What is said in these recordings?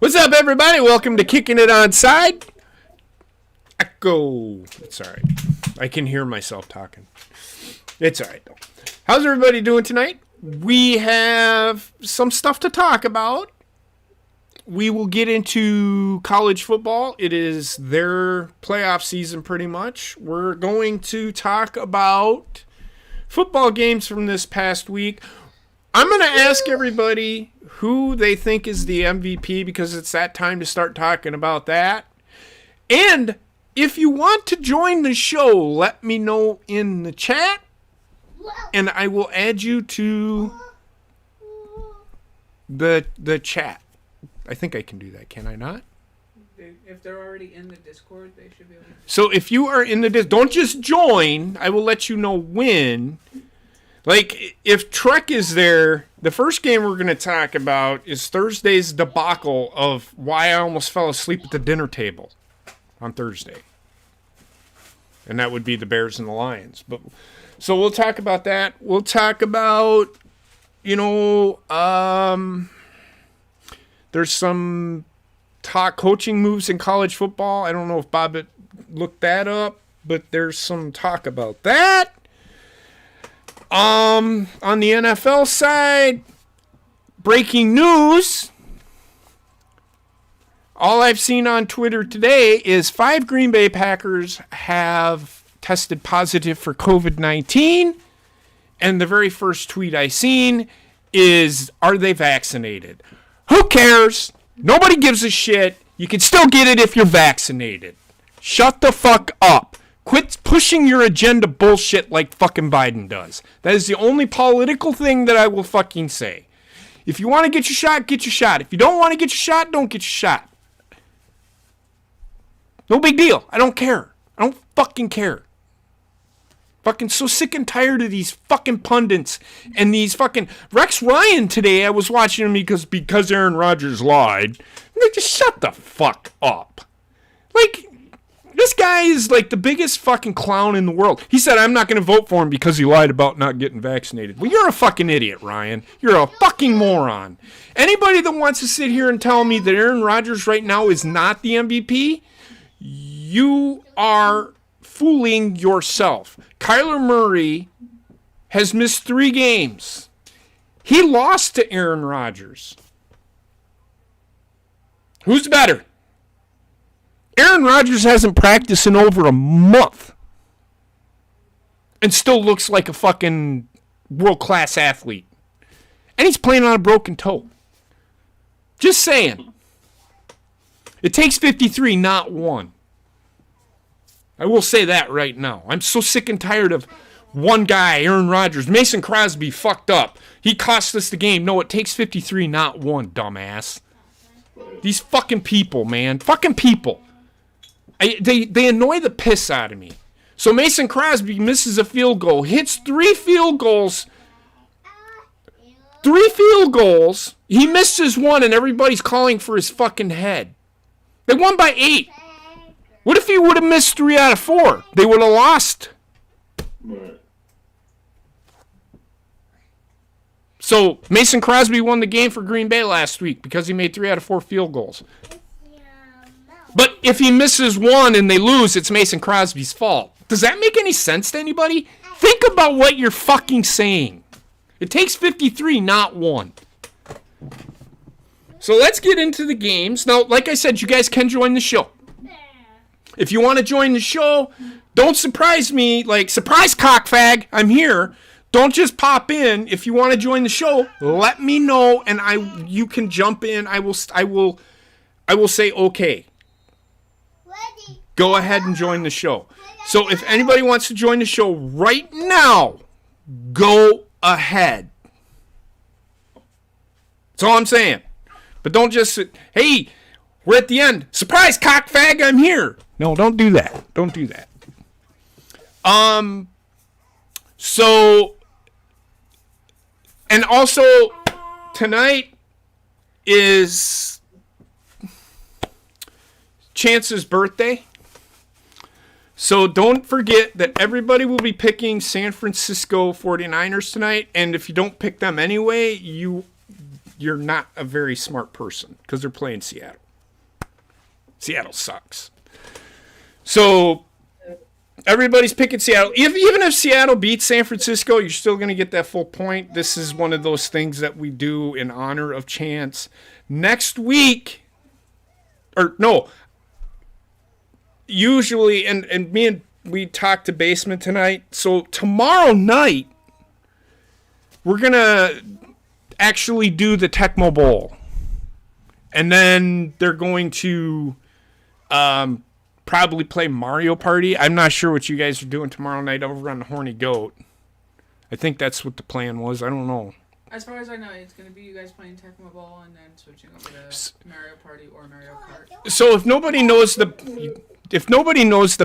What's up, everybody? Welcome to Kicking It Onside. Echo. It's all right. I can hear myself talking. It's all right, though. How's everybody doing tonight? We have some stuff to talk about. We will get into college football. It is their playoff season, pretty much. We're going to talk about football games from this past week. I'm going to ask everybody who they think is the MVP because it's that time to start talking about that. And if you want to join the show, let me know in the chat, and I will add you to the chat. I think I can do that, can I not? If they're already in the Discord, they should be able to. So if you are in the Discord, don't just join. I will let you know when. Like, if Trek is there, the first game we're going to talk about is Thursday's debacle of why I almost fell asleep at the dinner table on Thursday. And that would be the Bears and the Lions. So we'll talk about that. We'll talk about, there's some coaching moves in college football. I don't know if Bob looked that up, but there's some talk about that. On the NFL side, breaking news. All I've seen on Twitter today is 5 Green Bay Packers have tested positive for COVID-19. And the very first tweet I seen is, are they vaccinated? Who cares? Nobody gives a shit. You can still get it if you're vaccinated. Shut the fuck up. Quit pushing your agenda bullshit like fucking Biden does. That is the only political thing that I will fucking say. If you want to get your shot, get your shot. If you don't want to get your shot, don't get your shot. No big deal. I don't care. I don't fucking care. Fucking so sick and tired of these fucking pundits and these fucking... Rex Ryan today, I was watching him because Aaron Rodgers lied. Like, just shut the fuck up. Like... This guy is like the biggest fucking clown in the world. He said, I'm not going to vote for him because he lied about not getting vaccinated. Well, you're a fucking idiot, Ryan. You're a fucking moron. Anybody that wants to sit here and tell me that Aaron Rodgers right now is not the MVP, you are fooling yourself. Kyler Murray has missed 3 games. He lost to Aaron Rodgers. Who's better? Aaron Rodgers hasn't practiced in over a month and still looks like a fucking world-class athlete. And he's playing on a broken toe. Just saying. It takes 53, not 1. I will say that right now. I'm so sick and tired of one guy, Aaron Rodgers. Mason Crosby fucked up. He cost us the game. No, it takes 53, not 1, dumbass. These fucking people, man. Fucking people. They annoy the piss out of me. So Mason Crosby misses a field goal, hits 3 field goals. 3 field goals. He misses 1, and everybody's calling for his fucking head. They won by 8. What if he would have missed 3 out of 4? They would have lost. So Mason Crosby won the game for Green Bay last week because he made 3 out of 4 field goals. But if he misses 1 and they lose, it's Mason Crosby's fault. Does that make any sense to anybody? Think about what you're fucking saying. It takes 53, not 1. So let's get into the games. Now, like I said, you guys can join the show. If you want to join the show, don't surprise me. Like, surprise cockfag, I'm here. Don't just pop in. If you want to join the show, let me know, and you can jump in. I will say okay. Go ahead and join the show. So if anybody wants to join the show right now, go ahead. That's all I'm saying. But don't just sit, hey, we're at the end. Surprise, cockfag, I'm here. No, don't do that. Don't do that. So, and also, tonight is Chance's birthday. So don't forget that everybody will be picking San Francisco 49ers tonight. And if you don't pick them anyway, you you're not a very smart person because they're playing Seattle. Seattle sucks. So everybody's picking Seattle. Even if Seattle beats San Francisco, you're still going to get that full point. This is one of those things that we do in honor of chance. Next week, or no, usually, and we talked to Basement tonight. So tomorrow night, we're going to actually do the Tecmo Bowl. And then they're going to probably play Mario Party. I'm not sure what you guys are doing tomorrow night over on the Horny Goat. I think that's what the plan was. I don't know. As far as I know, it's going to be you guys playing Tecmo Bowl and then switching over to Mario Party or Mario Kart. So if nobody knows the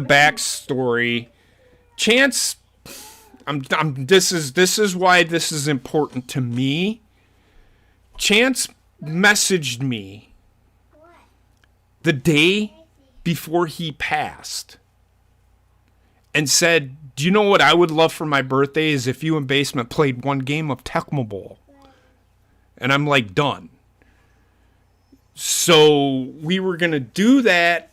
backstory, Chance, this is why this is important to me. Chance messaged me the day before he passed and said, do you know what I would love for my birthday is if you and Basement played one game of Tecmo Bowl. And I'm like, done. So we were going to do that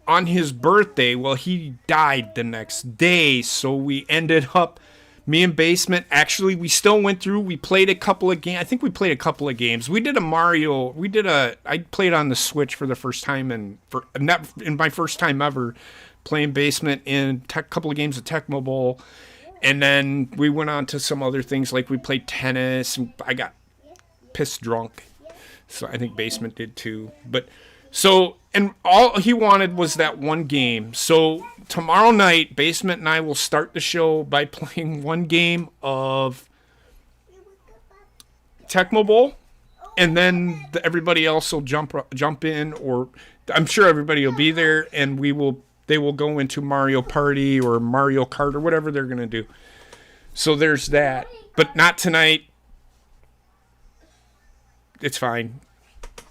on his birthday. Well, he died the next day. So we ended up, me and Basement, actually, we still went through. We played a couple of games. I think we played a couple of games. We did a Mario. I played on the Switch for the first time in my first time ever playing Basement in a couple of games of Tecmo Bowl. And then we went on to some other things, like we played tennis. And I got pissed drunk. So I think Basement did too. But so, and all he wanted was that one game. So tomorrow night, Basement and I will start the show by playing one game of Tecmo Bowl, and then everybody else will jump in, or I'm sure everybody will be there, and they will go into Mario Party or Mario Kart or whatever they're gonna do. So there's that, but not tonight. It's fine,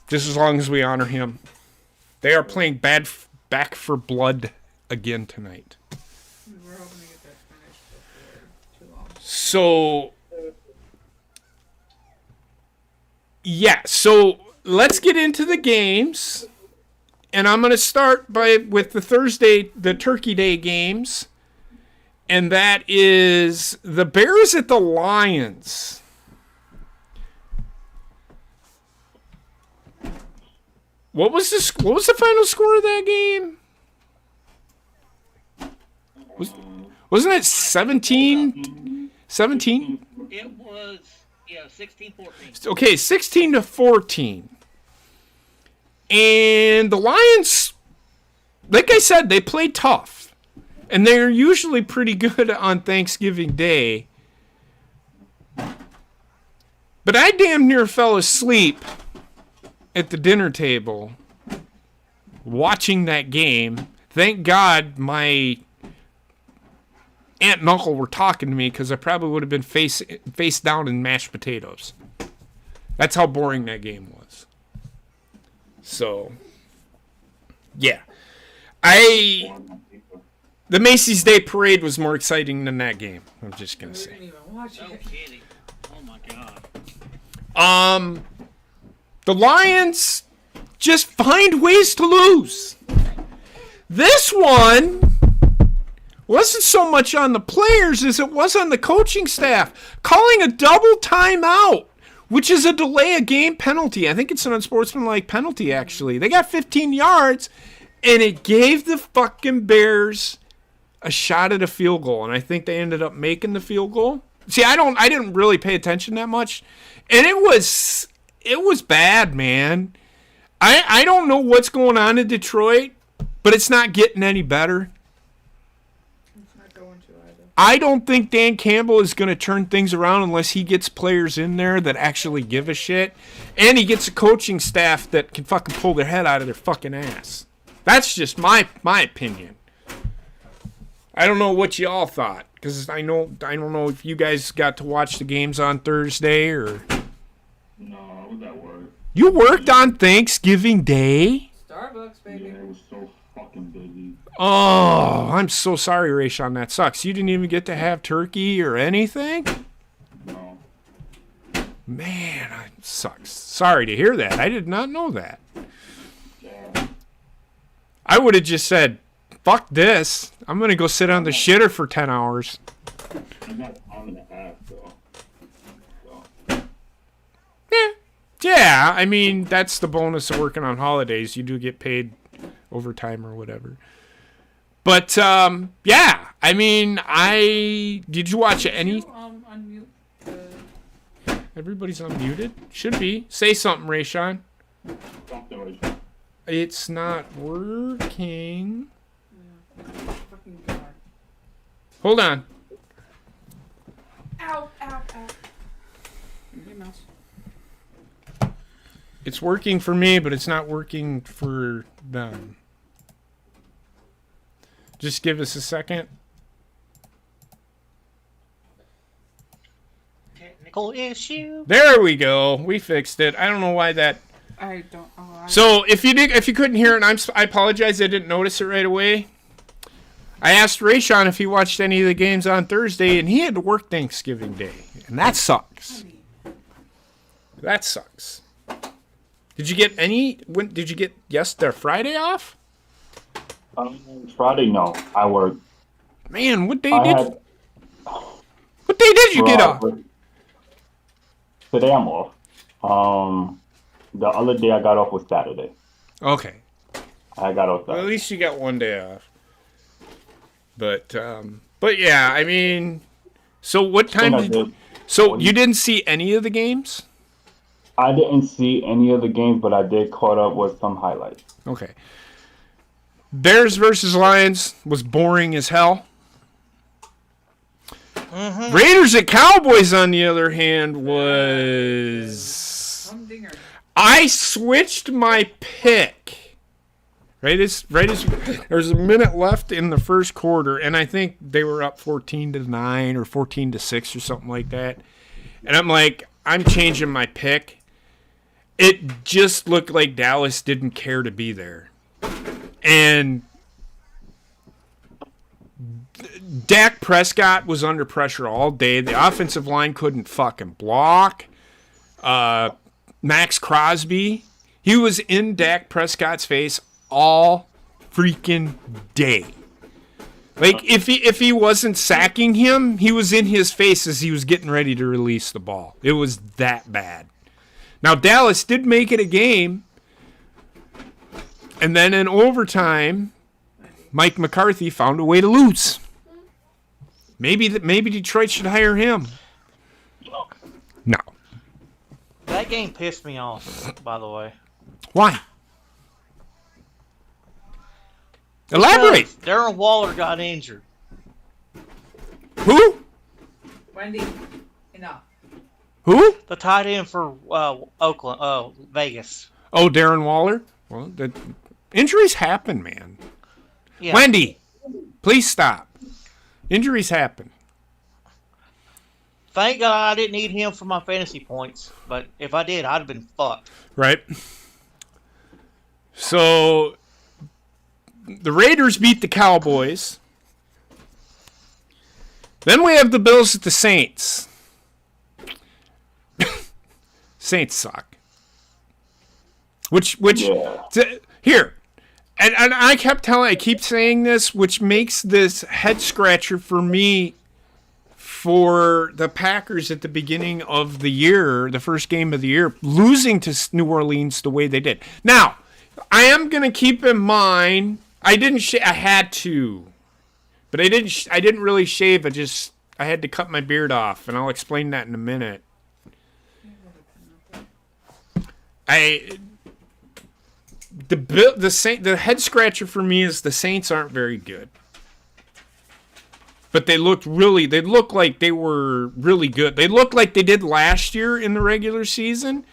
just as long as we honor him. They are playing Back for Blood again tonight. We're hoping to get that finished before too long. So, yeah. So let's get into the games, and I'm going to start with the Turkey Day games, and that is the Bears at the Lions. What was the final score of that game? Wasn't it 17? 17? It was, 16-14. Okay, 16-14. And the Lions, like I said, they play tough. And they're usually pretty good on Thanksgiving Day. But I damn near fell asleep at the dinner table watching that game. Thank God my aunt and uncle were talking to me, because I probably would have been face down in mashed potatoes. That's how boring that game was. So, yeah. The Macy's Day Parade was more exciting than that game. I'm just going to say. Didn't even watch No it. kidding. Oh my God. The Lions just find ways to lose. This one wasn't so much on the players as it was on the coaching staff, calling a double timeout, which is a delay of game penalty. I think it's an unsportsmanlike penalty, actually. They got 15 yards, and it gave the fucking Bears a shot at a field goal, and I think they ended up making the field goal. See, I didn't really pay attention that much, and it was bad, man. I don't know what's going on in Detroit, but it's not getting any better. It's not going to either. I don't think Dan Campbell is going to turn things around unless he gets players in there that actually give a shit, and he gets a coaching staff that can fucking pull their head out of their fucking ass. That's just my opinion. I don't know what y'all thought, because I don't know if you guys got to watch the games on Thursday or. No, I was at work. You worked on Thanksgiving Day? Starbucks, baby. Yeah, it was so fucking busy. Oh, I'm so sorry, Rayshawn. That sucks. You didn't even get to have turkey or anything? No. Man, it sucks. Sorry to hear that. I did not know that. Yeah. I would have just said, fuck this. I'm going to go sit on the shitter for 10 hours. I got time and a half, though. Yeah, I mean, that's the bonus of working on holidays. You do get paid overtime or whatever. But, yeah, I mean, did you watch any? Unmute. Everybody's unmuted? Should be. Say something, Rayshawn. Something like that. It's not working. Yeah. Fucking God. Hold on. Ow, ow, ow. Hey, mouse. It's working for me, but it's not working for them. Just give us a second. Technical issue. There we go. We fixed it. I don't know why that. I don't. So if you couldn't hear it, I apologize. I didn't notice it right away. I asked Rayshawn if he watched any of the games on Thursday, and he had to work Thanksgiving Day, and that sucks. That sucks. Did you get any? When did you get? Their Friday off? Friday, no. I worked. Man, what day did you get off? Today I'm off. The other day I got off was Saturday. Okay. I got off Well, Saturday. at least you got one day off. But yeah, I mean, so what time did? So you didn't see any of the games? I didn't see any of the games, but I did caught up with some highlights. Okay. Bears versus Lions was boring as hell. Mm-hmm. Raiders at Cowboys, on the other hand, was... Humdinger. I switched my pick. Right as there's a minute left in the first quarter, and I think they were up 14-9 or 14-6 or something like that. And I'm like, I'm changing my pick. It just looked like Dallas didn't care to be there. And Dak Prescott was under pressure all day. The offensive line couldn't fucking block. Max Crosby, he was in Dak Prescott's face all freaking day. Like, if he wasn't sacking him, he was in his face as he was getting ready to release the ball. It was that bad. Now, Dallas did make it a game. And then in overtime, Mike McCarthy found a way to lose. Maybe Detroit should hire him. No. That game pissed me off, by the way. Why? Elaborate. Because Darren Waller got injured. Who? Wendy. Enough. Who? The tight end for Vegas. Oh, Darren Waller? Well, the injuries happen, man. Yeah. Wendy, please stop. Injuries happen. Thank God I didn't need him for my fantasy points. But if I did, I'd have been fucked. Right. So, the Raiders beat the Cowboys. Then we have the Bills at the Saints. Saints suck. Here, and I keep saying this, which makes this head scratcher for me for the Packers at the beginning of the year, the first game of the year, losing to New Orleans the way they did. Now, I am going to keep in mind, I had to, but I didn't really shave. I had to cut my beard off, and I'll explain that in a minute. The head scratcher for me is the Saints aren't very good. But they look like they were really good. They look like they did last year in the regular season.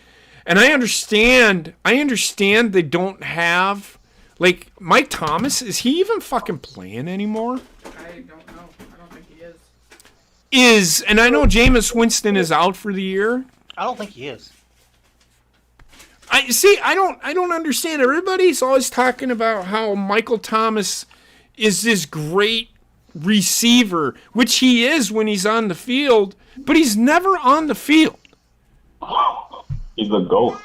And I understand they don't have, like, Mike Thomas, is he even fucking playing anymore? I don't know. I don't think he is. And I know Jameis Winston is out for the year. I don't think he is. I don't understand. Everybody's always talking about how Michael Thomas is this great receiver, which he is when he's on the field, but he's never on the field. He's a ghost.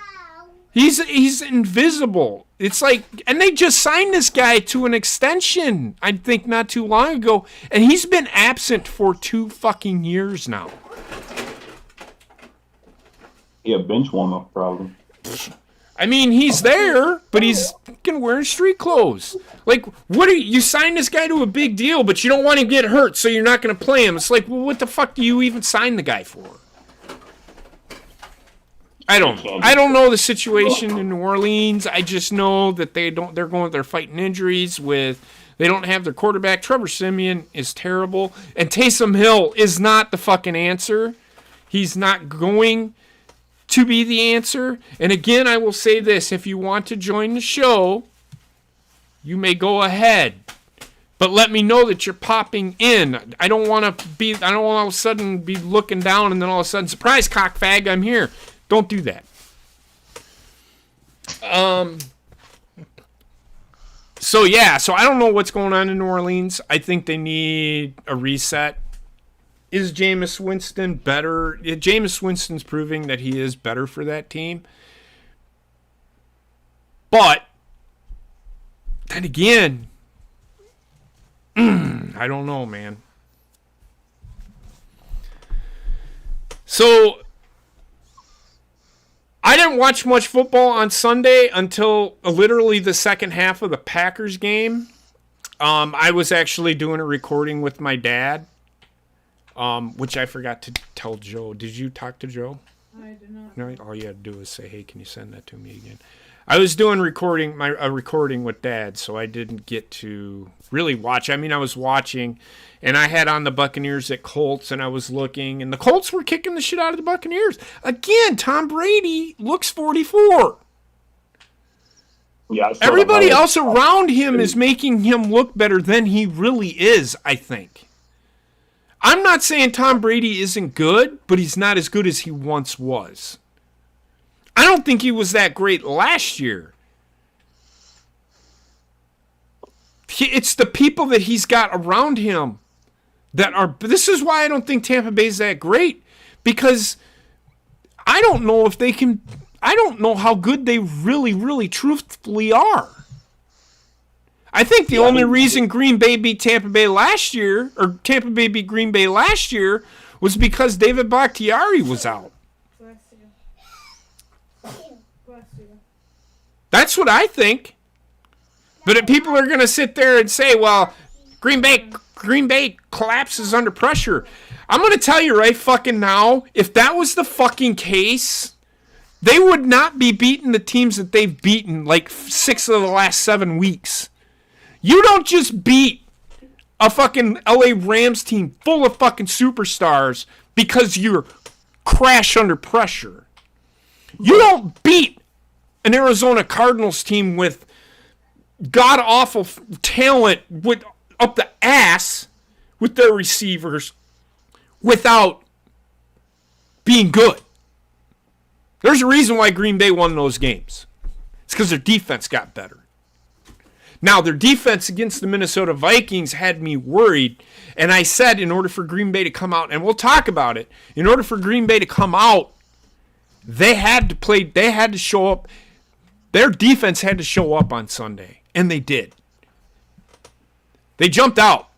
He's invisible. It's like, and they just signed this guy to an extension, I think not too long ago, and he's been absent for 2 fucking years now. He a bench warmer, probably. I mean, he's there, but he's fucking wearing street clothes. Like, what are you signed this guy to a big deal, but you don't want him to get hurt, so you're not going to play him. It's like, well, what the fuck do you even sign the guy for? I don't know the situation in New Orleans. I just know that they're fighting injuries with, they don't have their quarterback. Trevor Siemian is terrible. And Taysom Hill is not the fucking answer. He's not going to be the answer. And again, I will say this. If you want to join the show, you may go ahead. But let me know that you're popping in. I don't want all of a sudden be looking down and then all of a sudden, surprise, cockfag, I'm here. Don't do that. So I don't know what's going on in New Orleans. I think they need a reset. Is Jameis Winston better? Jameis Winston's proving that he is better for that team. But then again, I don't know, man. So I didn't watch much football on Sunday until literally the second half of the Packers game. I was actually doing a recording with my dad, which I forgot to tell Joe. Did you talk to Joe? I did not. No, all you had to do was say, "Hey, can you send that to me again?" I was doing a recording with Dad, so I didn't get to really watch. I mean, I was watching, and I had on the Buccaneers at Colts, and I was looking, and the Colts were kicking the shit out of the Buccaneers. Again, Tom Brady looks 44. Yeah, everybody else around him is making him look better than he really is, I think. I'm not saying Tom Brady isn't good, but he's not as good as he once was. I don't think he was that great last year. It's the people that he's got around him that are... This is why I don't think Tampa Bay's that great. Because I don't know if they can... I don't know how good they really, really, truthfully are. I think the only reason Green Bay beat Tampa Bay last year, or Tampa Bay beat Green Bay last year, was because David Bakhtiari was out. That's what I think. But if people are going to sit there and say, well, Green Bay collapses under pressure. I'm going to tell you right fucking now, if that was the fucking case, they would not be beating the teams that they've beaten like 6 of the last 7 weeks. You don't just beat a fucking LA Rams team full of fucking superstars because you're crash under pressure. You don't beat an Arizona Cardinals team with god-awful talent with up the ass with their receivers without being good. There's a reason why Green Bay won those games. It's because their defense got better. Now, their defense against the Minnesota Vikings had me worried, and I said in order for Green Bay to come out, and we'll talk about it, in order for Green Bay to come out, they had to show up. Their defense had to show up on Sunday, and they did. They jumped out.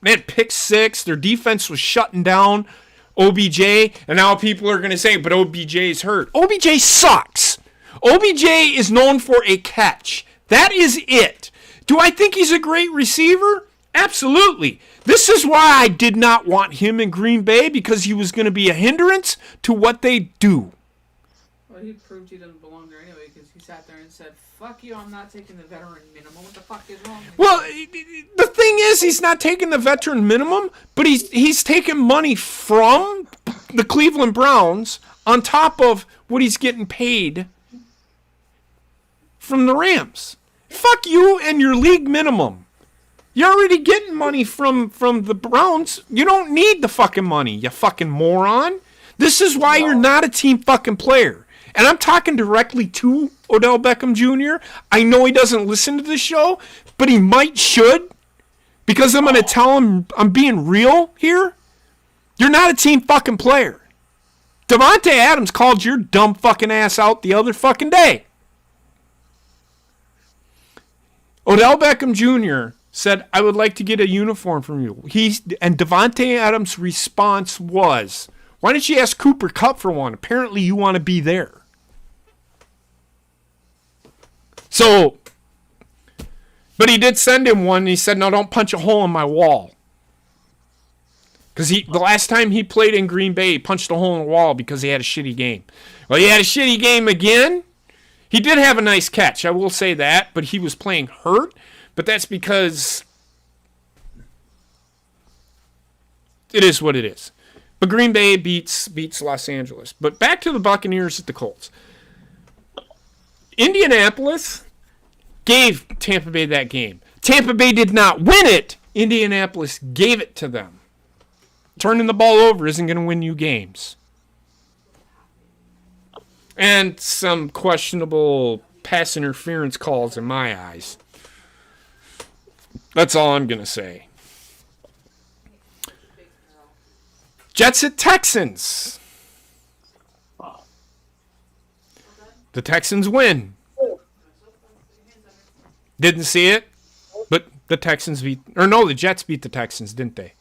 They had pick 6. Their defense was shutting down OBJ, and now people are going to say, but OBJ's hurt. OBJ sucks. OBJ is known for a catch. That is it. Do I think he's a great receiver? Absolutely. This is why I did not want him in Green Bay, because he was going to be a hindrance to what they do. Well, he proved he doesn't belong there anyway, because he sat there and said, fuck you, I'm not taking the veteran minimum. What the fuck is wrong with Well, the thing is, he's not taking the veteran minimum, but he's taking money from the Cleveland Browns on top of what he's getting paid from the Rams. Fuck you and your league minimum. You're already getting money from the Browns. You don't need the fucking money, you fucking moron. This is why you're not a team fucking player. And I'm talking directly to Odell Beckham Jr. I know he doesn't listen to the show, but he should. Because I'm going to tell him I'm being real here. You're not a team fucking player. Davante Adams called your dumb fucking ass out the other fucking day. Odell Beckham Jr. said, I would like to get a uniform from you. And Davante Adams' response was, why didn't you ask Cooper Kupp for one? Apparently you want to be there. So, but he did send him one, and he said, no, don't punch a hole in my wall. Because the last time he played in Green Bay, he punched a hole in the wall because he had a shitty game. Well, he had a shitty game again. He did have a nice catch, I will say that, but he was playing hurt. But that's because it is what it is. But Green Bay beats Los Angeles. But back to the Buccaneers at the Colts. Indianapolis gave Tampa Bay that game. Tampa Bay did not win it. Indianapolis gave it to them. Turning the ball over isn't going to win you games. And some questionable pass interference calls in my eyes. That's all I'm going to say. Jets at Texans. The Texans win. Didn't see it, but the Texans the Jets beat the Texans, didn't they?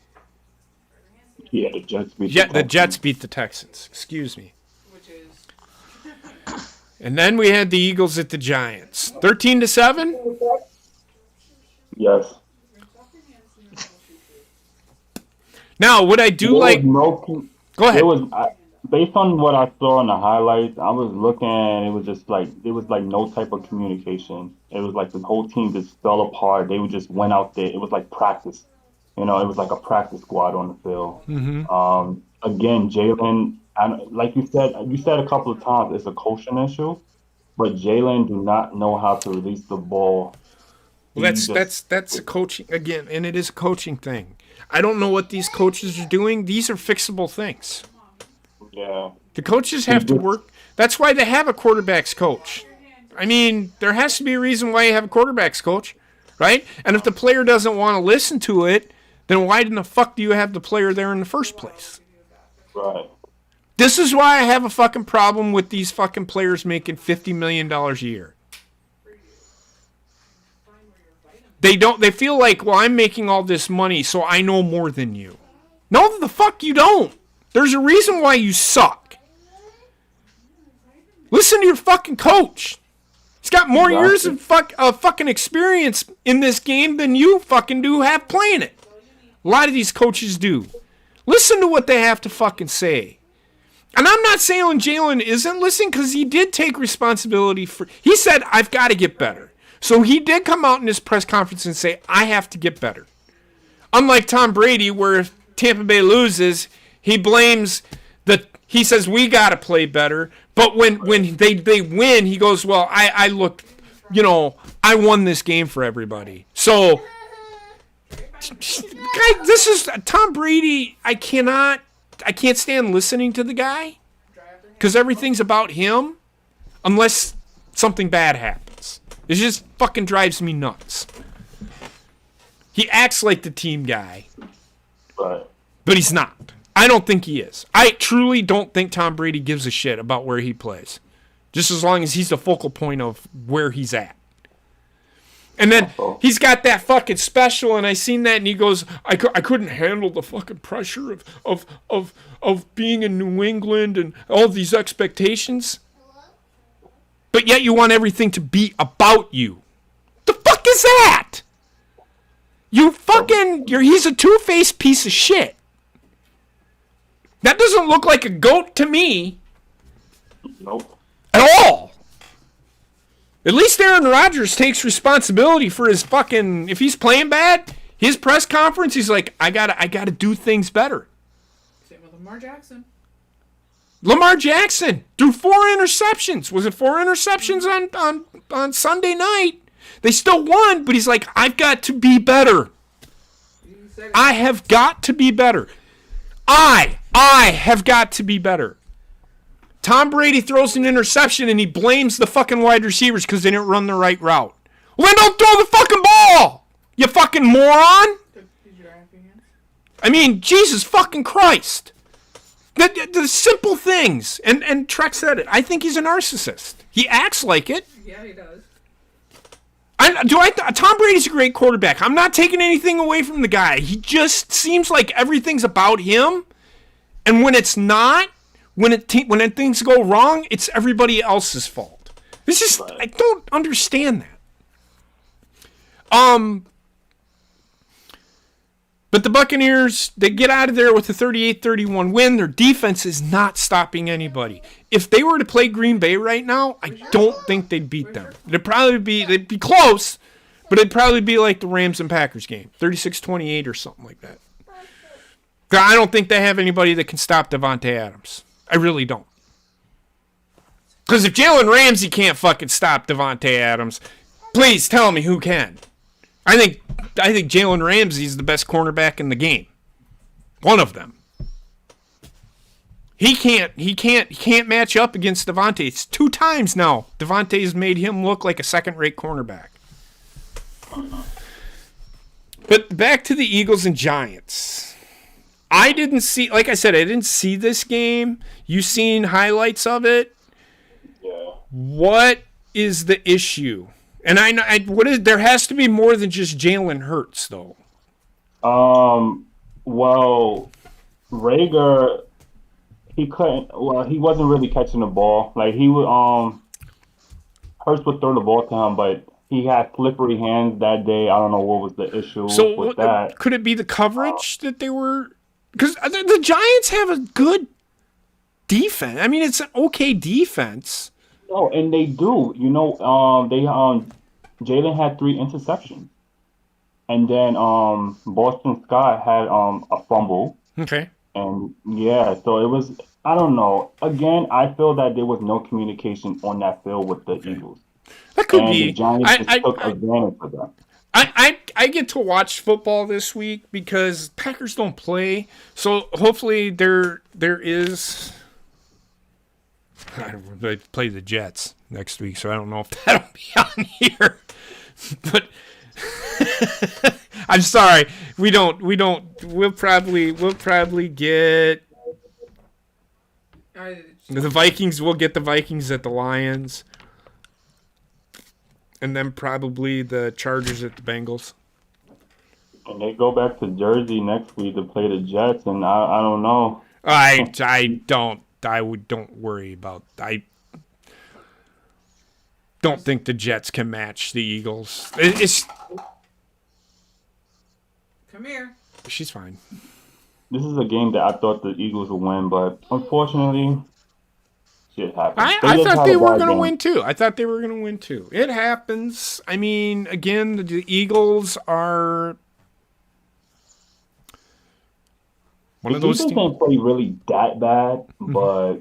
Yeah, the Jets beat the Jets beat the Texans. Excuse me. Which is And then we had the Eagles at the Giants. 13-7? Yes. Now, would I do like... Go ahead. Based on what I saw in the highlights, I was looking, it was just like, there was like no type of communication. It was like the whole team just fell apart. They just went out there. It was like practice. You know, it was like a practice squad on the field. Mm-hmm. Again, Jalen, like you said a couple of times, it's a coaching issue, but Jalen do not know how to release the ball. Well, that's a coaching, again, and it is a coaching thing. I don't know what these coaches are doing. These are fixable things. Yeah. The coaches have to work. That's why they have a quarterback's coach. I mean, there has to be a reason why you have a quarterback's coach, right? And if the player doesn't want to listen to it, then why in the fuck do you have the player there in the first place? Right. This is why I have a fucking problem with these fucking players making $50 million a year. They feel like, well, I'm making all this money, so I know more than you. No, the fuck you don't. There's a reason why you suck. Listen to your fucking coach. He's got more years of fucking experience in this game than you fucking do have playing it. A lot of these coaches do. Listen to what they have to fucking say. And I'm not saying Jalen isn't listening, because he did take responsibility for... He said, I've got to get better. So he did come out in his press conference and say, I have to get better. Unlike Tom Brady, where if Tampa Bay loses, he blames he says, we got to play better. But when they win, he goes, well, I looked, I won this game for everybody. So, this is Tom Brady. I can't stand listening to the guy because everything's about him unless something bad happens. It just fucking drives me nuts. He acts like the team guy, Right. but he's not. I don't think he is. I truly don't think Tom Brady gives a shit about where he plays, just as long as he's the focal point of where he's at. And then he's got that fucking special, and I seen that, and he goes, I couldn't handle the fucking pressure of being in New England and all these expectations. But yet you want everything to be about you. The fuck is that? He's a two-faced piece of shit. That doesn't look like a goat to me. Nope. At all. At least Aaron Rodgers takes responsibility for his fucking... If he's playing bad, his press conference, he's like, I gotta do things better. Same with Lamar Jackson. Lamar Jackson threw 4 interceptions. Was it 4 interceptions on Sunday night? They still won, but he's like, I've got to be better. I have got to be better. I have got to be better. Tom Brady throws an interception and he blames the fucking wide receivers because they didn't run the right route. Well, then don't throw the fucking ball, you fucking moron. Did you have your hands? I mean, Jesus fucking Christ. The simple things. And Trek said it. I think he's a narcissist. He acts like it. Yeah, he does. Tom Brady's a great quarterback. I'm not taking anything away from the guy. He just seems like everything's about him. And when it's not, when things go wrong, it's everybody else's fault. This is I don't understand that. But the Buccaneers, they get out of there with a 38-31 win. Their defense is not stopping anybody. If they were to play Green Bay right now, I don't think they'd beat them. They'd be close, but it'd probably be like the Rams and Packers game, 36-28 or something like that. I don't think they have anybody that can stop Devontae Adams. I really don't. Because if Jalen Ramsey can't fucking stop Devontae Adams, please tell me who can. I think Jalen Ramsey is the best cornerback in the game. One of them. He can't match up against Devontae. It's 2 times now Devontae's made him look like a second-rate cornerback. But back to the Eagles and Giants. I didn't see, like I said, I didn't see this game. You seen highlights of it? Yeah. What is the issue? And I know there has to be more than just Jalen Hurts, though. Well, Rager, he wasn't really catching the ball. Like he would, Hurts would throw the ball to him, but he had slippery hands that day. I don't know what was the issue with that. Could it be the coverage that they were? Because the Giants have a good defense. I mean, it's an okay defense. Oh, and they do. You know, Jalen had 3 interceptions, and then Boston Scott had a fumble. Okay. And yeah, so it was. I don't know. Again, I feel that there was no communication on that field with the Eagles. That could and be. The Giants just took advantage of that. I get to watch football this week because Packers don't play, so hopefully there is. They play the Jets next week, so I don't know if that'll be on here. But I'm sorry, we'll probably get the Vikings. We'll get the Vikings at the Lions, and then probably the Chargers at the Bengals. And they go back to Jersey next week to play the Jets, and I don't know. Don't worry about. I don't think the Jets can match the Eagles. Come here. She's fine. This is a game that I thought the Eagles would win, but unfortunately, shit happened. I thought they were going to win too. It happens. I mean, again, the Eagles are one of those teams. They didn't play really that bad, but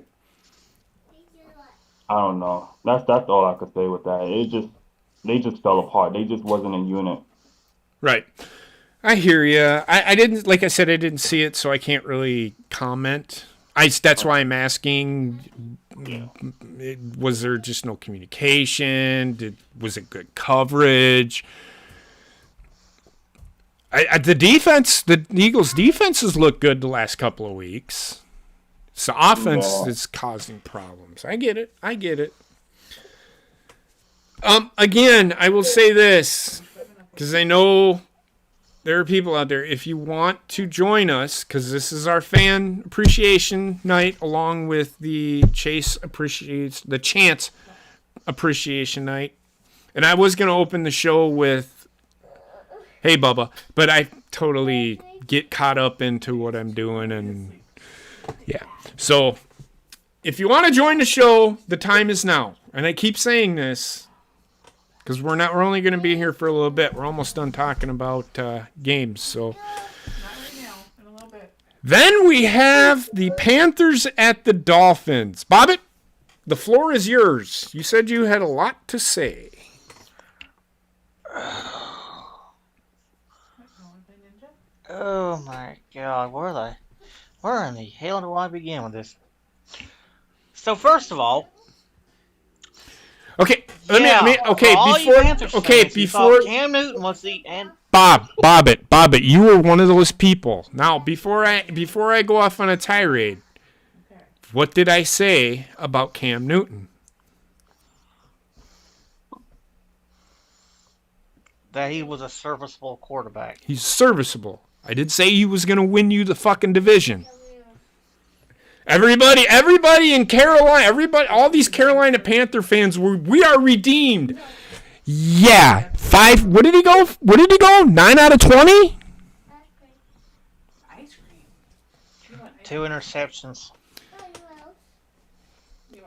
I don't know. That's all I could say with that. They just fell apart. They just wasn't a unit. Right. I hear you. I didn't, like I said, I didn't see it, so I can't really comment. That's why I'm asking. Yeah. Was there just no communication? Was it good coverage? The Eagles' defenses look good the last couple of weeks. It's the offense that's causing problems. I get it. Again, I will say this, because I know there are people out there. If you want to join us, because this is our fan appreciation night, along with the Chance appreciation night, and I was going to open the show with, "Hey, Bubba," but I totally get caught up into what I'm doing, and yeah. So, if you want to join the show, the time is now. And I keep saying this because we're only going to be here for a little bit. We're almost done talking about games. So, Not right now. In a little bit. then we have the Panthers at the Dolphins. Bobbit, the floor is yours. You said you had a lot to say. Oh my God, where in the hell do I begin with this? So first of all, Okay, before Cam Newton was the and Bobbit, you were one of those people. Now, before I go off on a tirade, What did I say about Cam Newton? That he was a serviceable quarterback. He's serviceable. I did say he was going to win you the fucking division. Everybody in Carolina, all these Carolina Panther fans, we are redeemed. Yeah. 5, what did he go? 9 out of 20? Ice cream. 2 interceptions.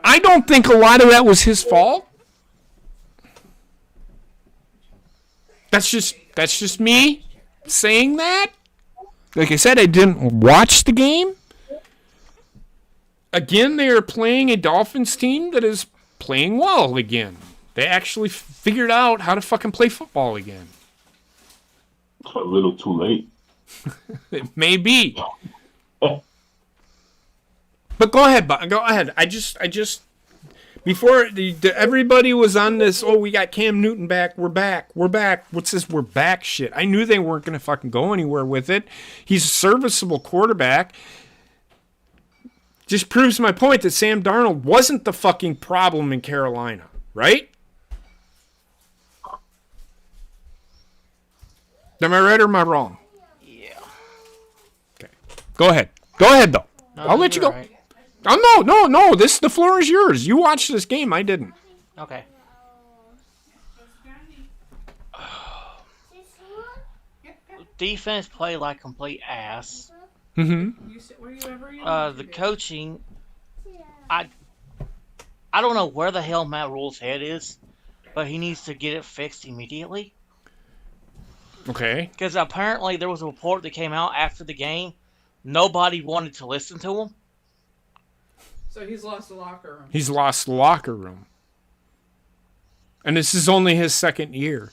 I don't think a lot of that was his fault. That's just me saying that. Like I said, I didn't watch the game. Again, they are playing a Dolphins team that is playing well again. They actually figured out how to fucking play football again. A little too late. It may be. But go ahead, Bob. Go ahead. I just before everybody was on this, we got Cam Newton back. We're back. What's this we're back shit? I knew they weren't going to fucking go anywhere with it. He's a serviceable quarterback. Just proves my point that Sam Darnold wasn't the fucking problem in Carolina, right? Am I right or am I wrong? Yeah. Okay. Go ahead. Go ahead, though. No, I'll let you go. right. Oh, no. The floor is yours. You watched this game. I didn't. Okay. Defense played like complete ass. Mm-hmm. Were you ever The coaching, I don't know where the hell Matt Rule's head is, but he needs to get it fixed immediately. Okay. Because apparently there was a report that came out after the game. Nobody wanted to listen to him. So he's lost the locker room. He's lost the locker room. And this is only his second year.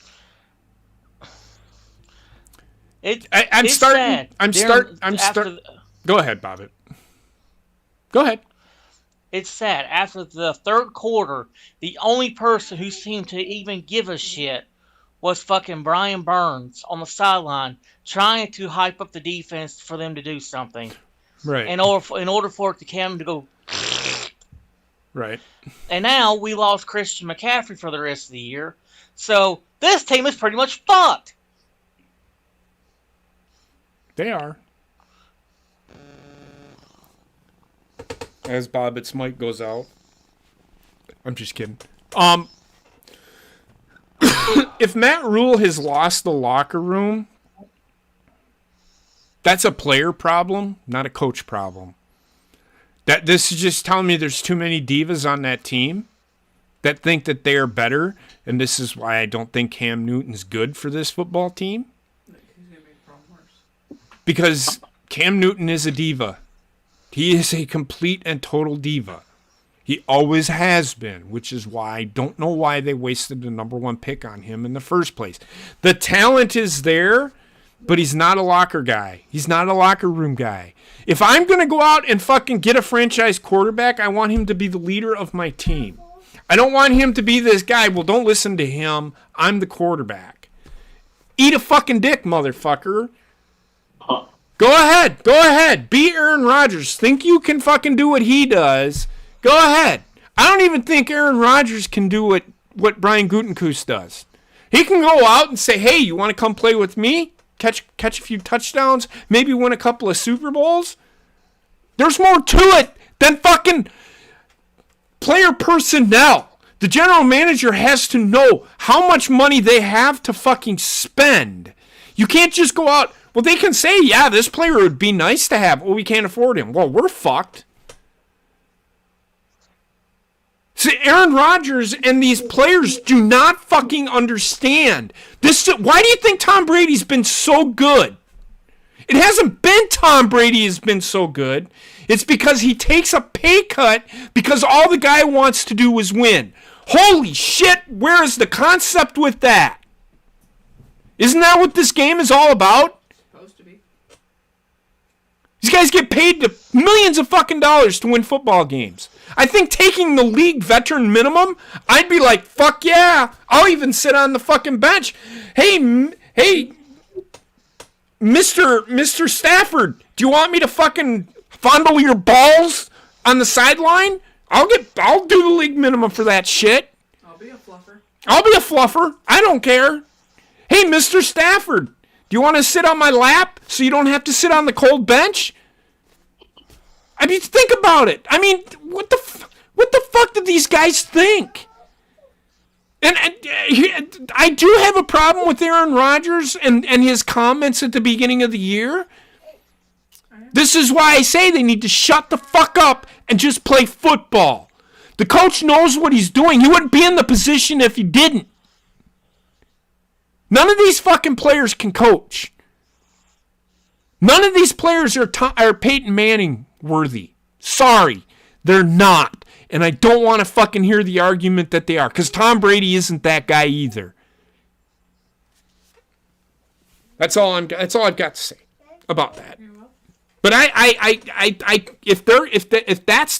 I'm it's starting. sad. Go ahead, Bobbitt. Go ahead. It's sad. After the third quarter, the only person who seemed to even give a shit was fucking Brian Burns on the sideline, trying to hype up the defense for them to do something. Right. In order for it to come to go. Right. And now we lost Christian McCaffrey for the rest of the year, so this team is pretty much fucked. They are. As Bobbitt's mic goes out. I'm just kidding. If Matt Rule has lost the locker room, that's a player problem, not a coach problem. This is just telling me there's too many divas on that team that think that they are better, and this is why I don't think Cam Newton's good for this football team. He's gonna make the problem worse. Because Cam Newton is a diva. He is a complete and total diva. He always has been, which is why I don't know why they wasted the number 1 pick on him in the first place. The talent is there, but he's not a locker guy. He's not a locker room guy. If I'm going to go out and fucking get a franchise quarterback, I want him to be the leader of my team. I don't want him to be this guy, well, don't listen to him. I'm the quarterback. Eat a fucking dick, motherfucker. Go ahead. Be Aaron Rodgers. Think you can fucking do what he does. Go ahead. I don't even think Aaron Rodgers can do what Brian Gutekunst does. He can go out and say, hey, you want to come play with me? Catch a few touchdowns, maybe win a couple of Super Bowls. There's more to it than fucking player personnel. The general manager has to know how much money they have to fucking spend. You can't just go out. Well, they can say, yeah, this player would be nice to have. Well, we can't afford him. Well, we're fucked. See, Aaron Rodgers and these players do not fucking understand. Why do you think Tom Brady's been so good? It hasn't been Tom Brady has been so good. It's because he takes a pay cut because all the guy wants to do is win. Holy shit, where is the concept with that? Isn't that what this game is all about? Supposed to be. These guys get paid to millions of fucking dollars to win football games. I think taking the league veteran minimum, I'd be like, fuck yeah. I'll even sit on the fucking bench. Hey, Mr. Stafford, do you want me to fucking fondle your balls on the sideline, I'll do the league minimum for that shit. I'll be a fluffer. I don't care. Hey, Mr. Stafford, do you want to sit on my lap so you don't have to sit on the cold bench? I mean, think about it. I mean, what the fuck did these guys think? And I do have a problem with Aaron Rodgers and his comments at the beginning of the year. This is why I say they need to shut the fuck up and just play football. The coach knows what he's doing. He wouldn't be in the position if he didn't. None of these fucking players can coach. None of these players are Peyton Manning worthy. Sorry, they're not. And I don't want to fucking hear the argument that they are, because Tom Brady isn't that guy either. That's all I've got to say about that. But if that's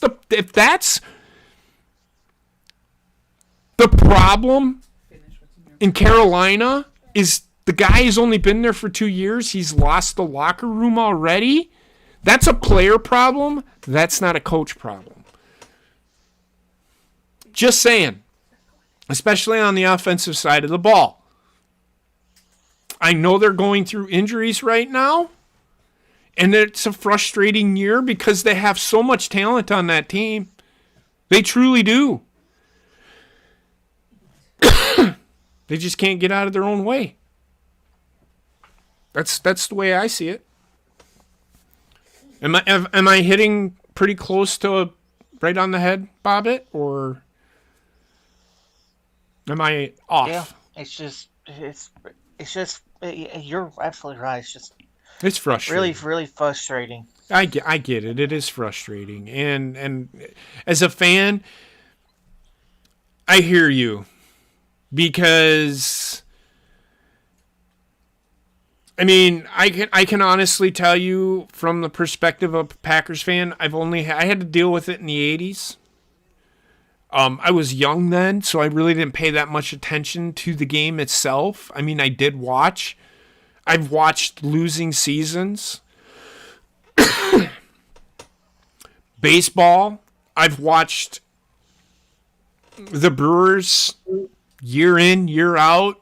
the problem in Carolina, is the guy has only been there for 2 years. He's lost the locker room already. That's a player problem. That's not a coach problem. Just saying. Especially on the offensive side of the ball. I know they're going through injuries right now. And it's a frustrating year because they have so much talent on that team. They truly do. They just can't get out of their own way. That's the way I see it. Am I hitting pretty close to right on the head, Bobbit, or am I off? Yeah, it's just you're absolutely right. It's frustrating. Really, really frustrating. I get it. It is frustrating, and as a fan, I hear you, because I mean, I can honestly tell you from the perspective of a Packers fan, I had to deal with it in the 80s. I was young then, so I really didn't pay that much attention to the game itself. I mean, I did watch. I've watched losing seasons. Baseball, I've watched the Brewers year in, year out.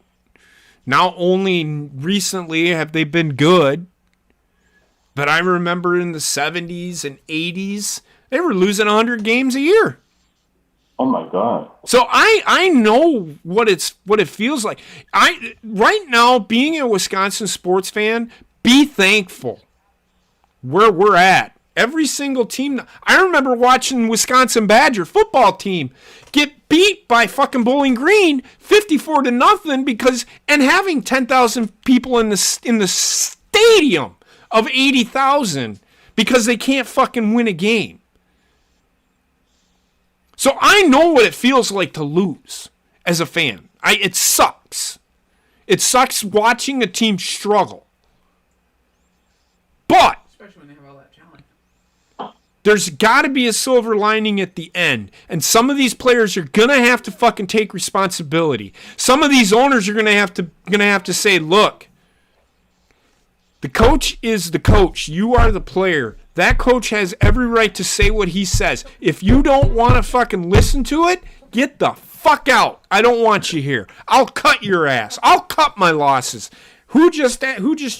Now only recently have they been good. But I remember in the 70s and 80s, they were losing 100 games a year. Oh my God. So I know what it feels like. Right now, being a Wisconsin sports fan, be thankful where we're at. Every single team. I remember watching Wisconsin Badger football team get beat by fucking Bowling Green 54-0 and having 10,000 people in the stadium of 80,000 because they can't fucking win a game. So I know what it feels like to lose as a fan. It sucks. It sucks watching a team struggle. But Especially when they have all that talent. there's got to be a silver lining at the end. And some of these players are going to have to fucking take responsibility. Some of these owners are going to have to say, look, the coach is the coach. You are the player. That coach has every right to say what he says. If you don't want to fucking listen to it, get the fuck out. I don't want you here. I'll cut your ass. I'll cut my losses. Who just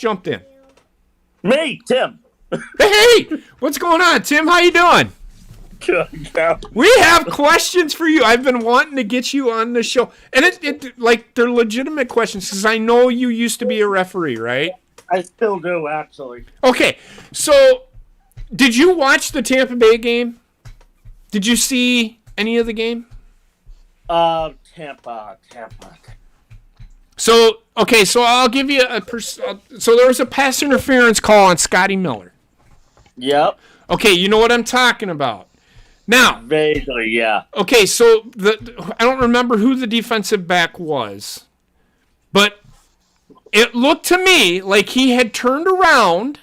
jumped in? Me, Tim. Hey, what's going on, Tim? How you doing? Good. Yeah. We have questions for you. I've been wanting to get you on the show. And they're legitimate questions because I know you used to be a referee, right? I still do, actually. Okay, so did you watch the Tampa Bay game? Did you see any of the game? Tampa. So, okay, so I'll give you so there was a pass interference call on Scotty Miller. Yep. Okay, you know what I'm talking about. Now, Vaguely, yeah. okay, so I don't remember who the defensive back was, but it looked to me like he had turned around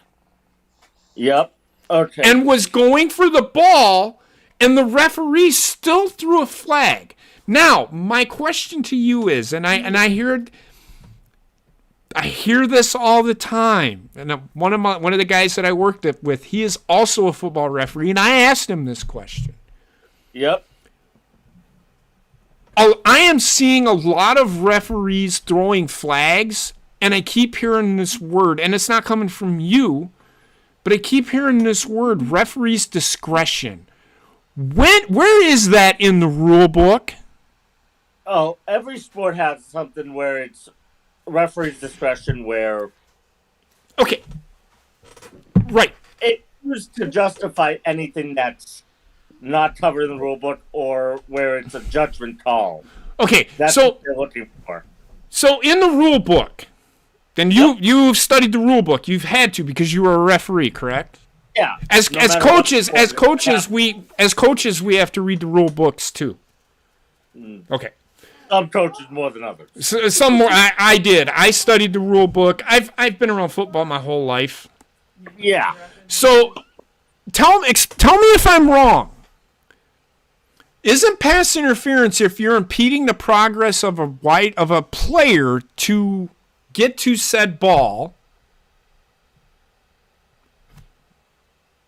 Yep. Okay. and was going for the ball, and the referee still threw a flag. Now, my question to you is, and I hear, I hear this all the time. And one of the guys that I worked with, he is also a football referee, and I asked him this question. Yep. I am seeing a lot of referees throwing flags, and I keep hearing this word, and it's not coming from you, but I keep hearing this word, referee's discretion. Where is that in the rule book? Oh, every sport has something where it's referee's discretion where... Okay. Right. It's used to justify anything that's not covered in the rule book or where it's a judgment call. Okay, That's so what they're looking for. So in the rule book, then you've studied the rule book. You've had to because you were a referee, correct? Yeah. As coaches, we have to read the rule books too. Okay. Some coaches more than others. So, some more. I did. I studied the rule book. I've been around football my whole life. Yeah. So tell me if I'm wrong. Isn't pass interference if you're impeding the progress of a player to get to said ball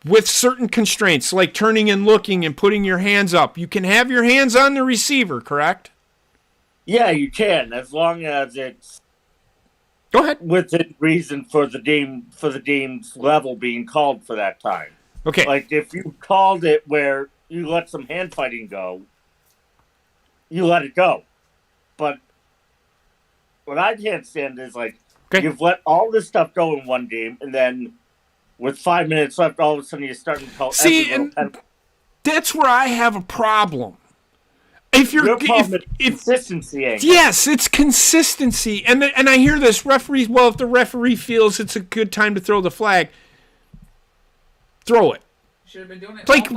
with certain constraints, like turning and looking and putting your hands up? You can have your hands on the receiver, correct? Yeah, you can, as long as it's Go ahead. within reason for the game's level being called for that time. Okay. Like if you called it where you let some hand fighting go, you let it go. But what I can't stand is like you've let all this stuff go in one game, and then with 5 minutes left, all of a sudden you're starting to call. See, and that's where I have a problem. If you're consistency, yes, it's consistency, and I hear this referees. Well, if the referee feels it's a good time to throw the flag, throw it. Should have been doing it. Like,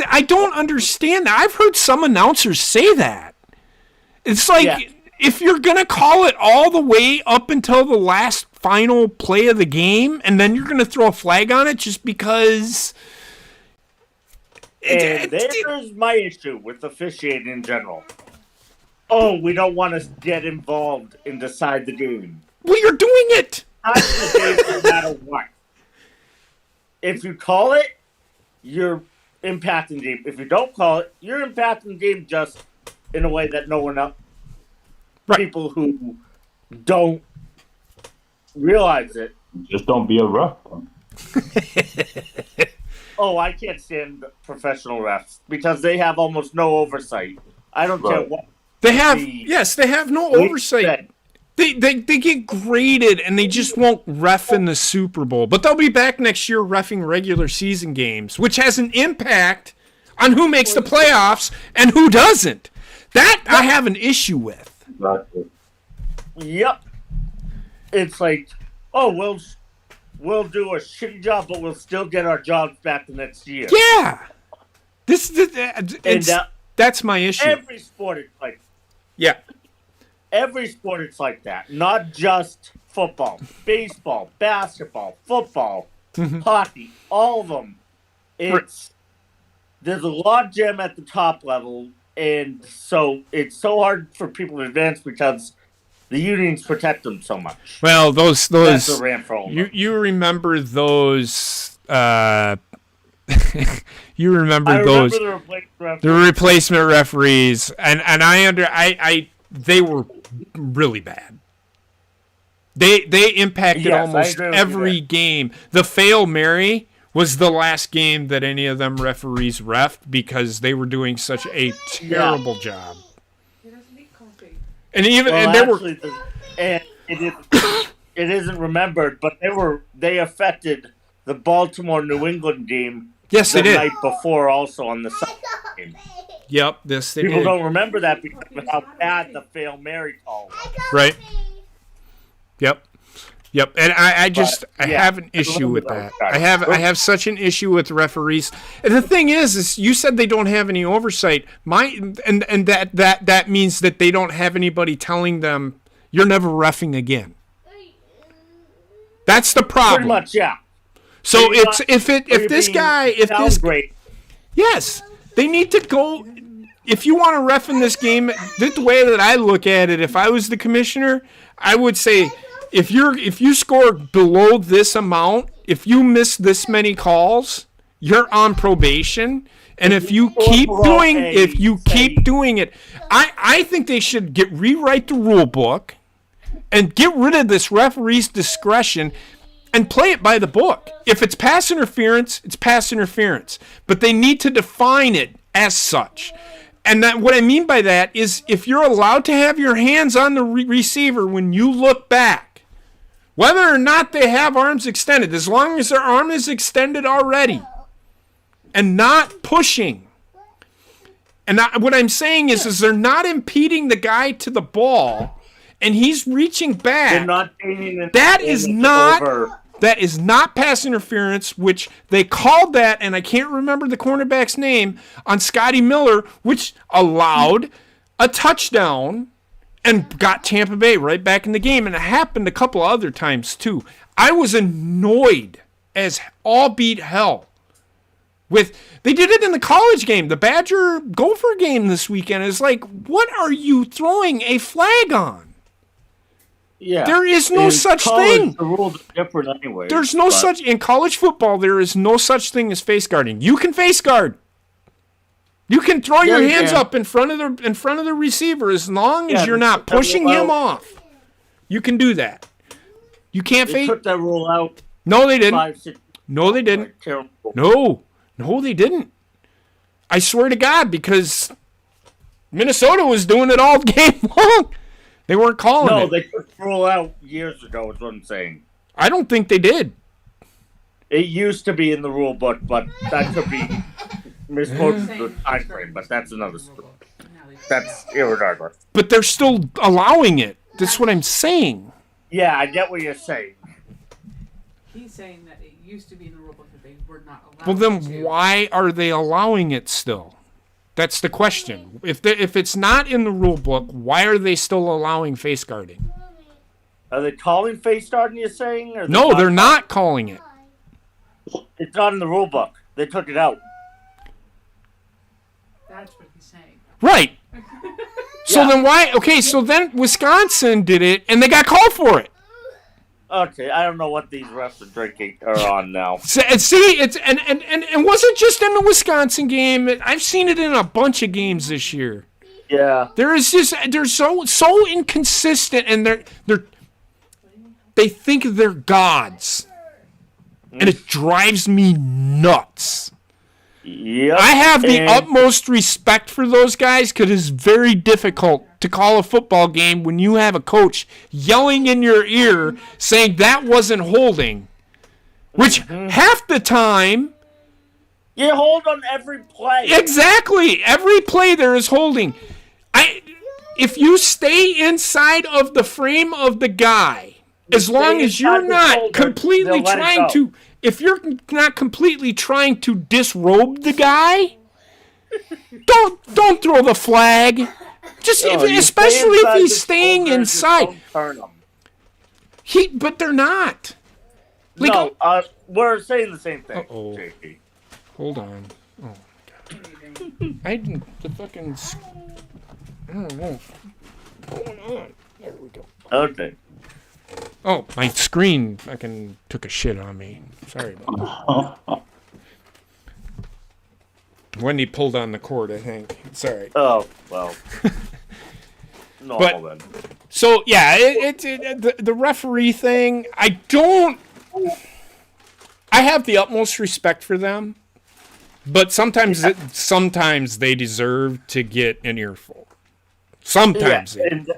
I don't understand that. I've heard some announcers say that. It's like if you're gonna call it all the way up until the last final play of the game, and then you're gonna throw a flag on it just because. And there's my issue with officiating in general. Oh, we don't want to get involved and decide the game. Well, you're doing it. No matter what. If you call it, you're impacting the game. If you don't call it, you're impacting the game just in a way that no one else. Right. People who don't realize it. Just don't be a ref. Oh, I can't stand professional refs because they have almost no oversight. I don't care what they have. They have no oversight. They get graded and they just won't ref in the Super Bowl. But they'll be back next year reffing regular season games, which has an impact on who makes the playoffs and who doesn't. That I have an issue with. Exactly. Yep. It's like, oh, we'll do a shitty job, but we'll still get our jobs back the next year. Yeah. That's my issue. Every sport is like yeah. Every sport is like that. Not just football, baseball, basketball, football, hockey, all of them. There's a log jam at the top level, and so it's so hard for people to advance because the unions protect them so much. Well, those That's a rant for all you remember those you remember those the replacement referees and I they were really bad. They impacted almost every game. The Fail Mary was the last game that any of them referees refed because they were doing such a terrible job. And even it isn't remembered, but they affected the Baltimore New England game. Yes, they did. The night before, also on the Sunday game. Yep, this they People did. don't remember that because of how bad the Fail Mary call was. Right. Yep, and I have an issue with that. I have such an issue with referees. And the thing is you said they don't have any oversight. And that means that they don't have anybody telling them you're never reffing again. That's the problem. Pretty much, yeah. So if this guy, yes, they need to go. if you want to ref in this game, the way that I look at it, if I was the commissioner, I would say if you score below this amount, if you miss this many calls, you're on probation. And if you keep doing it, I think they should rewrite the rule book and get rid of this referee's discretion and play it by the book. If it's pass interference, it's pass interference. But they need to define it as such. And what I mean by that is if you're allowed to have your hands on the receiver when you look back, whether or not they have arms extended, as long as their arm is extended already and not pushing. And what I'm saying is they're not impeding the guy to the ball and he's reaching back. They're not that is not pass interference, which they called that, and I can't remember the cornerback's name, on Scotty Miller, which allowed a touchdown and got Tampa Bay right back in the game. And it happened a couple other times, too. I was annoyed as all beat hell. They did it in the college game, the Badger-Gopher game this weekend. It's like, what are you throwing a flag on? Yeah. There is no such thing. The rules are different anyway. There's no such in college football. There is no such thing as face guarding. You can face guard. You can throw your hands up in front of the receiver as long as you're not pushing him off. You can do that. You can't face. They took that rule out. No, they didn't. 5, 6, no, they didn't. No, they didn't. I swear to God, because Minnesota was doing it all game long. They weren't calling it. No, they took the rule out years ago, is what I'm saying. I don't think they did. It used to be in the rule book, but that could be misquoted the time frame, but that's another story. That's irregardless. But they're still allowing it. That's what I'm saying. Yeah, I get what you're saying. He's saying that it used to be in the rule book that they were not allowed. Well, then why are they allowing it still? That's the question. If it's not in the rule book, why are they still allowing face guarding? Are they calling face guarding, you're saying? Or No, they're not calling it. It's not in the rule book. They took it out. That's what he's saying. Right. So then why? Okay, so then Wisconsin did it, and they got called for it. Okay, I don't know what these refs are on now. See, it's and wasn't just in the Wisconsin game. I've seen it in a bunch of games this year. Yeah. They're so inconsistent, and they think they're gods, and it drives me nuts. Yep. I have the utmost respect for those guys because it's very difficult to call a football game when you have a coach yelling in your ear saying that wasn't holding, which half the time... You hold on every play. Exactly. Every play there is holding. If you stay inside of the frame of the guy, as long as you're not completely trying to... If you're not completely trying to disrobe the guy, don't throw the flag. Especially if he's staying inside. But they're not. We're saying the same thing. JP. Hold on. Oh my God. I don't know. What's going on? There we go. Okay. Oh, my screen fucking took a shit on me. Sorry about that. Wendy pulled on the cord, I think. Sorry. Oh, well. Normal then. So, yeah, the referee thing, I have the utmost respect for them, but sometimes they deserve to get an earful. Sometimes. Yeah, and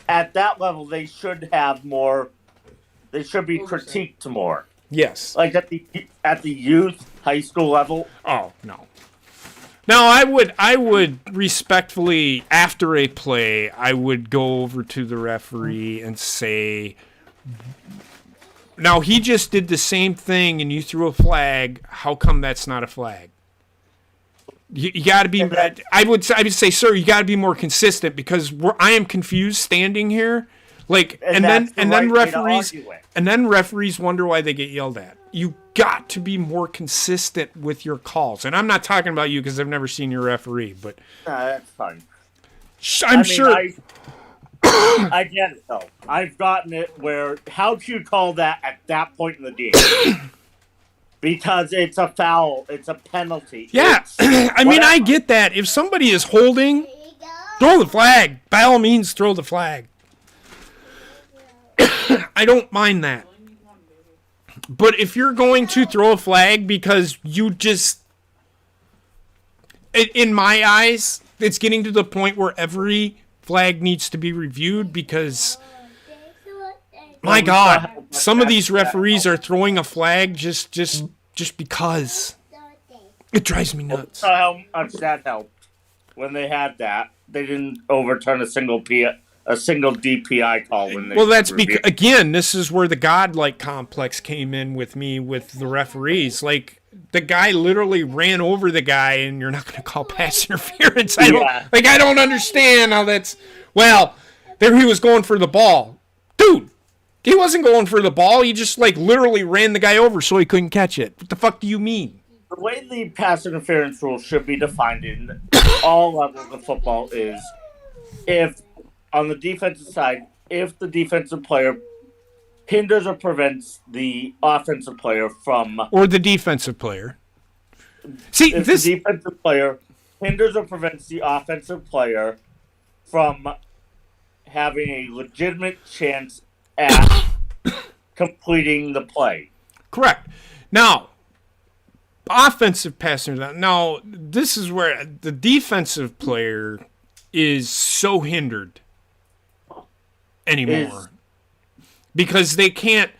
at that level, they should have more. They should be critiqued more. Yes. Like at the youth high school level. Oh no. Now I would respectfully, after a play, I would go over to the referee and say, now he just did the same thing and you threw a flag. How come that's not a flag? You got to be. I would say, sir, you got to be more consistent because I am confused standing here, like, and then referees wonder why they get yelled at. you got to be more consistent with your calls. And I'm not talking about you because I've never seen your referee, but That's fine. I'm sure. I get it though. I've gotten it where how do you call that at that point in the game? Because it's a foul, it's a penalty. Yeah, I mean, I get that. If somebody is holding, throw the flag. By all means, throw the flag. I don't mind that. But if you're going to throw a flag because you just, in my eyes, it's getting to the point where every flag needs to be reviewed because, my God, some of these referees are throwing a flag just because. It drives me nuts. How much that helped when they had that. They didn't overturn a single DPI call when they. Well, that's because again, this is where the godlike complex came in with me with the referees. Like the guy literally ran over the guy, and you're not going to call pass interference. I don't understand how that's. Well, there he was going for the ball, dude. He wasn't going for the ball. He just literally ran the guy over so he couldn't catch it. What the fuck do you mean? The way the pass interference rule should be defined in all levels of football is if, on the defensive side, if the defensive player hinders or prevents the offensive player from... Or the defensive player. See, if the defensive player hinders or prevents the offensive player from having a legitimate chance at completing the play. Correct. Now, offensive passing. Now, this is where the defensive player is so hindered anymore because they can't.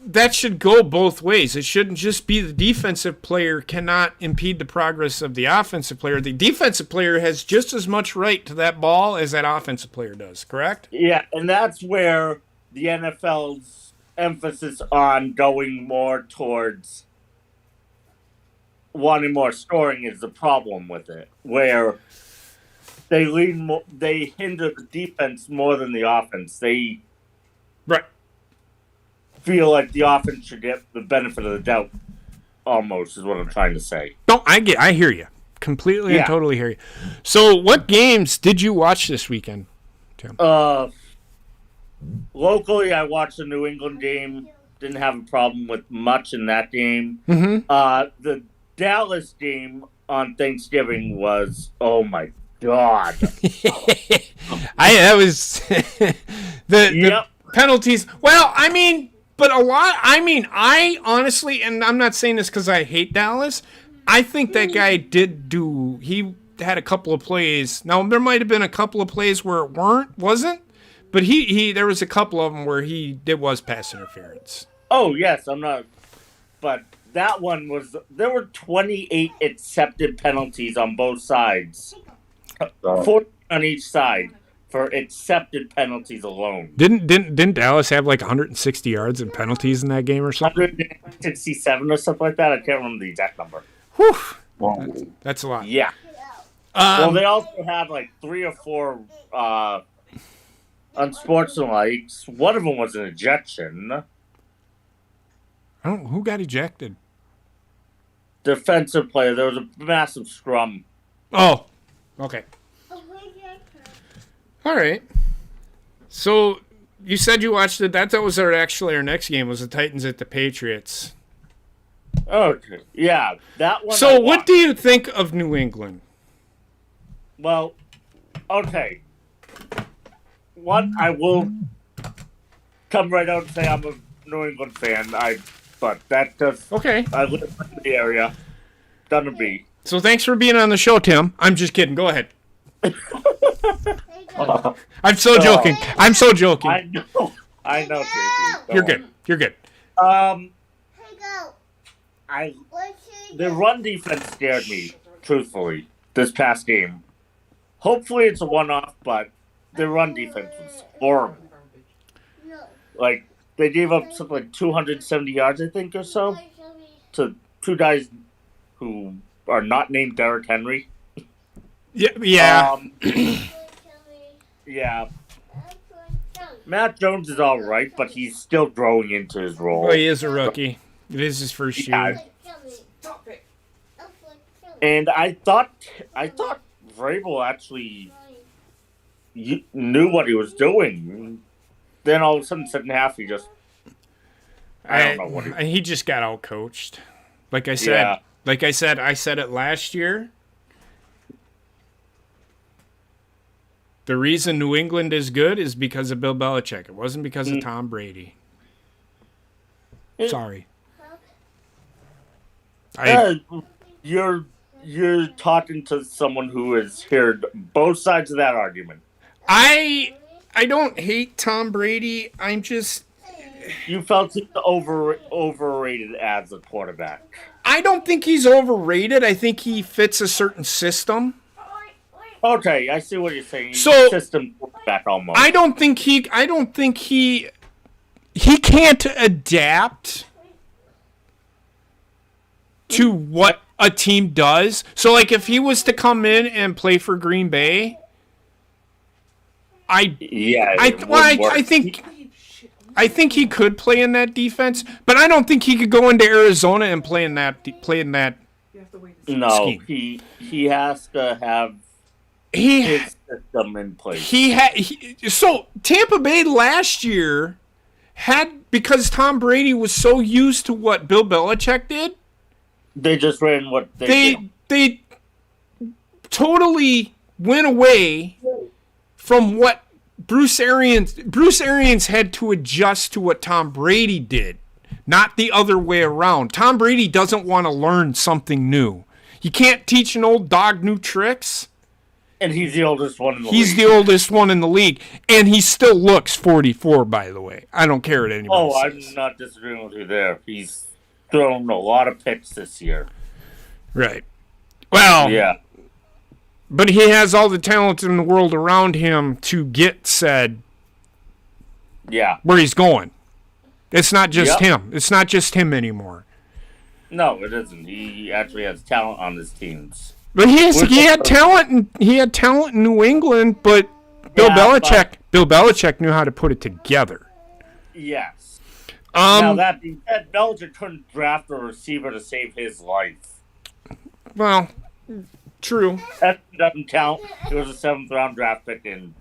That should go both ways. It shouldn't just be the defensive player cannot impede the progress of the offensive player. The defensive player has just as much right to that ball as that offensive player does, correct? Yeah, and that's where the NFL's emphasis on going more towards wanting more scoring is the problem with it, where they they hinder the defense more than the offense. They feel like the offense should get the benefit of the doubt, almost, is what I'm trying to say. No, I hear you. Completely and totally hear you. So what games did you watch this weekend, Tim? Locally, I watched the New England game. Didn't have a problem with much in that game. Mm-hmm. The Dallas game on Thanksgiving was, oh my God. That was the penalties. Well, I mean, but I honestly, and I'm not saying this because I hate Dallas, I think that guy he had a couple of plays. Now, there might have been a couple of plays where it wasn't, but there was a couple of them where it was pass interference. Oh, yes, I'm not, but that one there were 28 accepted penalties on both sides. 40 on each side for accepted penalties alone. Didn't Dallas have 160 yards in penalties in that game or something? 167 or something like that. I can't remember the exact number. Whew. That's a lot. Yeah. Well, they also had 3 or 4 unsportsmanlike. One of them was an ejection. Who got ejected? Defensive player. There was a massive scrum. Oh, okay. All right. So you said you watched it. That was actually our next game was the Titans at the Patriots. Okay. Yeah, that one. So what do you think of New England? Well, okay. One, I will come right out and say I'm a New England fan. But that does. Okay. I live in the area. Gonna be. So thanks for being on the show, Tim. I'm just kidding. Go ahead. I'm so joking. I'm so joking. I know, JP. You're good. You're good. The run defense scared me, truthfully, this past game. Hopefully it's a one-off, but the run defense was horrible. They gave up something like 270 yards, I think, or so, to 2 guys who are not named Derrick Henry. Yeah. Yeah. Matt Jones is all right, but he's still growing into his role. Well, he is a rookie. It is his first Yeah. year. Stop it. And I thought Vrabel actually knew what he was doing. Then all of a sudden, second half, he just I don't know what he just got out coached. Like I said, I said it last year. The reason New England is good is because of Bill Belichick. It wasn't because of Tom Brady. Sorry. You're talking to someone who has heard both sides of that argument. I don't hate Tom Brady. I'm just... You felt he's overrated as a quarterback. I don't think he's overrated. I think he fits a certain system. Okay, I see what you're saying. He's So, a system quarterback almost. I don't think he can't adapt to what a team does. So, like, if he was to come in and play for Green Bay, I think he could play in that defense, but I don't think he could go into Arizona and play in that. You have to wait and see. No, scheme. he has to have his system in place. So Tampa Bay last year had, because Tom Brady was so used to what Bill Belichick did, They just ran what they do. They totally went away from what Bruce Arians had to adjust to what Tom Brady did, not the other way around. Tom Brady doesn't want to learn something new. You can't teach an old dog new tricks. And he's the oldest one in the league. He's the oldest one in the league, and he still looks 44, by the way. I don't care what anybody says. I'm not disagreeing with you there. He's thrown a lot of picks this year. Right. Well, Yeah. but he has all the talent in the world around him to get said Yeah. where he's going. It's not just Yep. him. It's not just him anymore. No, it isn't. He actually has talent on his teams. But he had talent in New England, but Bill Belichick knew how to put it together. Yes. Now Um that being said, Belichick couldn't draft a receiver to save his life. well, true. That doesn't count. It was a 7th round draft pick, and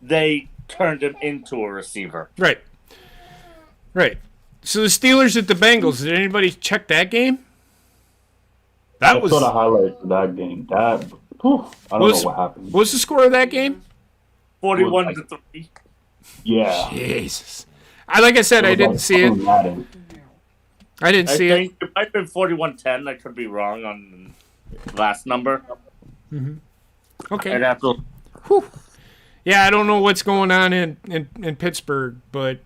they turned him into a receiver. Right. Right. So the Steelers at the Bengals, did anybody check that game? I saw the highlights of that game. I don't know what happened. What was the score of that game? 41-3. Yeah. Jesus. I didn't see it. I didn't I see it. think it might have been 41-10. I could be wrong on the last number. Okay. I'd have to. Whew. Yeah, I don't know what's going on in Pittsburgh, but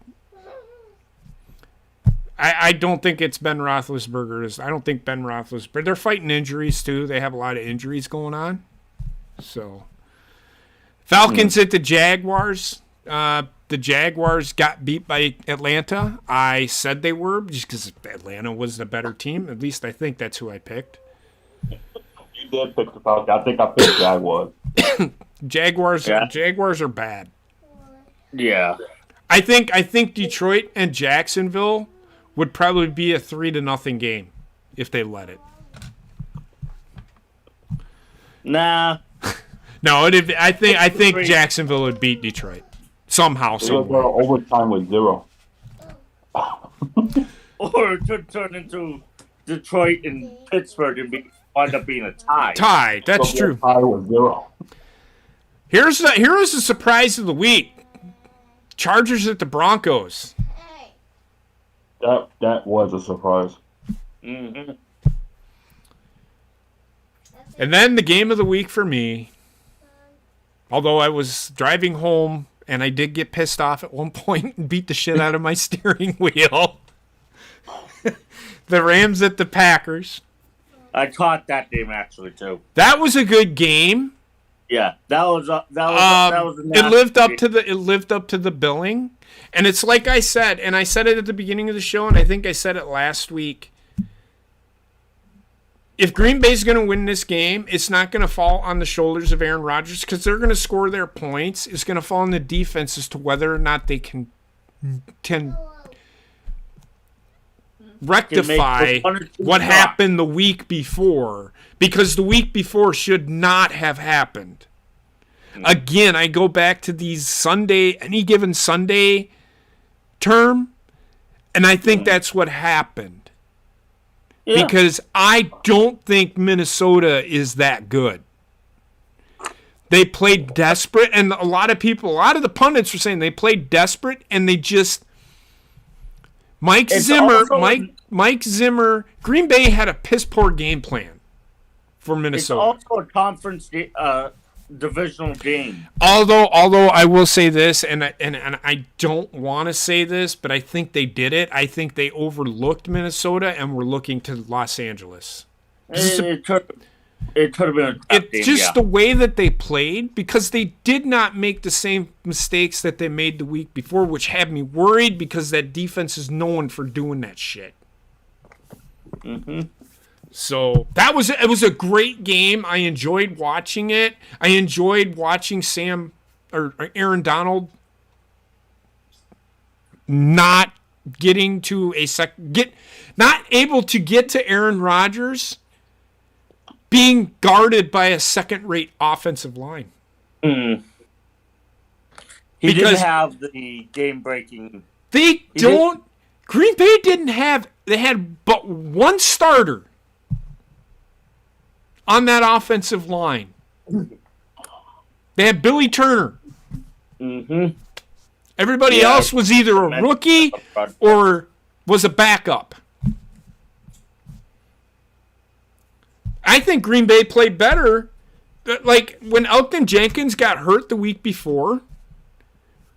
I don't think it's Ben Roethlisberger's. I don't think Ben Roethlisberger. They're fighting injuries too. They have a lot of injuries going on. So, Falcons at the Jaguars. The Jaguars got beat by Atlanta. I said they were just because Atlanta was the better team. At least I think that's who I picked. You did pick the Falcons. I think I picked Jaguars. Jaguars are bad. Yeah. I think Detroit and Jacksonville would probably be a 3-0 game if they let it. Nah. No, I think Jacksonville would beat Detroit somehow. It was overtime with 0. Or it could turn into Detroit and Pittsburgh and wind up being a tie. Tie. That's true. Tie with 0. Here's the surprise of the week. Chargers at the Broncos. That was a surprise. Mm-hmm. And then the game of the week for me, although I was driving home and I did get pissed off at one point and beat the shit out of my steering wheel. The Rams at the Packers. I caught that game actually too. That was a good game. Yeah, that was a It lived up to the billing. And it's like I said, and I said it at the beginning of the show, and I think I said it last week. If Green Bay's going to win this game, it's not going to fall on the shoulders of Aaron Rodgers because they're going to score their points. It's going to fall on the defense as to whether or not they can rectify one or two what shots. happened the week before, because the week before should not have happened. Again, I go back to these any given Sunday term, and I think that's what happened. Yeah. Because I don't think Minnesota is that good. They played desperate, and a lot of the pundits were saying they played desperate, and they just Mike Zimmer, Green Bay had a piss poor game plan for Minnesota. It's also a conference divisional game. Although I will say this, and I don't want to say this, but I think they did it. I think they overlooked Minnesota and were looking to Los Angeles. It could have been a tough game, the way that they played, because they did not make the same mistakes that they made the week before, which had me worried because that defense is known for doing that shit. Mm-hmm. So it was a great game. I enjoyed watching it. I enjoyed watching Aaron Donald not getting to not able to get to Aaron Rodgers, being guarded by a second-rate offensive line. Mm. He didn't have the game-breaking. Green Bay didn't have. They had but one starter on that offensive line. They had Billy Turner. Mm-hmm. Everybody else was either a rookie or was a backup. I think Green Bay played better. Like, when Elgton Jenkins got hurt the week before,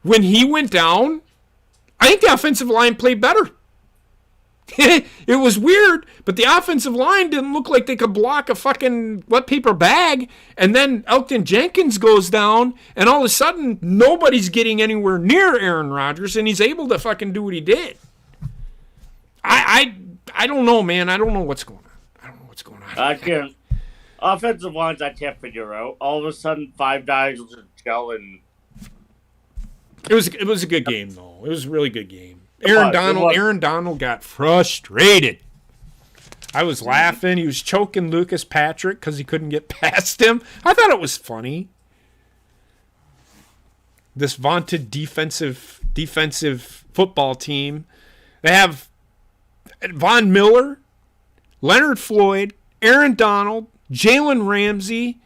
when he went down, I think the offensive line played better. It was weird, but the offensive line didn't look like they could block a fucking wet paper bag. And then Elgton Jenkins goes down, and all of a sudden, nobody's getting anywhere near Aaron Rodgers, and he's able to fucking do what he did. I don't know, man. I don't know what's going on. I can't. Offensive lines, I can't figure out. All of a sudden, 5 guys was gelling. It was a good game, though. It was a really good game. Aaron Donald got frustrated. I was laughing. He was choking Lucas Patrick because he couldn't get past him. I thought it was funny. This vaunted defensive football team. They have Von Miller, Leonard Floyd, Aaron Donald, Jalen Ramsey,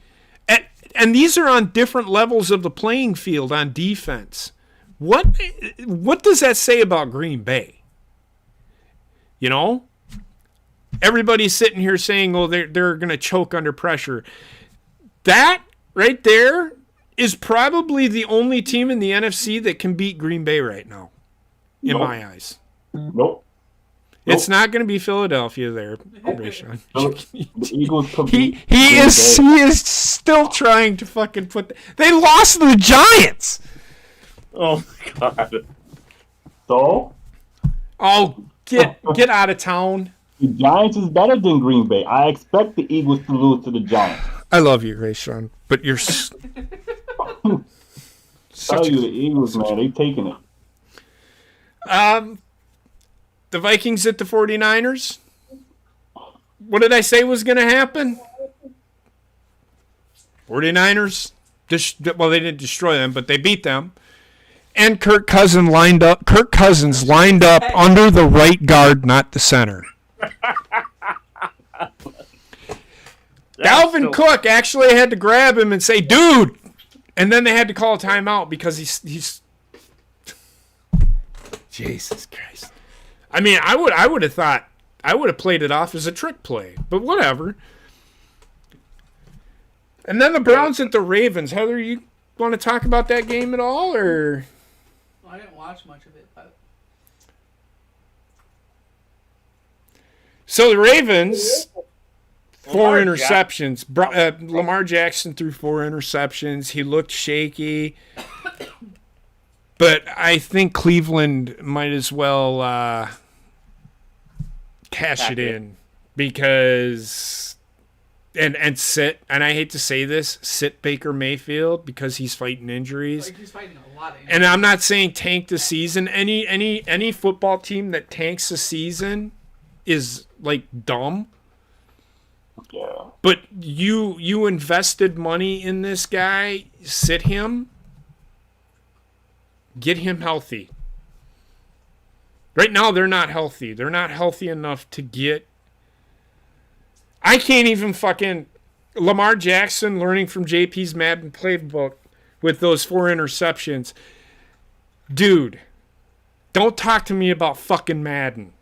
and these are on different levels of the playing field on defense. What does that say about Green Bay? You know? Everybody's sitting here saying, oh, they're going to choke under pressure. That right there is probably the only team in the NFC that can beat Green Bay right now, in my eyes. Nope. It's not going to be Philadelphia there, Rayshon. The Eagles he is still trying to fucking put. They lost to the Giants. Oh my god. So? Oh, get out of town. The Giants is better than Green Bay. I expect the Eagles to lose to the Giants. I love you, Rayshon, but you're. Tell you, the Eagles, man, they taking it. The Vikings at the 49ers. What did I say was going to happen? 49ers. Well, they didn't destroy them, but they beat them. And Kirk Cousins lined up under the right guard, not the center. Dalvin Cook actually had to grab him and say, "Dude," and then they had to call a timeout because he's. Jesus Christ. I mean, I would have played it off as a trick play, but whatever. And then the Browns at the Ravens. Heather, you want to talk about that game at all, or? Well, I didn't watch much of it, but. So the Ravens, 4 interceptions. Lamar Jackson threw 4 interceptions. He looked shaky. But I think Cleveland might as well cash it in because and sit, and I hate to say this, sit Baker Mayfield because he's fighting injuries. Like, he's fighting a lot of injuries. And I'm not saying tank the season. Any football team that tanks the season is like dumb. Yeah. But you invested money in this guy. Sit him. Get him healthy. Right now, they're not healthy. They're not healthy enough to get. I can't even fucking. Lamar Jackson learning from JP's Madden playbook with those 4 interceptions. Dude, don't talk to me about fucking Madden.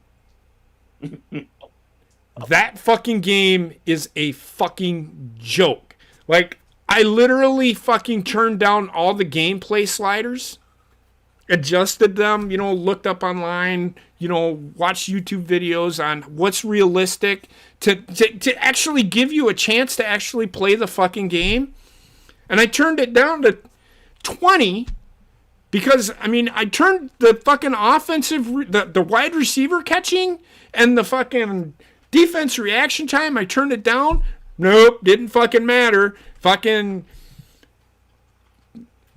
That fucking game is a fucking joke. Like, I literally fucking turned down all the gameplay sliders, adjusted them, looked up online, watched YouTube videos on what's realistic to actually give you a chance to actually play the fucking game. And I turned it down to 20 because, I turned the fucking offensive, the wide receiver catching and the fucking defense reaction time, I turned it down. Nope, didn't fucking matter. Fucking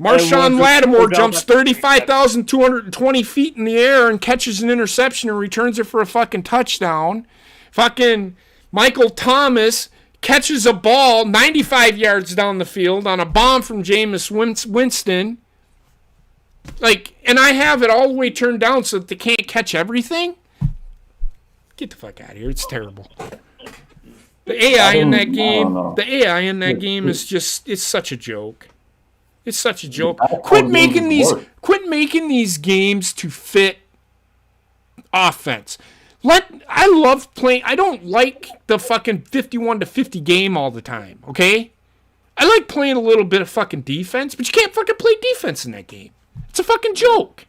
Marshawn Lattimore jumps 35,220 feet in the air and catches an interception and returns it for a fucking touchdown. Fucking Michael Thomas catches a ball 95 yards down the field on a bomb from Jameis Winston. Like, and I have it all the way turned down so that they can't catch everything. Get the fuck out of here. It's terrible. The AI in that game, is just, it's such a joke. It's such a joke. Quit making these games to fit offense. I love playing. I don't like the fucking 51-50 game all the time, okay? I like playing a little bit of fucking defense, but you can't fucking play defense in that game. It's a fucking joke.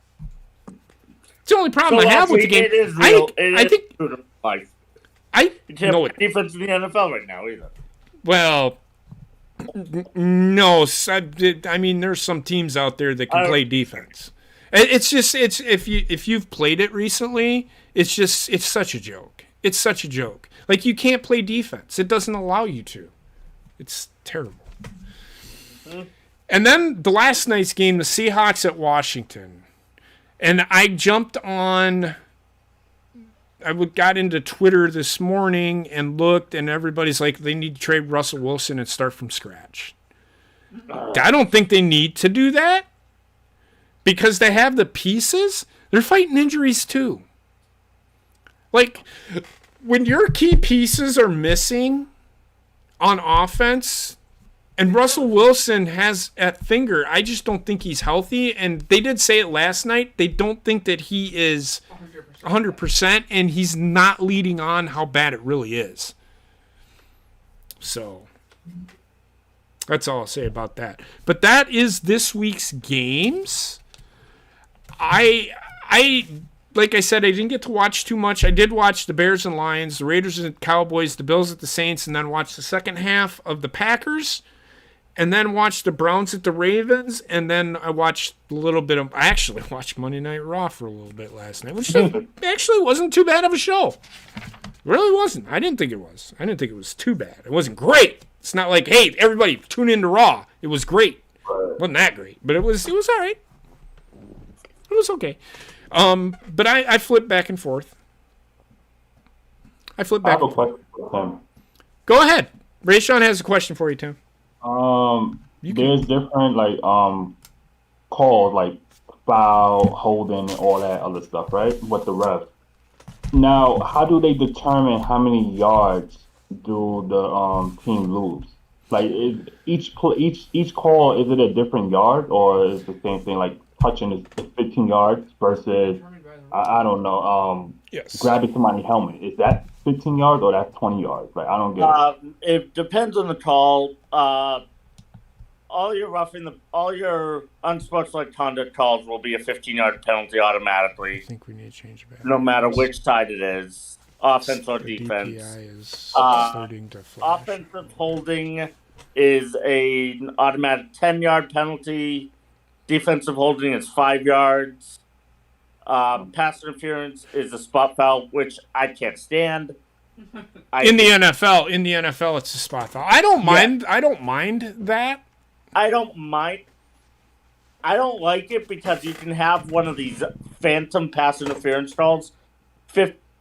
It's the only problem I have with the game. It is real. I think you can't play defense in the NFL right now either. Well, no. There's some teams out there that can play defense. It's just if you've played it recently, it's such a joke. It's such a joke. Like, you can't play defense. It doesn't allow you to. It's terrible. And then the last night's game, the Seahawks at Washington. And I jumped on, got into Twitter this morning and looked, and everybody's like, they need to trade Russell Wilson and start from scratch. I don't think they need to do that because they have the pieces. They're fighting injuries too. Like, when your key pieces are missing on offense, and Russell Wilson has that finger, I just don't think he's healthy. And they did say it last night. They don't think that he is 100%, and he's not leading on how bad it really is. So that's all I'll say about that. But that is this week's games. I like I said, I didn't get to watch too much. I did watch the Bears and Lions, the Raiders and Cowboys, the Bills at the Saints, and then watch the second half of the Packers. And then watched the Browns at the Ravens, and then I watched a little bit of. I actually watched Monday Night Raw for a little bit last night, which actually wasn't too bad of a show. It really wasn't. I didn't think it was. I didn't think it was too bad. It wasn't great. It's not like, hey, everybody tune into Raw. It was great. It wasn't that great, but it was all right. It was okay. But I flipped back and forth. I have a question for Tim. Go ahead. Rayshawn has a question for you, Tim. There's different calls like foul, holding, and all that other stuff, right? With the ref. Now, how do they determine how many yards do the team lose? Like, is each call, is it a different yard, or is the same thing? Like, touching is 15 yards versus I don't know, grabbing somebody's helmet. Is that 15 yards or that's 20 yards? Like, I don't get it. It depends on the call. All your unsportsmanlike conduct calls will be a 15-yard penalty automatically. I think we need to change it back. No matter which side it is, offense or defense. DPI is starting to flash. Offensive holding is an automatic 10-yard penalty. Defensive holding is 5 yards. Pass interference is a spot foul, which I can't stand. In the NFL, it's a spot foul. I don't mind. Yeah. I don't mind that. I don't mind. I don't like it because you can have one of these phantom pass interference calls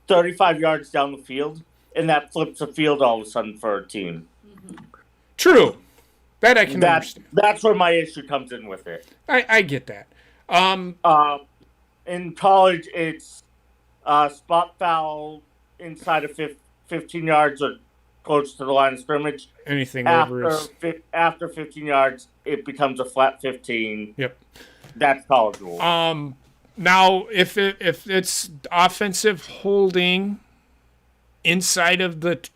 35 yards down the field, and that flips the field all of a sudden for a team. True. That I can understand. That's where my issue comes in with it. I get that. In college, it's spot foul inside of 15 yards or close to the line of scrimmage. Anything over after 15 yards, it becomes a flat 15. Yep. That's college rule. Now, if it's offensive holding inside of the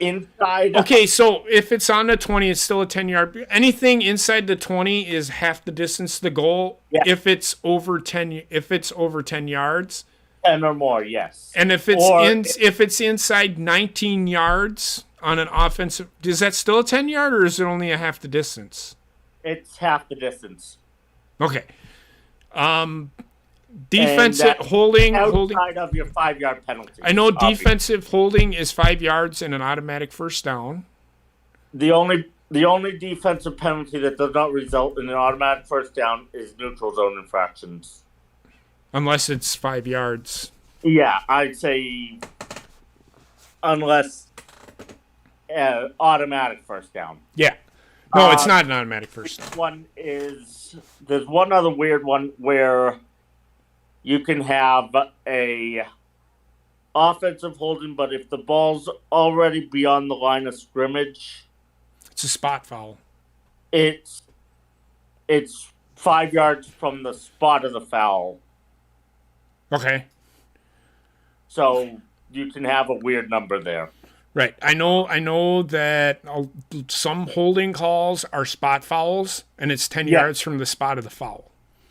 inside. Okay, so if it's on the 20, it's still a 10-yard. Anything inside the 20 is half the distance to the goal. Yeah. If it's over 10 yards. 10 or more, yes. And if it's inside 19 yards on an offensive, is that still a 10-yard or is it only a half the distance? It's half the distance. Okay. Defensive holding outside of your 5-yard penalty. I know defensive holding is 5 yards and an automatic first down. The only defensive penalty that does not result in an automatic first down is neutral zone infractions. Unless it's 5 yards. Yeah, I'd say unless automatic first down. Yeah. No, it's not an automatic first down. There's one other weird one where you can have a offensive holding, but if the ball's already beyond the line of scrimmage, it's a spot foul. It's 5 yards from the spot of the foul. Okay. So you can have a weird number there. Right. I know that some holding calls are spot fouls, and it's 10 yards from the spot of the foul.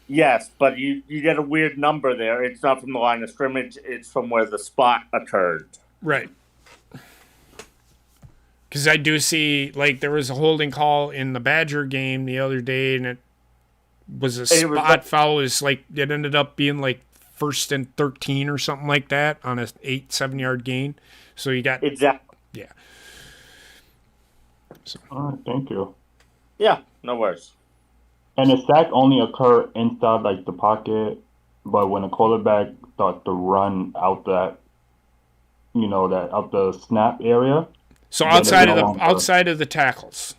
Yes, but you get a weird number there. It's not from the line of scrimmage. It's from where the spot occurred. Right. Because I do see, like, there was a holding call in the Badger game the other day, and it was a spot foul. It ended up being, like, 1st and 13 or something like that on a 7-yard gain. So you got... Exactly. Yeah. So. All right, thank you. Yeah, no worries. And the sack only occur inside like the pocket, but when a quarterback starts to run out that, out the snap area. So outside of the tackles.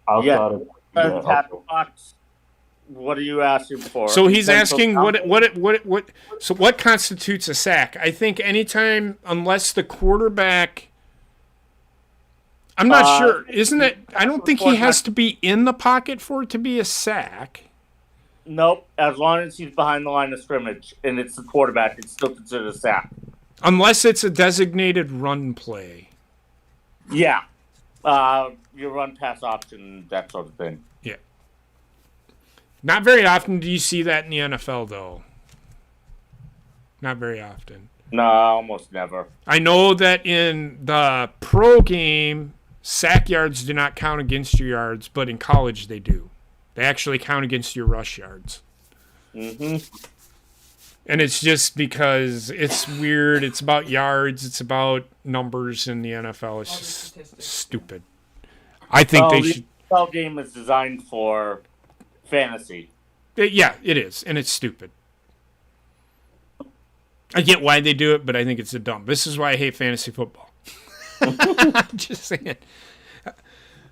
Outside of tackle box. What are you asking for? So he's asking what constitutes a sack? I think anytime, unless the quarterback. I'm not sure. Isn't it? I don't think he has to be in the pocket for it to be a sack. Nope. As long as he's behind the line of scrimmage and it's the quarterback, it's still considered a sack. Unless it's a designated run play. Yeah. Your run pass option, that sort of thing. Yeah. Not very often do you see that in the NFL, though. Not very often. No, almost never. I know that in the pro game, sack yards do not count against your yards, but in college they do. They actually count against your rush yards. Mm-hmm. And it's just because it's weird. It's about yards. It's about numbers in the NFL. It's just stupid. I think they should. The NFL game is designed for fantasy. Yeah, it is, and it's stupid. I get why they do it, but I think it's dumb. This is why I hate fantasy football. Just saying.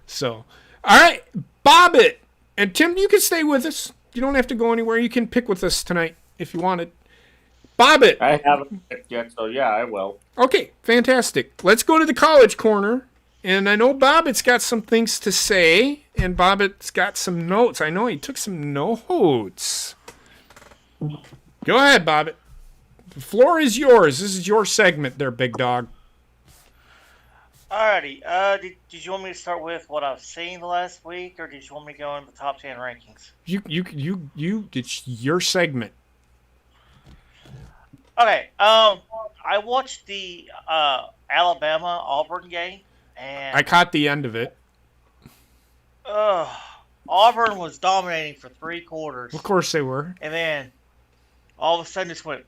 So, all right, Bobbit. And Tim, you can stay with us. You don't have to go anywhere. You can pick with us tonight if you wanted. Bobbit. I haven't picked yet, so yeah, I will. Okay, fantastic. Let's go to the college corner. And I know Bobbit's got some things to say, and Bobbit's got some notes. I know he took some notes. Go ahead, Bobbit. The floor is yours. This is your segment there, big dog. Alrighty. Did you want me to start with what I've seen the last week, or did you want me to go into the top 10 rankings? You. It's your segment. Okay. I watched the Alabama-Auburn game, and I caught the end of it. Auburn was dominating for 3 quarters. Of course they were. And then all of a sudden just went.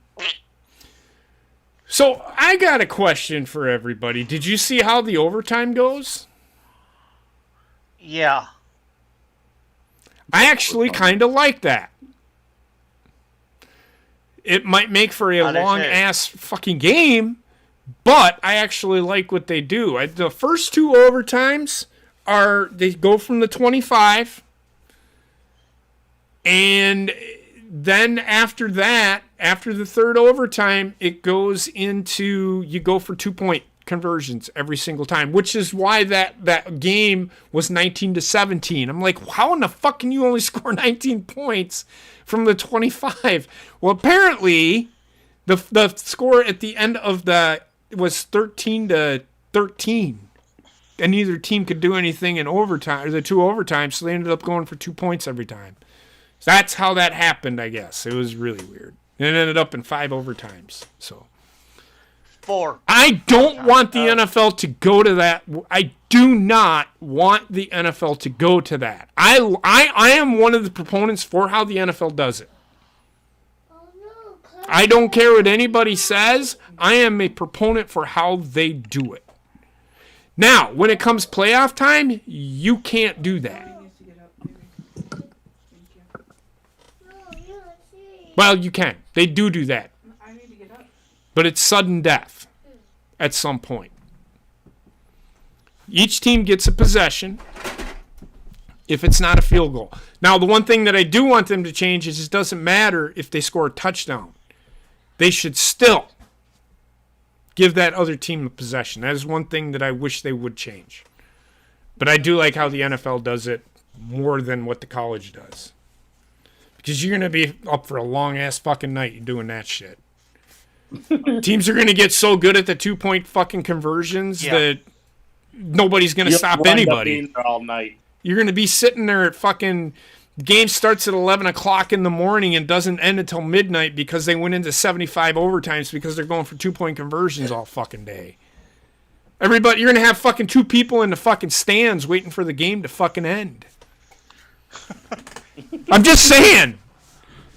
So I got a question for everybody. Did you see how the overtime goes? Yeah. I actually kind of like that. it might make for a do long too. ass fucking game, but I actually like what they do. The first two overtimes they go from the 25, and then after that, after the third overtime, it goes into you go for 2-point conversions every single time, which is why that game was 19-17. I'm like, how in the fuck can you only score 19 points from the 25? Well, apparently the score at the end of was 13-13, and neither team could do anything in overtime, or the two overtimes, so they ended up going for 2 points every time. So that's how that happened, I guess. It was really weird. And it ended up in 5 overtimes. So 4. I don't want the NFL to go to that. I do not want the NFL to go to that. I am one of the proponents for how the NFL does it. I don't care what anybody says. I am a proponent for how they do it. Now, when it comes playoff time, you can't do that. Well, you can. They do that. I need to get up. But it's sudden death at some point. Each team gets a possession if it's not a field goal. Now, the one thing that I do want them to change is it doesn't matter if they score a touchdown. They should still give that other team a possession. That is one thing that I wish they would change. But I do like how the NFL does it more than what the college does. Because you're going to be up for a long-ass fucking night doing that shit. Teams are going to get so good at the 2-point fucking conversions that nobody's going to stop anybody. Being there all night. You're going to be sitting there at fucking... Game starts at 11 o'clock in the morning and doesn't end until midnight because they went into 75 overtimes because they're going for 2-point conversions all fucking day. Everybody, you're going to have fucking 2 people in the fucking stands waiting for the game to fucking end. I'm just saying.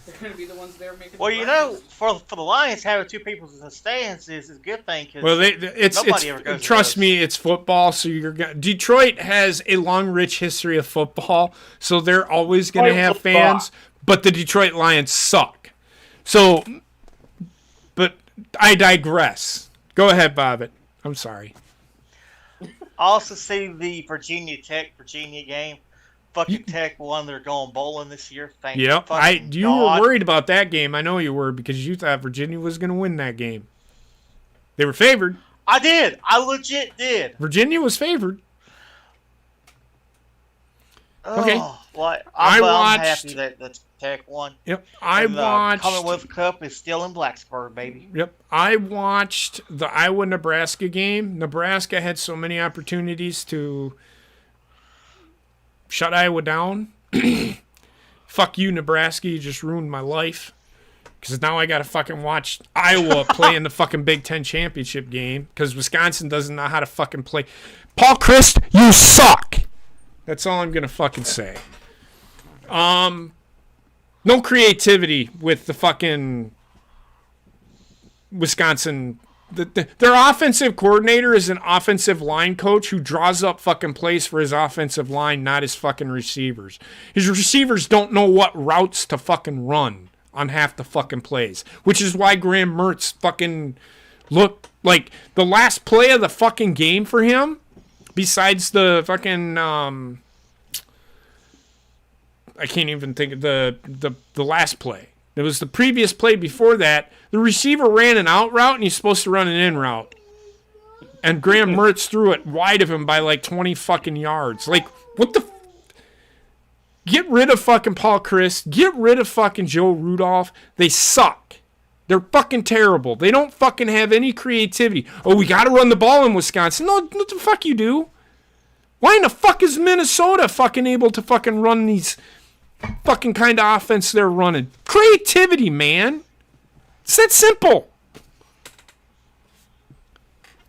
They're going to be the ones there making. Well, you know, for the Lions, having 2 people in the stands is a good thing. Cause well, trust me, it's football. So Detroit has a long, rich history of football, so they're always going to have fans. But the Detroit Lions suck. So, but I digress. Go ahead, Bobbitt. I'm sorry. I also see the Virginia game. Fucking Tech won. They're going bowling this year. Thank you. You were worried about that game. I know you were because you thought Virginia was going to win that game. They were favored. I did. I legit did. Virginia was favored. Okay. Well, I'm happy that the Tech won. Yep. The Commonwealth Cup is still in Blacksburg, baby. Yep. I watched the Iowa-Nebraska game. Nebraska had so many opportunities to shut Iowa down. Fuck you, Nebraska. You just ruined my life. Because now I got to fucking watch Iowa play in the fucking Big Ten championship game. Because Wisconsin doesn't know how to fucking play. Paul Chryst, you suck. That's all I'm going to fucking say. No creativity with the fucking Wisconsin. Their offensive coordinator is an offensive line coach who draws up fucking plays for his offensive line, not his fucking receivers. His receivers don't know what routes to fucking run on half the fucking plays, which is why Graham Mertz fucking looked like the last play of the fucking game for him, besides the fucking I can't even think of the last play. It was the previous play before that. The receiver ran an out route, and he's supposed to run an in route. And Graham Mertz threw it wide of him by like 20 fucking yards. Like, what the... Get rid of fucking Paul Chryst. Get rid of fucking Joe Rudolph. They suck. They're fucking terrible. They don't fucking have any creativity. Oh, we got to run the ball in Wisconsin. No, what the fuck you do? Why in the fuck is Minnesota fucking able to fucking run these fucking kind of offense they're running? Creativity, man. It's that simple.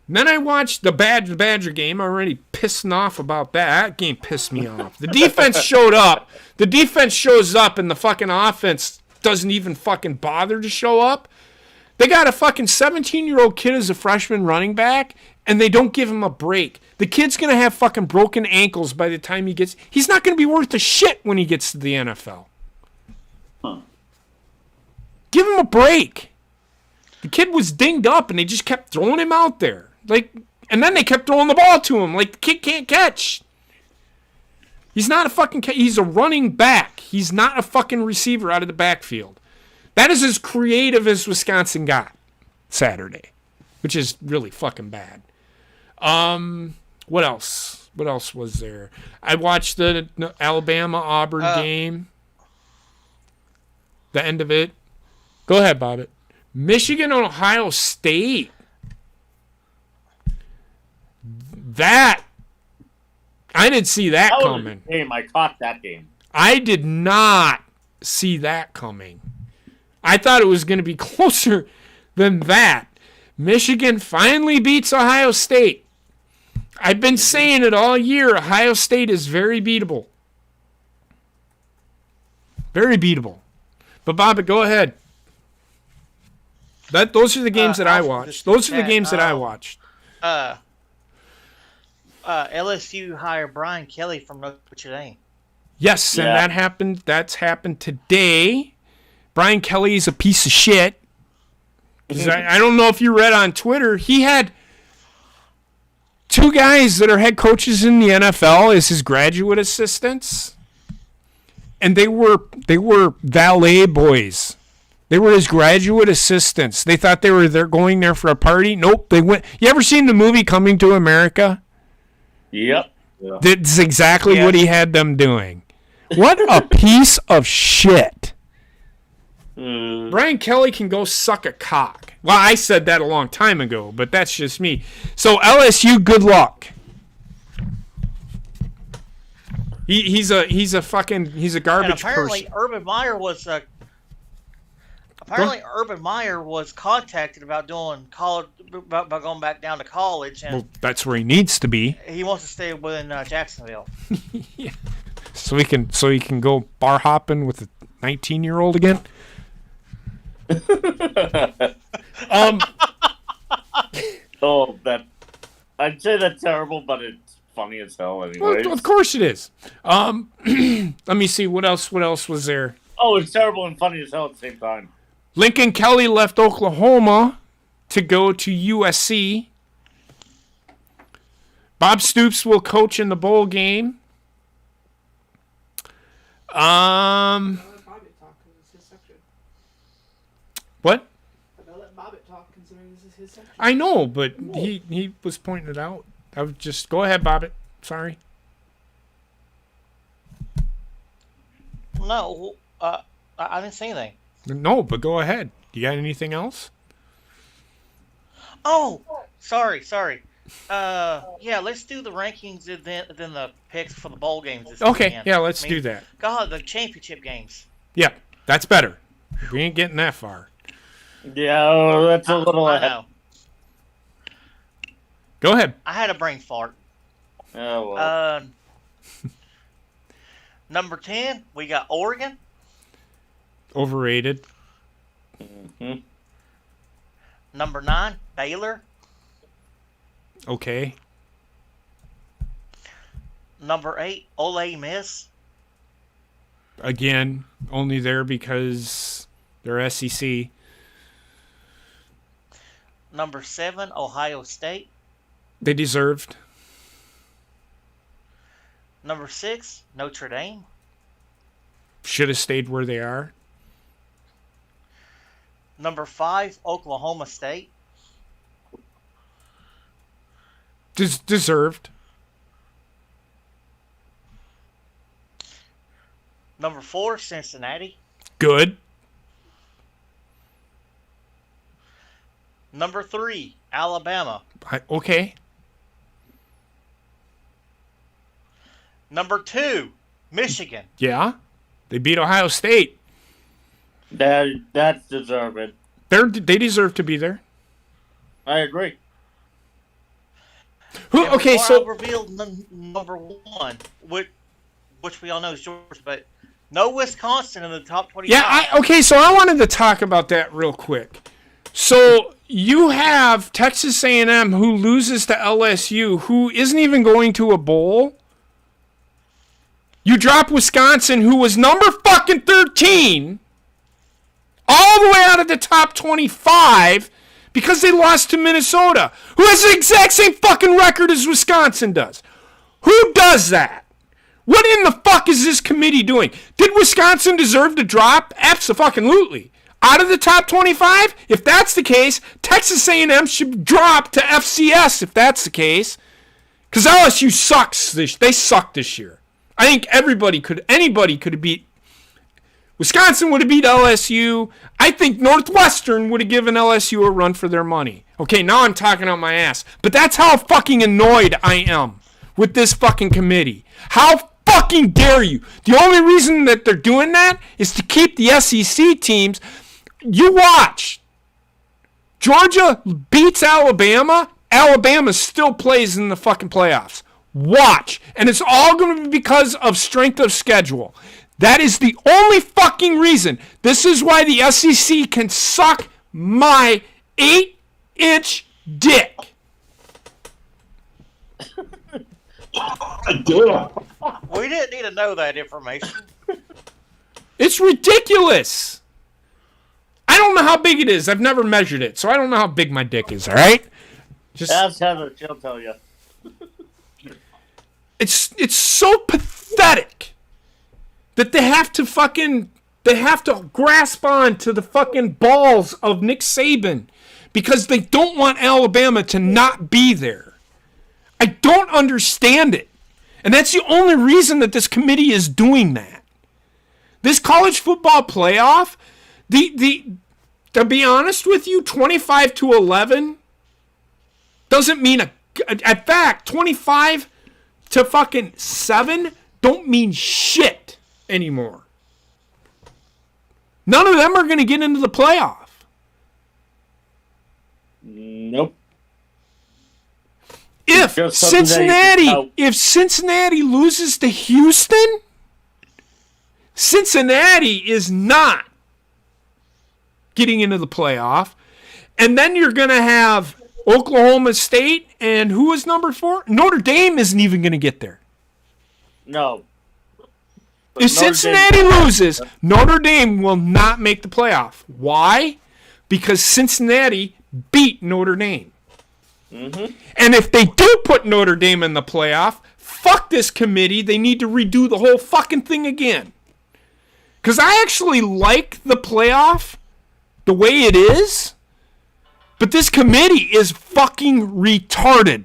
And then I watched the Badger game. I'm already pissing off about that. That game pissed me off. The defense showed up. The defense shows up, and the fucking offense doesn't even fucking bother to show up. They got a fucking 17-year-old kid as a freshman running back, and they don't give him a break. The kid's going to have fucking broken ankles by the time he gets... He's not going to be worth a shit when he gets to the NFL. Huh. Give him a break. The kid was dinged up, and they just kept throwing him out there. And then they kept throwing the ball to him. The kid can't catch. He's not a fucking he's a running back. He's not a fucking receiver out of the backfield. That is as creative as Wisconsin got Saturday, which is really fucking bad. What else? What else was there? I watched the Alabama-Auburn game. The end of it. Go ahead, Bobbitt. Michigan and Ohio State. That I didn't see that coming. Game. I caught that game. I did not see that coming. I thought it was going to be closer than that. Michigan finally beats Ohio State. I've been saying it all year. Ohio State is very beatable. Very beatable. But, Bobbitt, go ahead. Those are the games that I watched. Those are the games that I watched. LSU hired Brian Kelly from Notre Dame. Yes, and that happened. That's happened today. Brian Kelly is a piece of shit. I don't know if you read on Twitter. He had two guys that are head coaches in the NFL as his graduate assistants, and they were valet boys. They were his graduate assistants. They thought they were going there for a party. Nope, they went. You ever seen the movie Coming to America? Yep. That's exactly what he had them doing. What a piece of shit. Brian Kelly can go suck a cock. Well, I said that a long time ago, but that's just me. So LSU, good luck. He's a garbage and apparently person. Urban Meyer was contacted about doing college, about going back down to college, and that's where he needs to be. He wants to stay within Jacksonville. Yeah. So he can go bar hopping with a 19-year-old again. I'd say that's terrible, but it's funny as hell anyway. Well, of course it is. Let me see what else was there. Oh, it's terrible and funny as hell at the same time. Lincoln Kelly left Oklahoma to go to USC. Bob Stoops will coach in the bowl game. I'll let Bobbitt talk because it's his section. What? I'll let Bobbitt talk considering this is his section. I know, but he was pointing it out. I would just go ahead, Bobbitt. Sorry. No, I didn't say anything. No, but go ahead. You got anything else? Oh, sorry. Yeah, let's do the rankings and then the picks for the bowl games this weekend. Yeah, let's do that. God, the championship games. Yeah, that's better. We ain't getting that far. Yeah, that's a little I ahead. know. Go ahead. I had a brain fart. Oh, well. Number 10, we got Oregon. Overrated. Mm-hmm. Number 9, Baylor. Okay. Number 8, Ole Miss. Again, only there because they're SEC. Number 7, Ohio State. They deserved. Number 6, Notre Dame. Should have stayed where they are. Number 5, Oklahoma State. Deserved. Number 4, Cincinnati. Good. Number 3, Alabama. Okay. Number 2, Michigan. Yeah. They beat Ohio State. That's deserved. They deserve to be there. I agree. I revealed number 1, which we all know is yours, but no Wisconsin in the top 25. Yeah, so I wanted to talk about that real quick. So you have Texas A&M who loses to LSU, who isn't even going to a bowl. You drop Wisconsin, who was number fucking 13 all the way out of the top 25 because they lost to Minnesota, who has the exact same fucking record as Wisconsin does. Who does that? What in the fuck is this committee doing? Did Wisconsin deserve to drop? Absolutely. Out of the top 25? If that's the case, Texas A&M should drop to FCS if that's the case. Because LSU sucks. They suck this year. I think anybody could have beat. Wisconsin would have beat LSU. I think Northwestern would have given LSU a run for their money. Okay, now I'm talking out my ass. But that's how fucking annoyed I am with this fucking committee. How fucking dare you? The only reason that they're doing that is to keep the SEC teams. You watch. Georgia beats Alabama. Alabama still plays in the fucking playoffs. Watch. And it's all going to be because of strength of schedule. That is the only fucking reason. This is why the SEC can suck my 8-inch dick. Damn. We didn't need to know that information. It's ridiculous. I don't know how big it is. I've never measured it, so I don't know how big my dick is, all right? Just Ask Heather, she'll tell you. It's so pathetic that they have to grasp on to the fucking balls of Nick Saban because they don't want Alabama to not be there. I don't understand it. And that's the only reason that this committee is doing that. This college football playoff, to be honest with you, 25-11 doesn't mean in fact, 25 to fucking 7 don't mean shit anymore. None of them are going to get into the playoff. Nope. If Cincinnati loses to Houston, Cincinnati is not getting into the playoff. And then you're going to have Oklahoma State, and who is number 4? Notre Dame isn't even going to get there. No. If Cincinnati loses, Notre Dame will not make the playoff. Why? Because Cincinnati beat Notre Dame. Mm-hmm. And if they do put Notre Dame in the playoff, fuck this committee. They need to redo the whole fucking thing again. Because I actually like the playoff the way it is. But this committee is fucking retarded.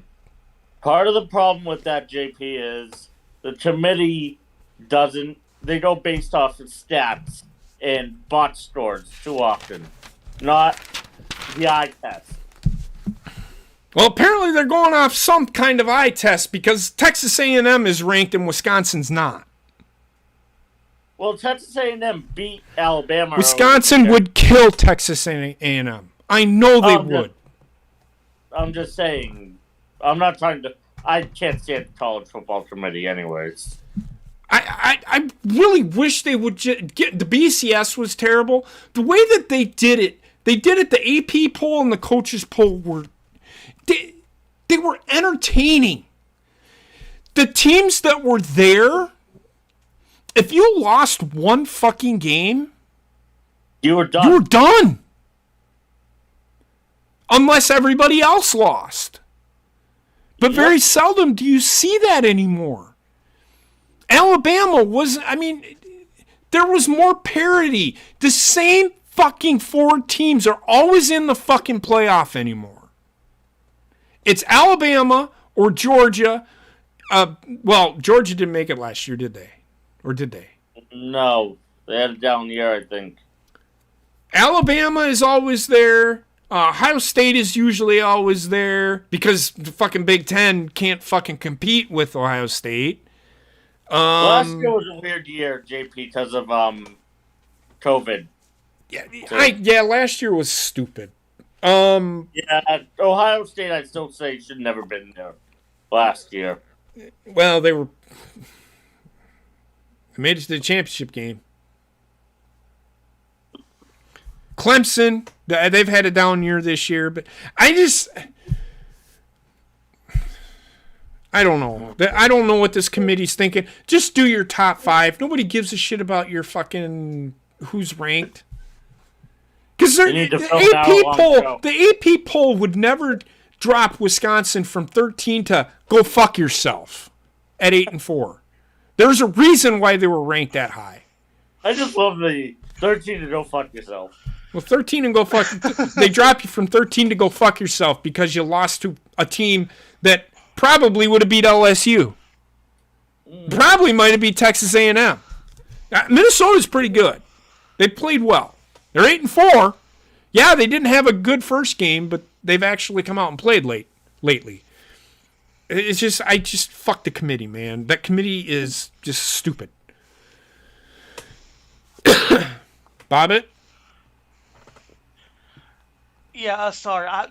Part of the problem with that, JP, is the committee they go based off of stats and box scores too often, not the eye test. Well, apparently they're going off some kind of eye test because Texas A&M is ranked and Wisconsin's not. Well, Texas A&M beat Alabama. Wisconsin would kill Texas A&M. I know they would. I'm just saying. I'm not trying to. I can't stand the college football committee, anyways. I really wish they would get the BCS was terrible. The way that they did it, the AP poll and the coaches poll were they were entertaining. The teams that were there, if you lost one fucking game, you were done. You were done. Unless everybody else lost. But very seldom do you see that anymore. Alabama there was more parity. The same fucking 4 teams are always in the fucking playoff anymore. It's Alabama or Georgia. Georgia didn't make it last year, did they? Or did they? No. They had a down year, I think. Alabama is always there. Ohio State is usually always there because the fucking Big Ten can't fucking compete with Ohio State. Last year was a weird year, JP, because of COVID. Yeah, last year was stupid. Yeah, Ohio State, I'd still say should never been there last year. Well, they made it to the championship game. Clemson, they've had a down year this year, but I don't know. I don't know what this committee's thinking. Just do your top 5. Nobody gives a shit about your fucking who's ranked. Because They need to the fill an hour-long show. AP poll would never drop Wisconsin from 13 to go fuck yourself at 8-4. There's a reason why they were ranked that high. I just love the 13 to go fuck yourself. Well, 13 and go fuck. They drop you from 13 to go fuck yourself because you lost to a team that probably would have beat LSU. Probably might have beat Texas A&M. Minnesota's pretty good. They played well. They're 8-4. Yeah, they didn't have a good first game, but they've actually come out and played lately. It's just, I just fuck the committee, man. That committee is just stupid. Bobbit? Yeah, sorry. I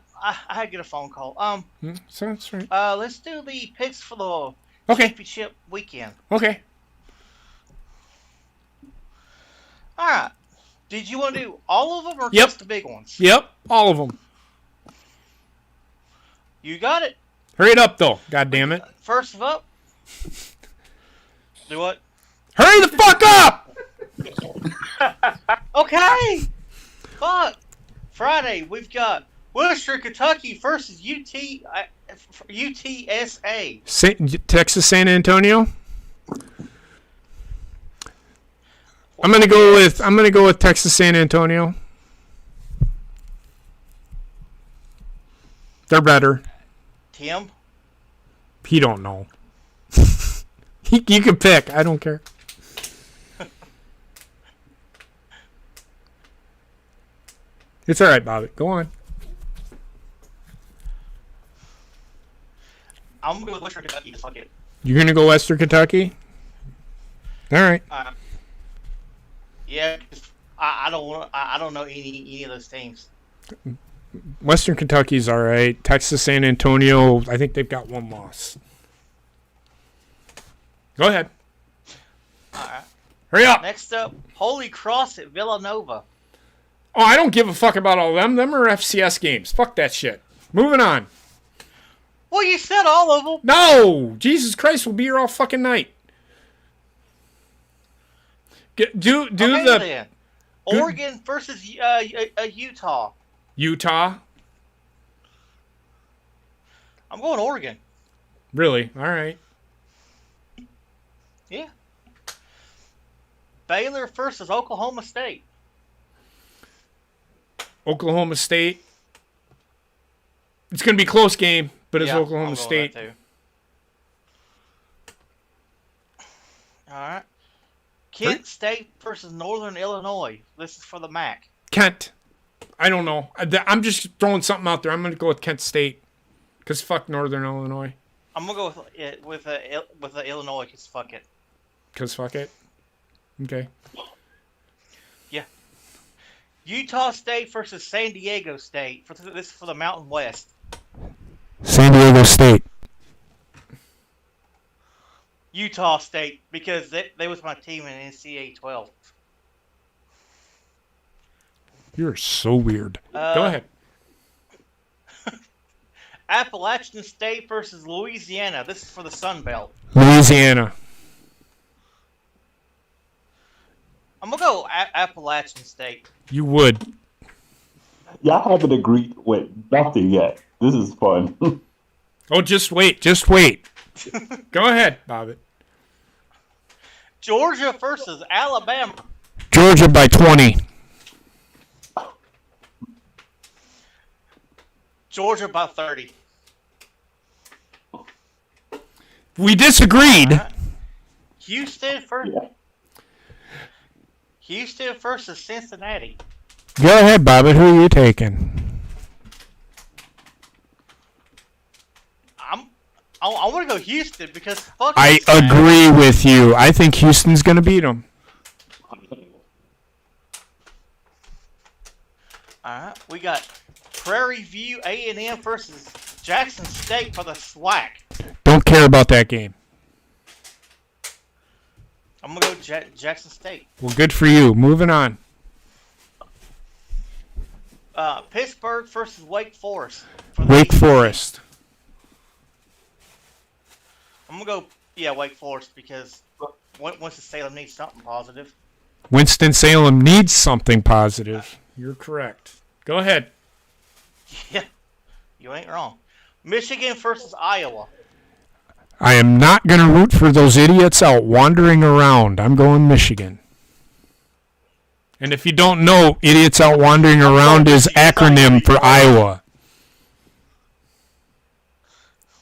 had to get a phone call. So that's right. Let's do the picks for the Okay. championship weekend. Okay. All right. Did you want to do all of them or Yep. just the big ones? Yep, all of them. You got it. Hurry it up, though. God damn it. First up. Do what? Hurry the fuck up! Okay. Fuck. Friday, we've got Western Kentucky versus UTSA. Texas San Antonio. I'm gonna go with Texas San Antonio. They're better. Tim. He don't know. You can pick. I don't care. It's all right, Bobby. Go on. I'm gonna go with Western Kentucky. Fuck it. You're gonna go Western Kentucky. All right. Yeah, 'cause I don't know any of those teams. Western Kentucky's all right. Texas San Antonio, I think they've got one loss. Go ahead. All right. Hurry up. Next up, Holy Cross at Villanova. Oh, I don't give a fuck about all them. Them are FCS games. Fuck that shit. Moving on. Well, you said all of them. No! Jesus Christ, we'll be here all fucking night. Do Okay, the then. Oregon versus Utah. Utah. I'm going Oregon. Really? All right. Yeah. Baylor versus Oklahoma State. Oklahoma State. It's going to be a close game, but it's Yeah, Oklahoma I'm going State. that too. All right. Kent State versus Northern Illinois. This is for the MAC. Kent. I don't know. I'm just throwing something out there. I'm going to go with Kent State because fuck Northern Illinois. I'm gonna go with the Illinois. Cause fuck it. Because fuck it. Okay. Yeah. Utah State versus San Diego State. This is for the Mountain West. San Diego State. Utah State, because they was my team in NCAA 12. You're so weird. Go ahead. Appalachian State versus Louisiana. This is for the Sun Belt. Louisiana. I'm gonna go Appalachian State. You would. Y'all haven't agreed with nothing yet. This is fun. Oh, just wait. Just wait. Go ahead, Bobbit. Georgia versus Alabama. Georgia by 20. Georgia by 30. We disagreed. Houston versus Yeah. Houston versus Cincinnati. Go ahead, Bobbit. Who are you taking? I want to go Houston because fuck. I Cincinnati. agree with you. I think Houston's going to beat them. All right, we got Prairie View A&M versus Jackson State for the SWAC. Don't care about that game. I'm gonna go Jackson State. Well, good for you. Moving on. Pittsburgh versus Wake Forest. For the Wake ACC. Forest. I'm gonna go, Wake Forest because Winston-Salem needs something positive. Winston-Salem needs something positive. You're correct. Go ahead. Yeah, you ain't wrong. Michigan versus Iowa. I am not going to root for those idiots out wandering around. I'm going Michigan. And if you don't know, idiots out wandering around is acronym for Iowa.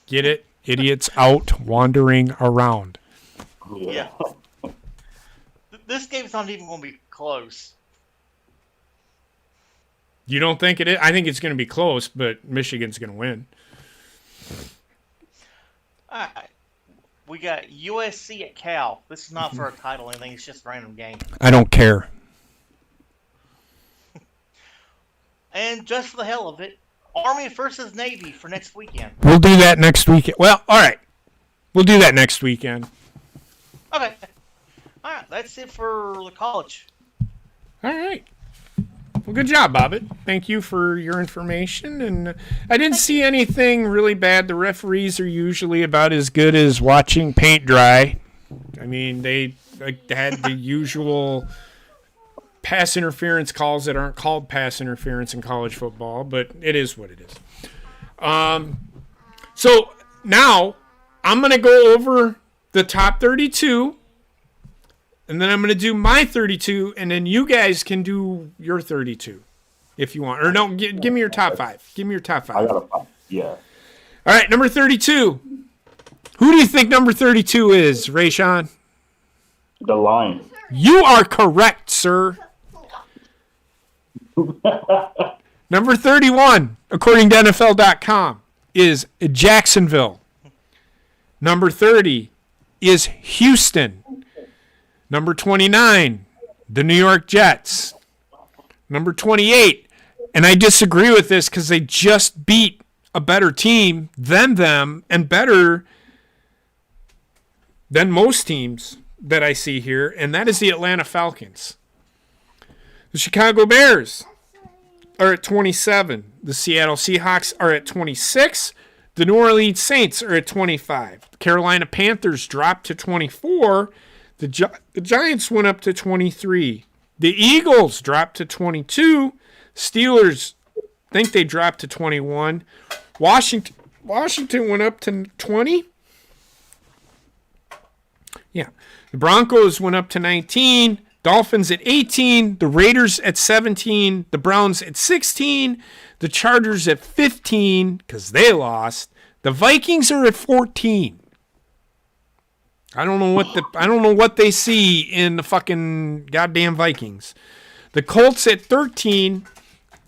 Get it? Idiots out wandering around. Yeah. This game's not even going to be close. You don't think it is? I think it's going to be close, but Michigan's going to win. All right. We got USC at Cal. This is not for a title or anything. It's just a random game. I don't care. And just for the hell of it, Army versus Navy for next weekend. We'll do that next weekend. Well, all right. We'll do that next weekend. Okay. All right. That's it for the college. All right. Well, good job, Bobbit. Thank you for your information. And I didn't see anything really bad. The referees are usually about as good as watching paint dry. I mean, they had the usual pass interference calls that aren't called pass interference in college football, but it is what it is. So now I'm going to go over the top 32. And then I'm going to do my 32, and then you guys can do your 32 if you want. Or no, give me your top 5. Give me your top 5. I got a 5. Yeah. All right, number 32. Who do you think number 32 is, Rayshawn? The Lions. You are correct, sir. Number 31, according to NFL.com, is Jacksonville. Number 30 is Houston. Number 29, the New York Jets. Number 28, and I disagree with this because they just beat a better team than them and better than most teams that I see here, and that is the Atlanta Falcons. The Chicago Bears are at 27. The Seattle Seahawks are at 26. The New Orleans Saints are at 25. The Carolina Panthers dropped to 24. The Giants went up to 23. The Eagles dropped to 22. Steelers think they dropped to 21. Washington went up to 20. Yeah. The Broncos went up to 19. Dolphins at 18. The Raiders at 17. The Browns at 16. The Chargers at 15 because they lost. The Vikings are at 14. I don't know what they see in the fucking goddamn Vikings. The Colts at 13.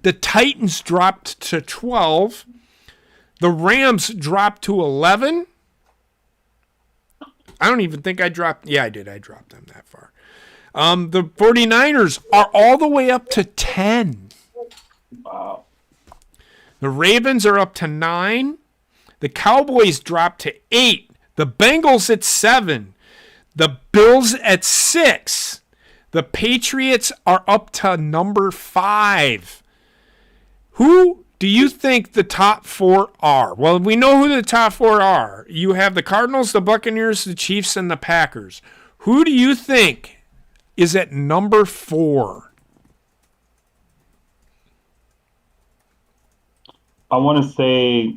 The Titans dropped to 12. The Rams dropped to 11. I don't even think I dropped. Yeah, I did. I dropped them that far. The 49ers are all the way up to 10. Wow. The Ravens are up to 9. The Cowboys dropped to 8. The Bengals at 7. The Bills at 6. The Patriots are up to number 5. Who do you think the top 4 are? Well, we know who the top 4 are. You have the Cardinals, the Buccaneers, the Chiefs, and the Packers. Who do you think is at number 4? I want to say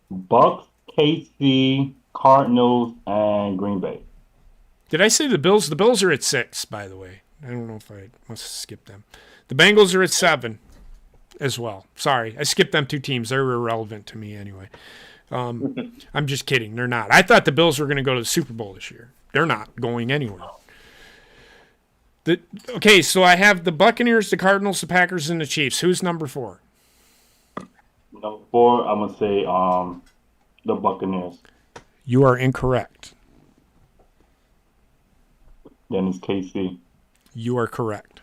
Bucks, KC, Cardinals, and Green Bay. Did I say the Bills? The Bills are at 6, by the way. I don't know if I must have skipped them. The Bengals are at 7 as well. Sorry, I skipped them 2 teams. They're irrelevant to me anyway. I'm just kidding. They're not. I thought the Bills were going to go to the Super Bowl this year. They're not going anywhere. Okay, so I have the Buccaneers, the Cardinals, the Packers, and the Chiefs. Who's number 4? Number 4, I'm gonna say the Buccaneers. You are incorrect. Then it's KC. You are correct.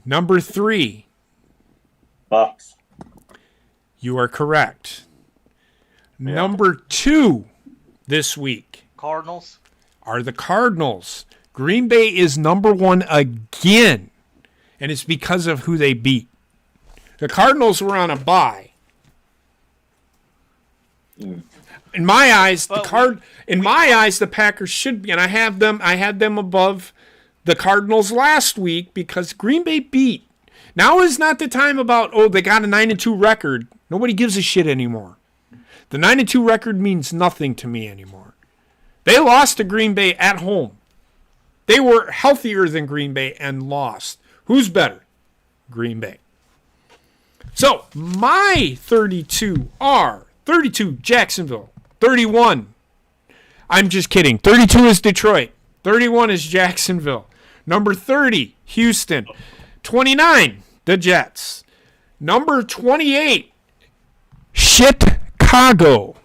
Number 3. Bucks. You are correct. Yeah. Number 2 this week Cardinals. are the Cardinals. Green Bay is number 1 again, and it's because of who they beat. The Cardinals were on a bye. In my eyes, the Packers should be, and I had them above the Cardinals last week because Green Bay beat Now is not the time about, oh, they got a 9-2 record. Nobody gives a shit anymore. The 9-2 record means nothing to me anymore. They lost to Green Bay at home. They were healthier than Green Bay and lost. Who's better? Green Bay. So, my 32 are 32 Jacksonville, 31. I'm just kidding. 32 is Detroit. 31 is Jacksonville. Number 30, Houston. 29, the Jets. Number 28, Chicago.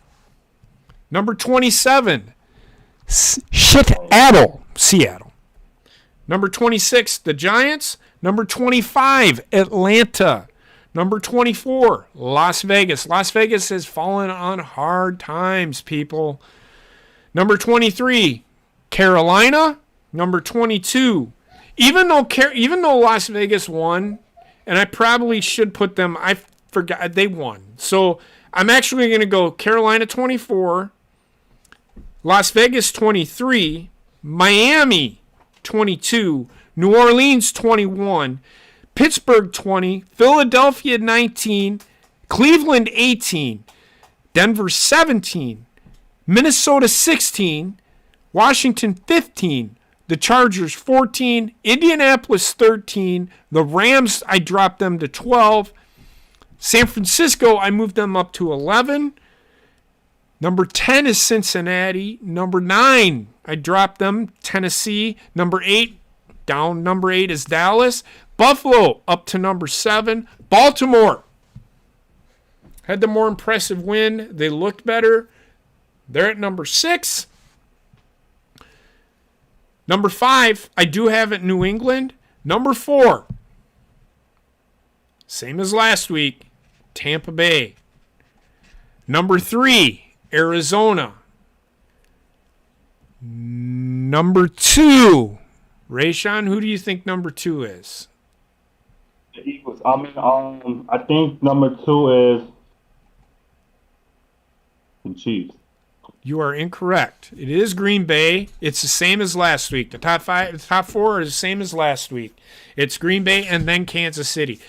Number 27, Seattle. Number 26, the Giants. Number 25, Atlanta. Number 24, Las Vegas. Las Vegas has fallen on hard times, people. Number 23, Carolina. Number 22, even though Las Vegas won, and I probably should put them, I forgot, they won. So I'm actually going to go Carolina 24, Las Vegas 23, Miami 22, New Orleans 21, Pittsburgh 20, Philadelphia 19, Cleveland 18, Denver 17, Minnesota 16, Washington 15, the Chargers 14, Indianapolis 13, the Rams, I dropped them to 12, San Francisco, I moved them up to 11, number 10 is Cincinnati, number 9, I dropped them, Tennessee, number 8, down number 8 is Dallas, Buffalo up to number 7, Baltimore had the more impressive win, they looked better, they're at number 6, number 5, I do have it New England. Number 4, same as last week, Tampa Bay. Number 3, Arizona. Number 2, Rayshawn, who do you think number 2 is? The Eagles. I think number 2 is the Chiefs. You are incorrect. It is Green Bay. It's the same as last week. The top 4 is the same as last week. It's Green Bay and then Kansas City.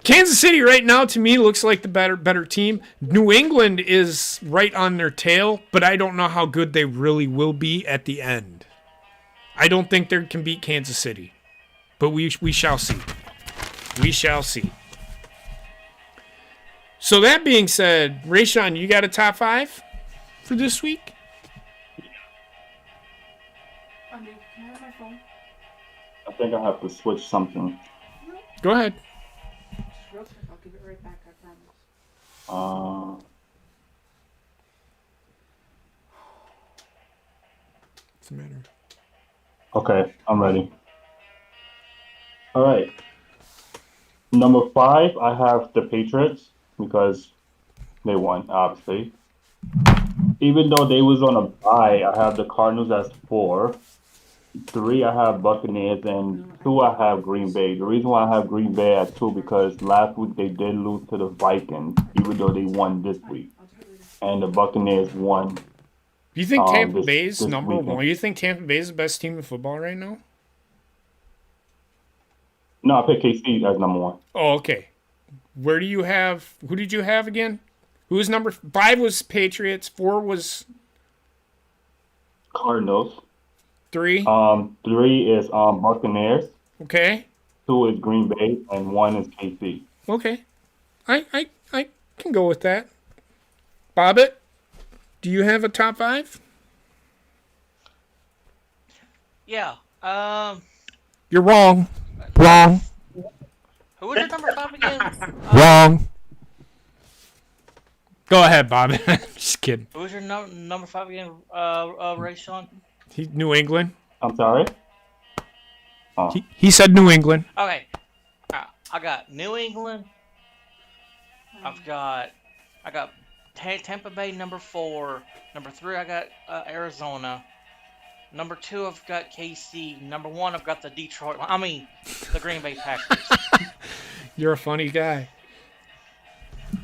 Kansas City right now to me looks like the better team. New England is right on their tail, but I don't know how good they really will be at the end. I don't think they can beat Kansas City, but we shall see. We shall see. So that being said, Rayshawn, you got a top 5? For this week? Can I have my phone? I think I have to switch something. Go ahead. Just real quick, I'll give it right back, I promise. What's the matter? Okay, I'm ready. All right. Number 5, I have the Patriots because they won, obviously. Even though they was on a bye, I have the Cardinals as 4. 3, I have Buccaneers, and 2, I have Green Bay. The reason why I have Green Bay at 2 because last week they did lose to the Vikings, even though they won this week, and the Buccaneers won. Do you think Tampa this Bay's number weekend. 1? You think Tampa Bay's the best team in football right now? No, I picked KC as number 1. Oh, okay. Who did you have again? Who was number 5 was Patriots, 4 was Cardinals. 3. 3 is Buccaneers. Okay. 2 is Green Bay, and 1 is KC. Okay. I can go with that. Bobbit, do you have a top 5? Yeah. You're wrong. Wrong. Who was your number 5 again? Wrong. Go ahead, Bobbit. Just kidding. Who was your number 5 again, Rayshawn? New England. I'm sorry? Oh. He said New England. Okay. I got New England. I got Tampa Bay number 4. Number 3 I got Arizona. Number 2 I've got KC. Number 1 I've got the the Green Bay Packers. You're a funny guy.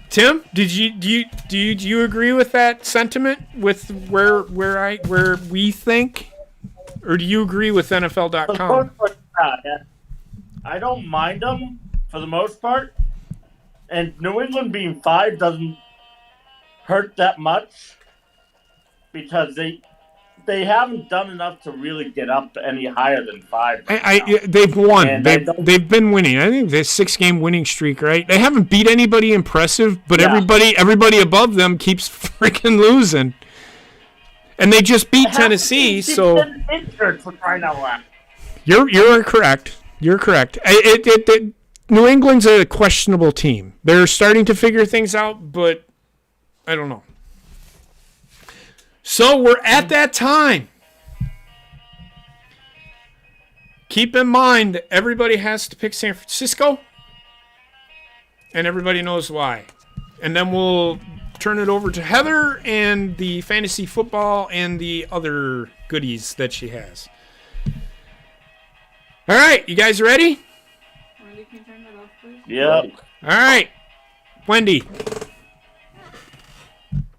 Tim, do you agree with that sentiment with where we think, or do you agree with NFL.com? I don't mind them for the most part. And New England being 5 doesn't hurt that much because they haven't done enough to really get up any higher than 5. They've won. And They've been winning. I think they're 6-game winning streak, right? They haven't beat anybody impressive, but Yeah. everybody above them keeps freaking losing. And they just beat Tennessee, so injured for crying out loud. you're correct. You're correct. New England's a questionable team. They're starting to figure things out, but I don't know. So we're at that time. Keep in mind that everybody has to pick San Francisco, and everybody knows why. And then we'll turn it over to Heather and the fantasy football and the other goodies that she has. All right, you guys ready? Wendy, can you turn that off, please? Yep. All right, Wendy.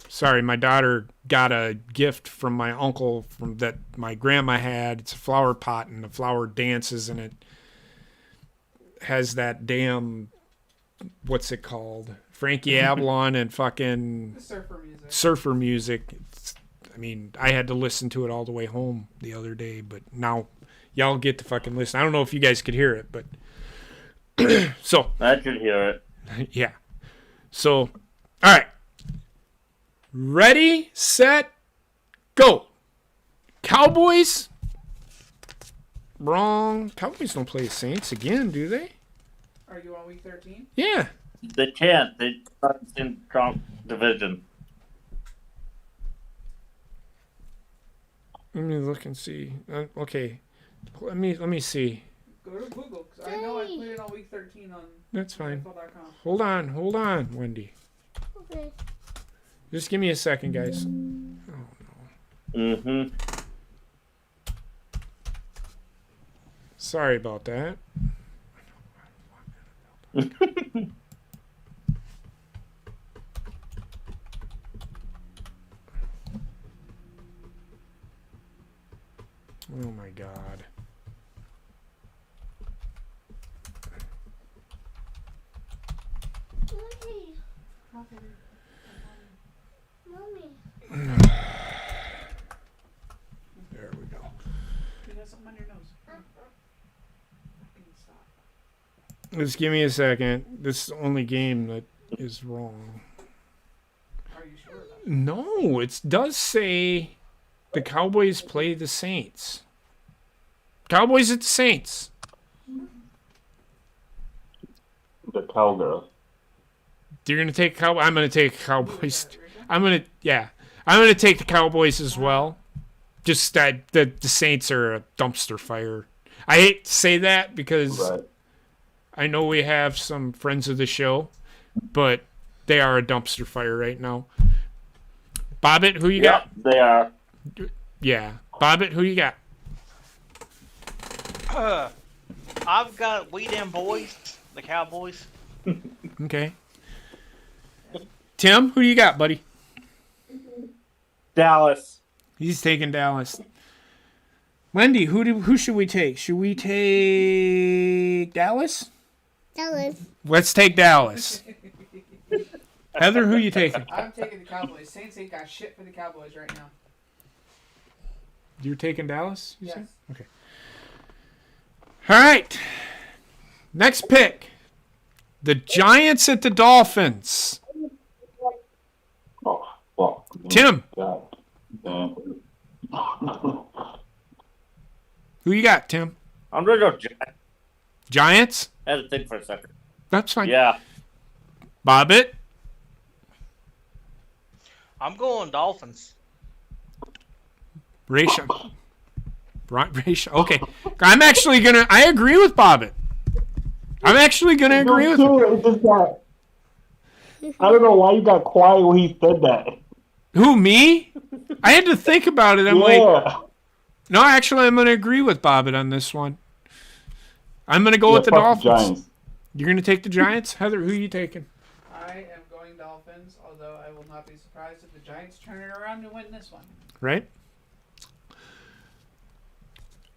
Sorry, my daughter got a gift from my uncle that my grandma had. It's a flower pot, and the flower dances, and it has that damn, what's it called? Frankie Avalon and fucking surfer music. I had to listen to it all the way home the other day, but now y'all get to fucking listen. I don't know if you guys could hear it, but so I could hear it. yeah. So, all right. Ready, set, go. Cowboys. Wrong. Cowboys don't play the Saints again, do they? Are you on week 13? Yeah. They can't. They're in Trump division. Let me look and see. Okay. Let me see. Go to Google, because I know I played it on week 13 on That's fine. NFL.com. Hold on, Wendy. Okay. Just give me a second, guys. Mm-hmm. Sorry about that. Oh my God. Mommy. There we go. You got something on your nose. Fucking stop. Just give me a second. This is the only game that is wrong. Are you sure of that? No, it does say the Cowboys play the Saints. Cowboys at the Saints. The cowgirl. You're gonna take Cowboys. I'm gonna take Cowboys. I'm gonna take the Cowboys as well. Just that the Saints are a dumpster fire. I hate to say that because Right. I know we have some friends of the show, but they are a dumpster fire right now. Bobbit, who you got? They are. Yeah. Bobbit, who you got? I've got We Them Boys, the Cowboys. Okay. Tim, who you got, buddy? Dallas. He's taking Dallas. Wendy, who should we take? Should we take Dallas? Dallas. Let's take Dallas. Heather, who you taking? I'm taking the Cowboys. Saints ain't got shit for the Cowboys right now. You're taking Dallas? You Yes. said? Okay. All right. Next pick. The Giants at the Dolphins. Oh, fuck. Tim, God damn. who you got, Tim? I'm going to go Giants. Giants? I had to think for a second. That's fine. Yeah. Bobbit? I'm going Dolphins. Raisha. Okay. I agree with Bobbit. I'm actually going to agree with him. It's just that, I don't know why you got quiet when he said that. Who, me? I had to think about it. I'm like, Yeah. no, actually, I'm going to agree with Bobbit on this one. I'm going to go Yeah, with the fuck Dolphins. Giants. You're going to take the Giants? Heather, who are you taking? I am going Dolphins, although I will not be surprised if the Giants turn it around and win this one. Right?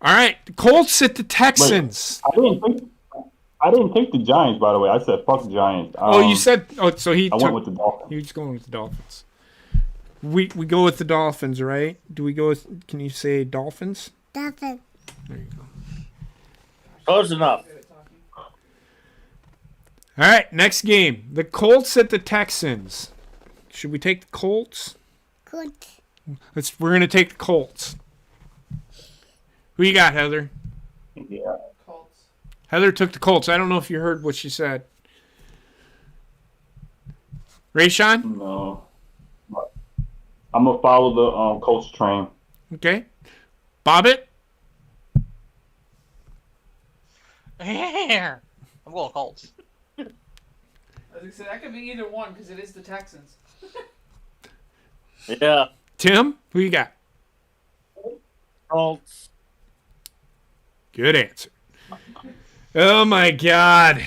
All right. The Colts at the Texans. I didn't think. I didn't take the Giants, by the way. I said fuck Giants. You said. Oh, so he I took. went with the Dolphins. He was going with the Dolphins. We go with the Dolphins, right? Do we go with? Can you say Dolphins? Dolphin. There you go. Close enough. All right, next game. The Colts at the Texans. Should we take the Colts? Good. We're gonna take the Colts. Who you got, Heather? Yeah. Colts. Heather took the Colts. I don't know if you heard what she said. Rayshawn? No. I'm gonna follow the Colts train. Okay. Bobbitt? Here. I'm going Colts. As I said, that could be either one because it is the Texans. Yeah. Tim? Who you got? Colts. Good answer. Oh my God.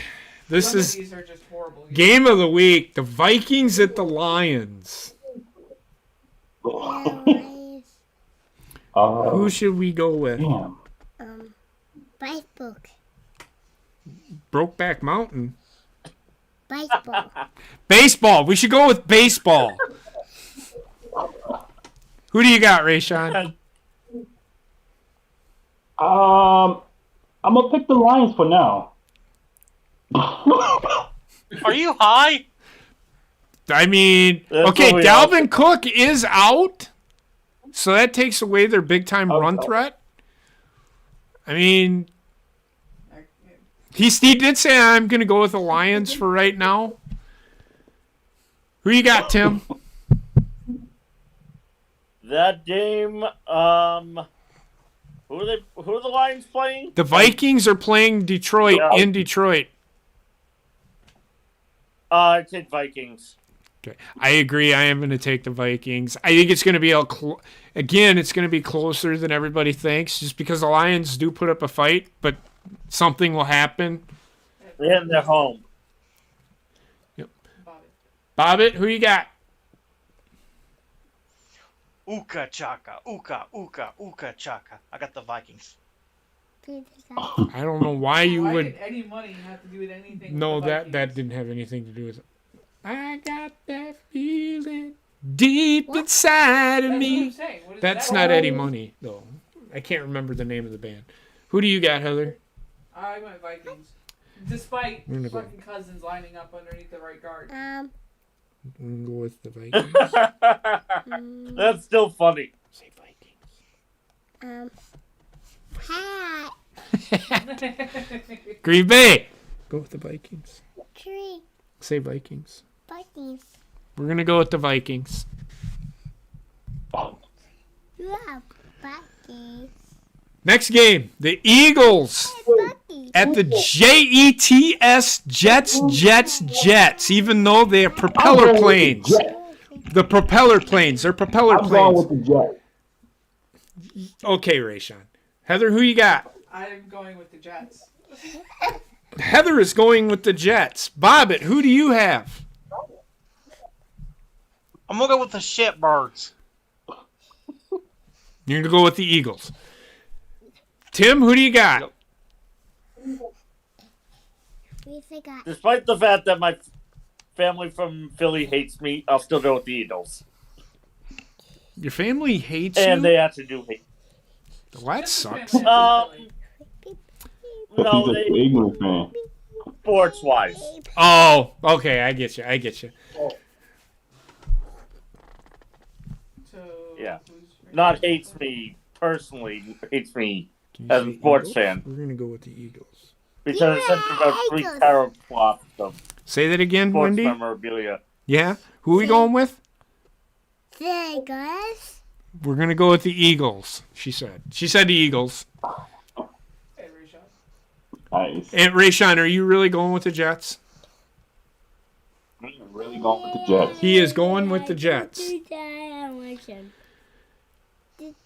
This Some of is these are just horrible. game of the week. The Vikings at the Lions. Nice. Who should we go with? Damn. Baseball. Brokeback Mountain. Baseball. Baseball. We should go with baseball. Who do you got, Rayshawn? I'm gonna pick the Lions for now. Are you high? I mean, That's okay, what we Dalvin Cook is out, so that takes away their big-time run threat. I mean, he did say I'm going to go with the Lions for right now. Who you got, Tim? That game, who are the Lions playing? The Vikings are playing Detroit Yeah. in Detroit. I take Vikings. Okay, I agree. I am going to take the Vikings. I think it's going to be again. It's going to be closer than everybody thinks, just because the Lions do put up a fight, but something will happen. And they're home. Bobbitt, who you got? Uka chaka, uka, uka, uka chaka. I got the Vikings. I don't know why you Why would. did any money have to do with anything? No, with the that Vikings? didn't have anything to do with it. I got that feeling deep inside of That's what I'm me. saying. What is That's that? not Eddie Money, though. I can't remember the name of the band. Who do you got, Heather? I went Vikings. Despite I'm gonna go. fucking Cousins lining up underneath the right guard. I'm gonna go with the Vikings. That's still funny. Say Vikings. Hat. Green Bay. Go with the Vikings. Tree. Say Vikings. Vikings. We're gonna go with the Vikings. Yeah, Vikings. Next game, the Eagles Vikings. at the Jets. Even though they are propeller planes. The propeller planes. They're propeller I'm going planes. with the Jets. Okay, Rayshawn. Heather, who you got? I'm going with the Jets. Heather is going with the Jets. Bobbitt, who do you have? I'm gonna go with the shitbirds. You're going to go with the Eagles. Tim, who do you got? We forgot. Despite the fact that my family from Philly hates me, I'll still go with the Eagles. Your family hates And you? they actually do hate Well, that sucks. me. No, He's a they Eagles fan. sports wise. Oh, okay. I get you. So, Yeah. who's Not hates me personally, hates me Can you as say a sports Eagles? fan. We're going to go with the Eagles. Because it's something about free Eagles. tarot flops of Say that again, sports Wendy. memorabilia. Yeah? Who are we going with? Vegas. We're going to go with the Eagles, she said. She said the Eagles. Hey, Rashad. Nice. And Rayshawn, are you really going with the Jets? I'm really going with the Jets. He is going with the Jets.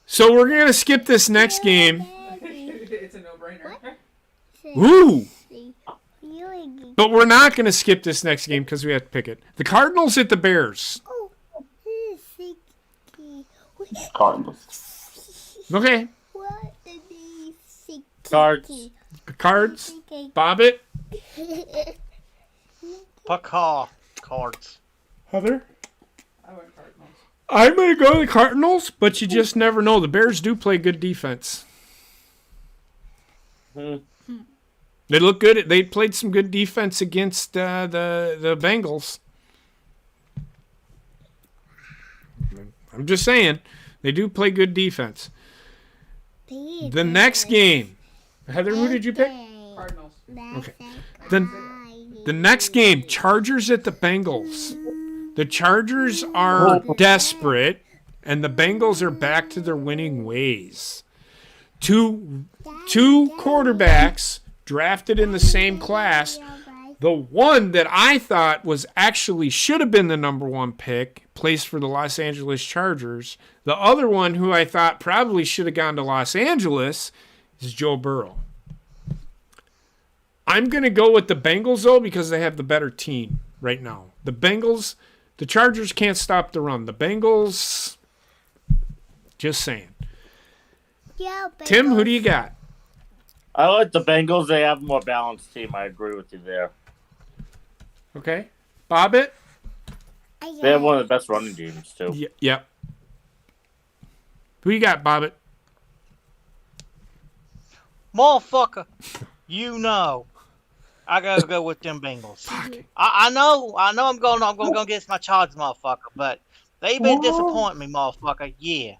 So we're going to skip this next game. It's a no-brainer. Ooh! But we're not going to skip this next game because we have to pick it. The Cardinals at the Bears. Cardinals. Okay. Cards. Cards. Bobbitt. Pacaw cards. Heather? I went Cardinals. I'm going to go to the Cardinals, but you just never know. The Bears do play good defense. They look good. They played some good defense against the Bengals. I'm just saying. They do play good defense. The next game. Heather, who did you pick? Cardinals. Okay. The next game, Chargers at the Bengals. The Chargers are desperate, and the Bengals are back to their winning ways. Two quarterbacks drafted in the same class. The one that I thought was actually should have been the number one pick plays for the Los Angeles Chargers. The other one who I thought probably should have gone to Los Angeles is Joe Burrow. I'm going to go with the Bengals, though, because they have the better team right now. The Chargers can't stop the run. The Bengals, just saying. Tim, who do you got? I like the Bengals. They have a more balanced team. I agree with you there. Okay. Bobbit? They have one of the best running teams, too. Yep. Who you got, Bobbit? Motherfucker, you know. I gotta go with them Bengals. I know I'm going go against my Chargers, motherfucker, but they've been disappointing me, motherfucker. Yeah.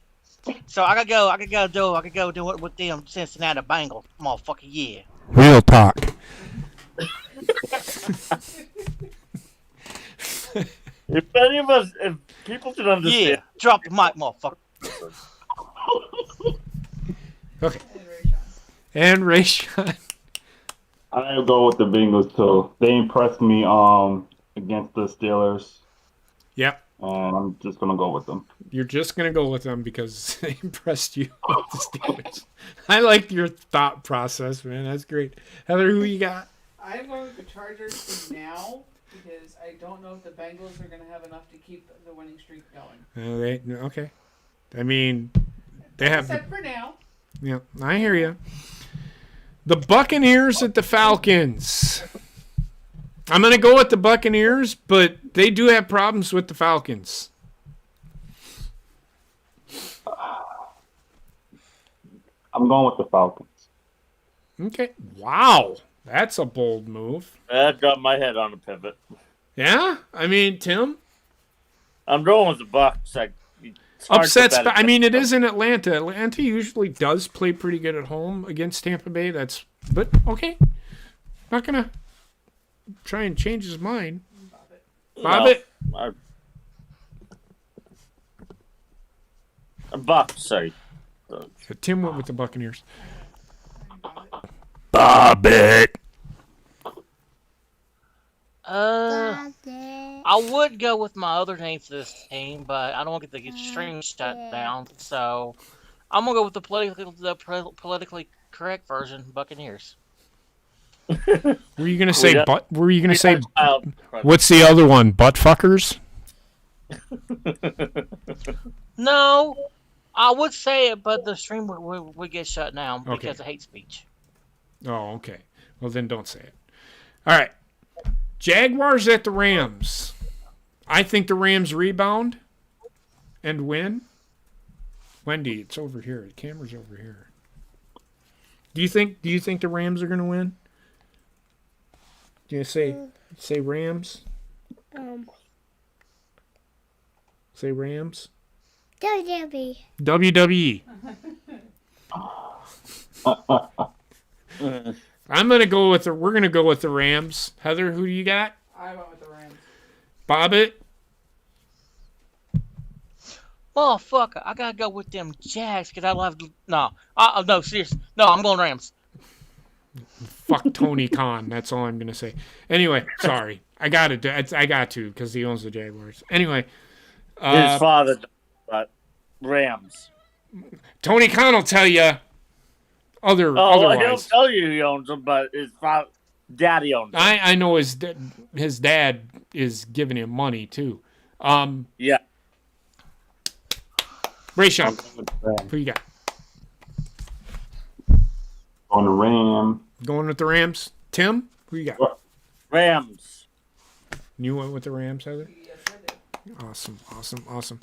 So I could go do it with them Cincinnati Bengals, motherfucker. Yeah. Real talk. If people can understand. Yeah. Drop the mic, motherfucker. Okay. And Rayshawn. I'll go with the Bengals too. They impressed me against the Steelers. Yep. And I'm just gonna go with them. You're just gonna go with them because they impressed you with the Steelers. I like your thought process, man. That's great. Heather, who you got? I'm going with the Chargers for now because I don't know if the Bengals are going to have enough to keep the winning streak going. Okay. I mean, they have. Except for now. Yeah, I hear you. The Buccaneers at the Falcons. I'm going to go with the Buccaneers, but they do have problems with the Falcons. I'm going with the Falcons. Okay. Wow. That's a bold move. That got my head on a pivot. Yeah? I mean, Tim? I'm going with the Bucs. Upsets. I mean, it is in Atlanta. Atlanta usually does play pretty good at home against Tampa Bay. But okay. Not going to try and change his mind. Bobbit? Bucs, sorry. So Tim went with the Buccaneers. Bobbit. I would go with my other name for this team, but I don't want to get the string shut down. So I'm gonna go with the politically correct version, Buccaneers. Were you gonna say butt? Were you gonna say Child. what's the other one? Butt fuckers? No, I would say it, but the stream would get shut down because of hate speech. Oh, okay. Well, then don't say it. All right. Jaguars at the Rams. I think the Rams rebound and win. Wendy, it's over here. The camera's over here. Do you think the Rams are going to win? Do you say Rams? Say Rams. WWE. WWE. We're gonna go with the Rams. Heather, who do you got? I went with the Rams. Bobbit? Motherfucker, I gotta go with them Jags because I love. No, seriously. No, I'm going Rams. Fuck Tony Khan. That's all I'm gonna say. Anyway, sorry. I got to because he owns the Jaguars. Anyway, His father, but Rams. Tony Khan will tell you. He'll Otherwise, tell you he owns them, but his daddy owns them. I know his dad is giving him money too. Yeah. Rayshawn, who you got? On the Rams. Going with the Rams. Tim? Who you got? Rams. You went with the Rams, Heather? Yes, I did. Awesome.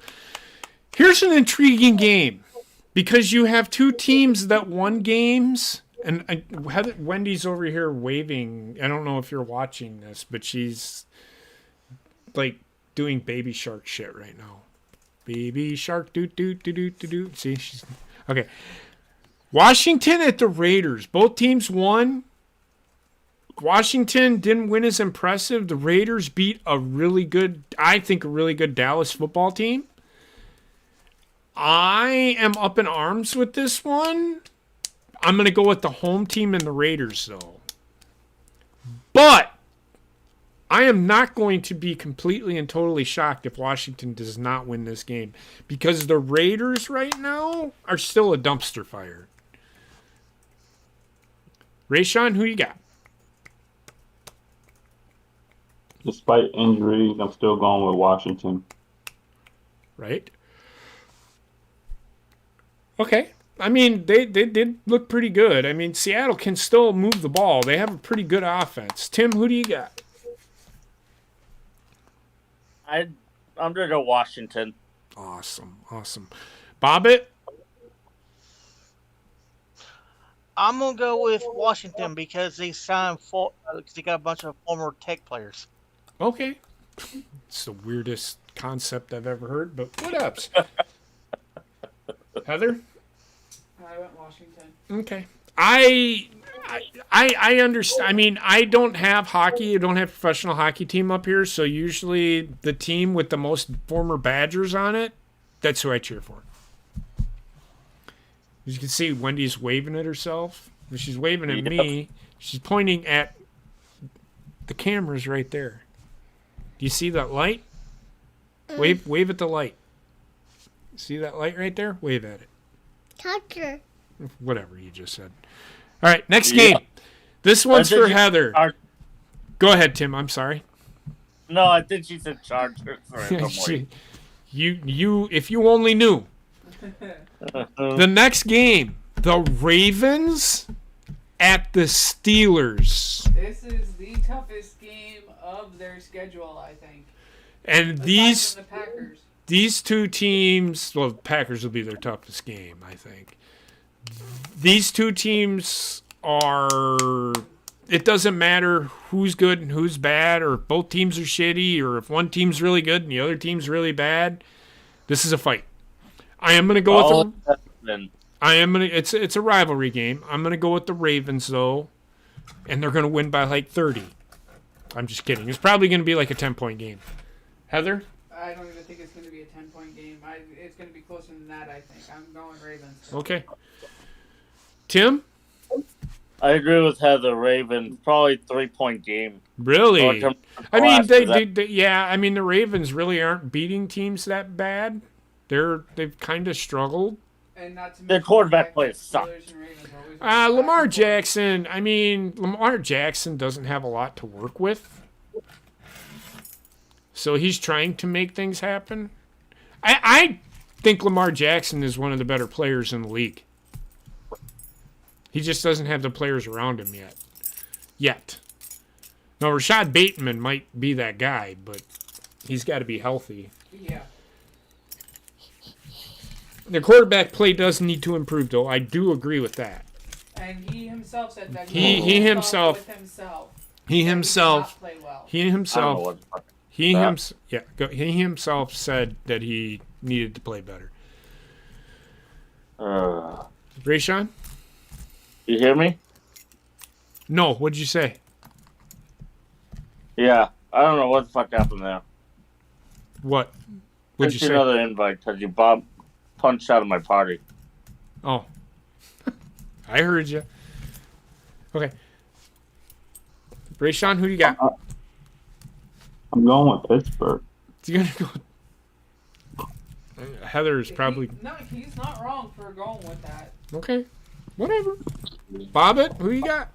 Here's an intriguing game because you have two teams that won games. And Wendy's over here waving. I don't know if you're watching this, but she's like doing baby shark shit right now. Baby shark, do. See, she's okay. Washington at the Raiders. Both teams won. Washington didn't win as impressive. The Raiders beat a really good Dallas football team. I am up in arms with this one. I'm going to go with the home team and the Raiders, though. But I am not going to be completely and totally shocked if Washington does not win this game because the Raiders right now are still a dumpster fire. Rayshawn, who you got? Despite injuries, I'm still going with Washington. Right? Okay. I mean, they did look pretty good. I mean, Seattle can still move the ball. They have a pretty good offense. Tim, who do you got? I'm going to go Washington. Awesome. Bobbitt? I'm gonna go with Washington because they signed because they got a bunch of former Tech players. Okay. It's the weirdest concept I've ever heard, but what ups? Heather? I went Washington. Okay. I understand. I mean, I don't have hockey. I don't have a professional hockey team up here, so usually the team with the most former Badgers on it, that's who I cheer for. As you can see, Wendy's waving at herself. She's waving at me. She's pointing at the cameras right there. Do you see that light? Wave at the light. See that light right there? Wave at it. Toucher. Whatever you just said. All right, next game. This one's for Heather. Go ahead, Tim. I'm sorry. No, I think she said Chargers. You, if you only knew. The next game, the Ravens at the Steelers. This is the toughest game of their schedule, I think. And Aside from the Packers. These two teams, well, the Packers will be their toughest game, I think. These two teams are, it doesn't matter who's good and who's bad, or if both teams are shitty, or if one team's really good and the other team's really bad. This is a fight. I am going to go with it's a rivalry game. I'm going to go with the Ravens, though, and they're going to win by like 30. I'm just kidding. It's probably going to be like a 10-point game. Heather? I don't even think it's going to be a 10-point game. It's going to be closer than that, I think. I'm going Ravens. Okay. Tim? I agree with Heather. Ravens, probably 3-point game. Really? I mean, the Ravens really aren't beating teams that bad. They've kind of struggled. And not to Their quarterback play sucks. Lamar Jackson. I mean, Lamar Jackson doesn't have a lot to work with, so he's trying to make things happen. I think Lamar Jackson is one of the better players in the league. He just doesn't have the players around him yet. Now, Rashad Bateman might be that guy, but he's got to be healthy. Yeah. The quarterback play does need to improve, though. I do agree with that. And he himself said that He himself said that he needed to play better. Rayshawn? You hear me? No, what'd you say? Yeah, I don't know what the fuck happened there. What? What'd you say? Another invite because you punched out of my party. Oh. I heard you. Okay. Rayshawn, who do you got? I'm going with Pittsburgh. You're gonna go. Heather's probably. No, he's not wrong for going with that. Okay. Whatever. Bobbitt, who you got?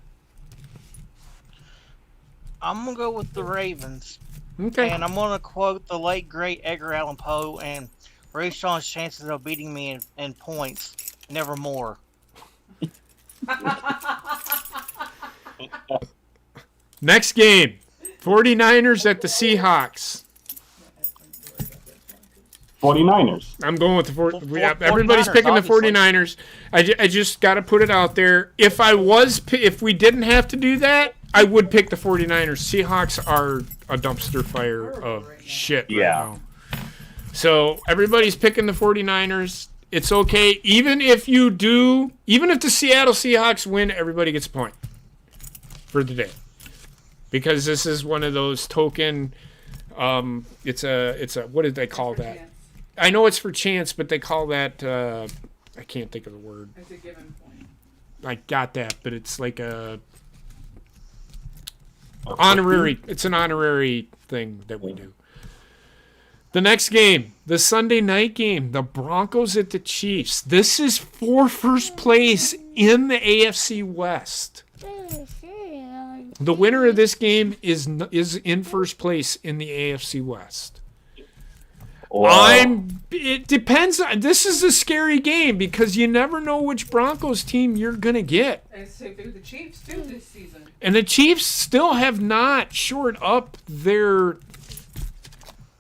I'm gonna go with the Ravens. Okay. And I'm gonna quote the late great Edgar Allan Poe and Rayshawn's chances of beating me in points, nevermore. Next game, 49ers at the Seahawks. 49ers. I'm going with the 49ers everybody's picking the obviously. 49ers. I just got to put it out there. If we didn't have to do that, I would pick the 49ers. Seahawks are a dumpster fire of shit right now. So everybody's picking the 49ers. It's okay. Even if the Seattle Seahawks win, everybody gets a point for the day. Because this is one of those token it's a what did they call that? Chance. I know it's for chance, but they call that I can't think of the word. It's a given point. I got that, but it's like honorary. It's an honorary thing that we do. The next game, the Sunday night game, the Broncos at the Chiefs. This is for first place in the AFC West. The winner of this game is in first place in the AFC West. Wow. It depends. This is a scary game because you never know which Broncos team you're gonna get. And same thing with the Chiefs too this season. And the Chiefs still have not shored up their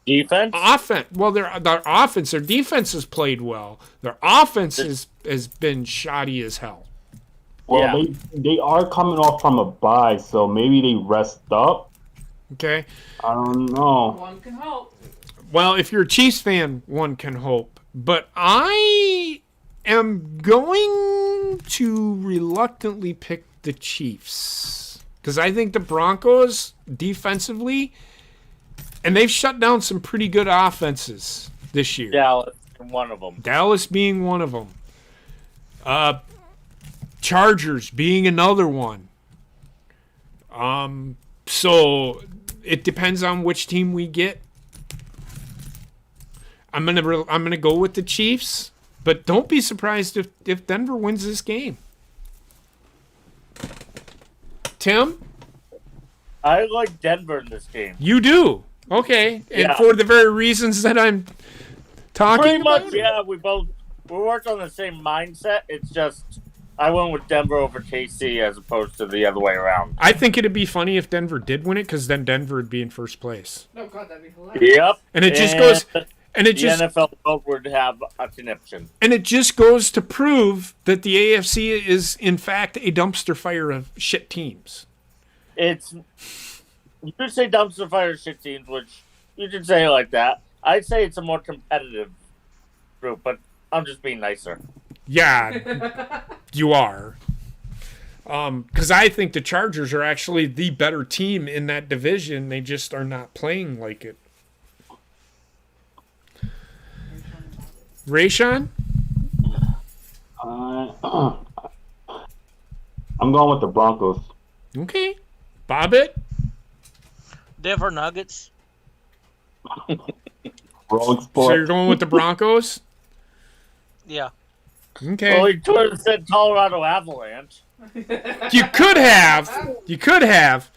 Defense? offense. Well, their offense, their defense has played well. Their offense has been shoddy as hell. Well, they are coming off from a bye, so maybe they rest up. Okay. I don't know. One can hope. Well, if you're a Chiefs fan, one can hope. But I am going to reluctantly pick the Chiefs because I think the Broncos defensively, and they've shut down some pretty good offenses this year. Dallas, one of them. Dallas being one of them. Chargers being another one. So it depends on which team we get. I'm gonna go with the Chiefs, but don't be surprised if Denver wins this game. Tim, I like Denver in this game. you do okay, and Yeah. for the very reasons that I'm talking Pretty about. much, yeah. We worked on the same mindset. It's just I went with Denver over KC as opposed to the other way around. I think it'd be funny if Denver did win it, because then Denver would be in first place, Oh God, that'd be hilarious. Yep. and it just goes. And it The just NFL would have a conniption. And it just goes to prove that the AFC is, in fact, a dumpster fire of shit teams. It's you could say dumpster fire shit teams, which you could say it like that. I'd say it's a more competitive group, but I'm just being nicer. Yeah, you are. Because I think the Chargers are actually the better team in that division. They just are not playing like it. Rayshawn? I'm going with the Broncos. Okay. Bobbit? Denver Nuggets. Wrong So sport. you're going with the Broncos? Yeah. Okay. Well, he could have said Colorado Avalanche. You could have. You could have.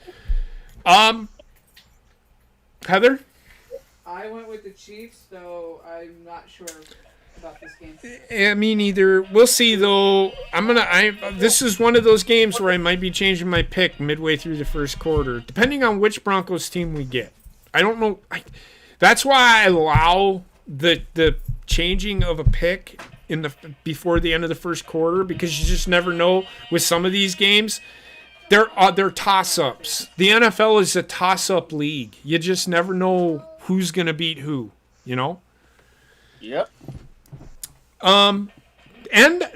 Heather? I went with the Chiefs, though I'm not sure about this game. Me neither. We'll see though. This is one of those games where I might be changing my pick midway through the first quarter, depending on which Broncos team we get. I don't know. That's why I allow the changing of a pick before the end of the first quarter, because you just never know with some of these games. They're toss-ups. The NFL is a toss-up league. You just never know who's gonna beat who. You know. Yep. And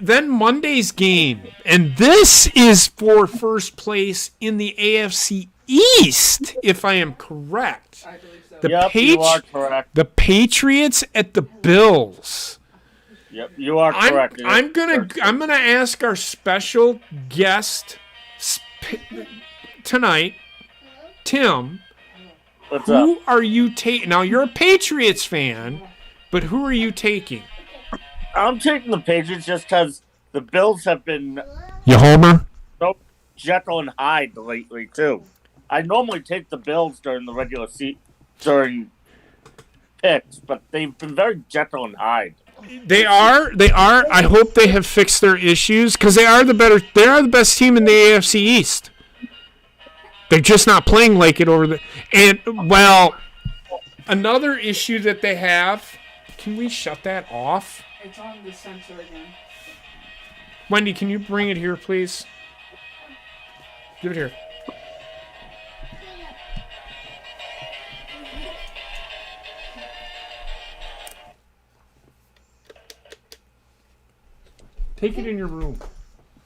then Monday's game, and this is for first place in the AFC East, if I am correct. I believe so. You are correct. The Patriots at the Bills. Yep, you are correct. I'm gonna ask our special guest tonight, Tim. What's up? Who are you taking? Now you're a Patriots fan, but who are you taking? I'm taking the Patriots just because the Bills have been You homer? so Jekyll and Hyde lately too. I normally take the Bills during the regular season during picks, but they've been very Jekyll and Hyde. They are. I hope they have fixed their issues, because they are the best team in the AFC East. They're just not playing like it over the. And, well, another issue that they have. Can we shut that off? It's on the sensor again. Wendy, can you bring it here, please? Give it here. Take it in your room.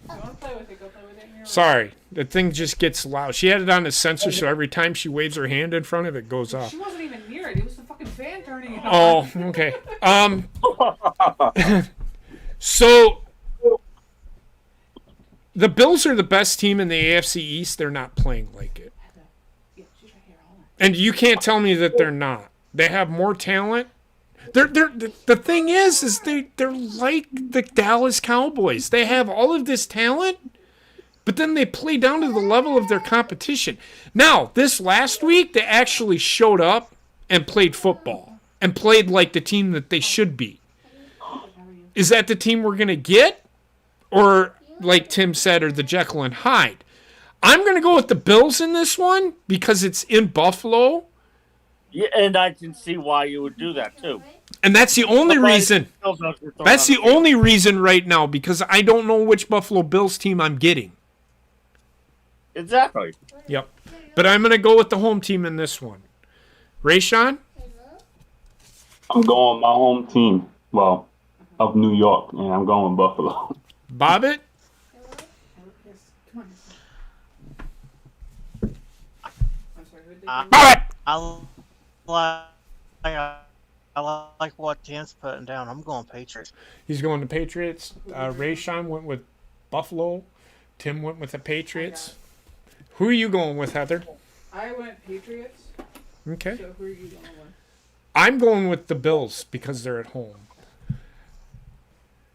If you want to play with it, go play with it in your room. Sorry, the thing just gets loud. She had it on the sensor, so every time she waves her hand in front of it, goes off. She wasn't even near it. It was the fucking fan turning it on. Oh, okay. So the Bills are the best team in the AFC East. They're not playing like it. Yeah, she's right here. Hold on. And you can't tell me that they're not. They have more talent. The thing is they're like the Dallas Cowboys. They have all of this talent, but then they play down to the level of their competition. Now, this last week, they actually showed up and played football and played like the team that they should be. Is that the team we're going to get? Or, like Tim said, or the Jekyll and Hyde? I'm going to go with the Bills in this one because it's in Buffalo. Yeah, and I can see why you would do that too. And that's the only reason. That's the only reason right now, because I don't know which Buffalo Bills team I'm getting. Exactly. Yep. But I'm going to go with the home team in this one. Rayshawn? I'm going with my home team. Well, of New York, and I'm going with Buffalo. Bobbitt? Yes, come on. I'm sorry, who did Bobbitt! I like what Tim's putting down. I'm going Patriots. He's going to Patriots. Rayshawn went with Buffalo. Tim went with the Patriots. Who are you going with, Heather? I went Patriots. Okay. So who are you going with? I'm going with the Bills because they're at home.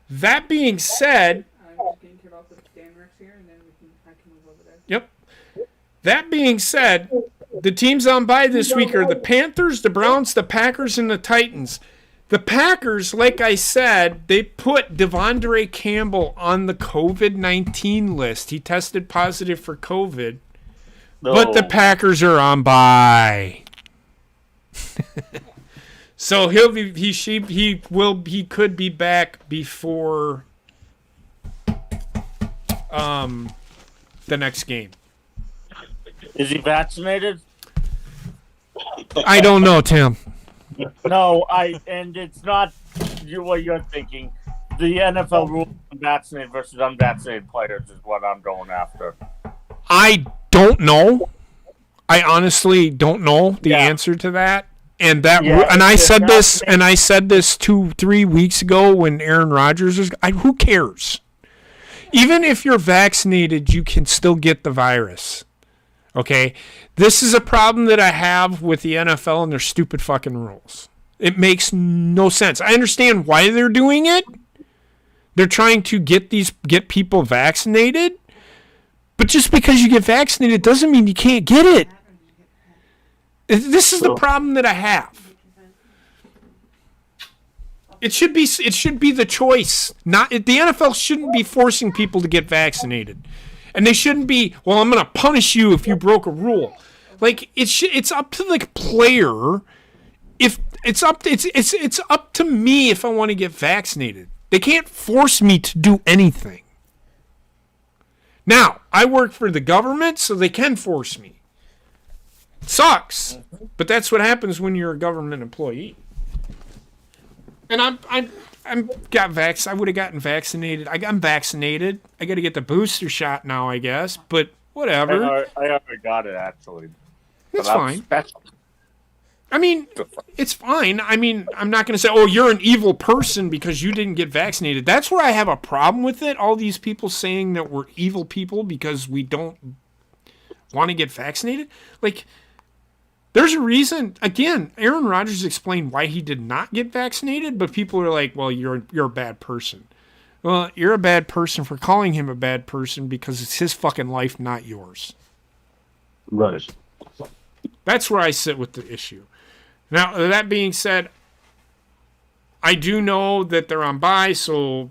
That being said, I'm just getting killed off with Dan Rex here, and then I can move over there. yep. That being said, the teams on bye this week are the Panthers, the Browns, the Packers, and the Titans. The Packers, like I said, they put Devondre Campbell on the COVID-19 list. He tested positive for COVID. But the Packers are on bye. So he could be back before the next game. Is he vaccinated? I don't know, Tim. No, and it's not what you're thinking. The NFL rule on vaccinated versus unvaccinated players is what I'm going after. I don't know. I honestly don't know the answer to that. And I said this 2-3 weeks ago when Aaron Rodgers was. Who cares? Even if you're vaccinated, you can still get the virus. Okay, this is a problem that I have with the NFL and their stupid fucking rules. It makes no sense. I understand why they're doing it. They're trying to get people vaccinated, but just because you get vaccinated doesn't mean you can't get it. This is the problem that I have. It should be the choice. Not the NFL shouldn't be forcing people to get vaccinated. And they shouldn't be, well, I'm going to punish you if you broke a rule. Like it's up to the player. If it's up to me if I want to get vaccinated. They can't force me to do anything. Now, I work for the government, so they can force me. It sucks, but that's what happens when you're a government employee. And I would have gotten vaccinated. I'm vaccinated. I got to get the booster shot now, I guess. But whatever. I already got it actually. That's fine. I mean, it's fine. I mean, I'm not going to say, oh, you're an evil person because you didn't get vaccinated. That's where I have a problem with it. All these people saying that we're evil people because we don't want to get vaccinated. Like, there's a reason. Again, Aaron Rodgers explained why he did not get vaccinated, but people are like, well, you're a bad person. Well, you're a bad person for calling him a bad person because it's his fucking life, not yours. Right. That's where I sit with the issue. Now, that being said, I do know that they're on bye, so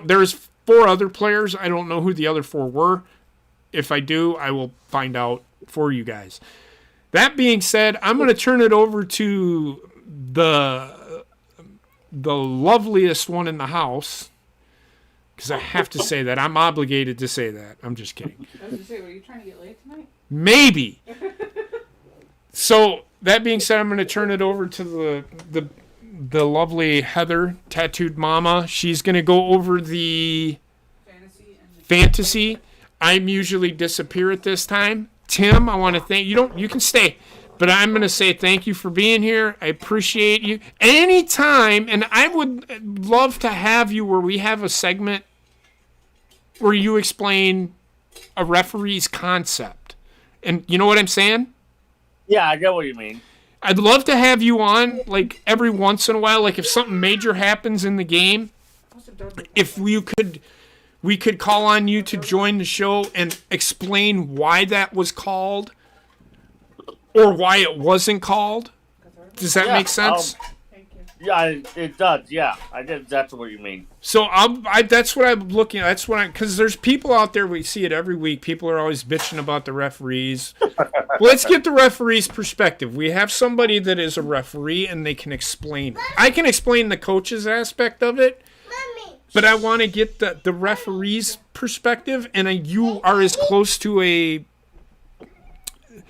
there's 4 other players. I don't know who the other 4 were. if I do, I will find out for you guys. That being said, I'm going to turn it over to the loveliest one in the house, because I have to say that. I'm obligated to say that. I'm just kidding. I was going to say, were you trying to get laid tonight? Maybe. So that being said, I'm going to turn it over to the lovely Heather, Tattooed Mama. She's going to go over the fantasy. I'm usually disappear at this time. Tim, I want to thank you. You can stay, but I'm going to say thank you for being here. I appreciate you anytime, and I would love to have you where we have a segment where you explain a referee's concept. And you know what I'm saying? Yeah, I get what you mean. I'd love to have you on, like, every once in a while, like if something major happens in the game, if we could call on you to join the show and explain why that was called or why it wasn't called. Does that make sense? Yeah, it does. Yeah, I get exactly what you mean. So that's what I'm looking at. Because there's people out there, we see it every week. People are always bitching about the referees. Let's get the referee's perspective. We have somebody that is a referee and they can explain it. I can explain the coach's aspect of it, but I want to get the referee's perspective, and you are as close to a...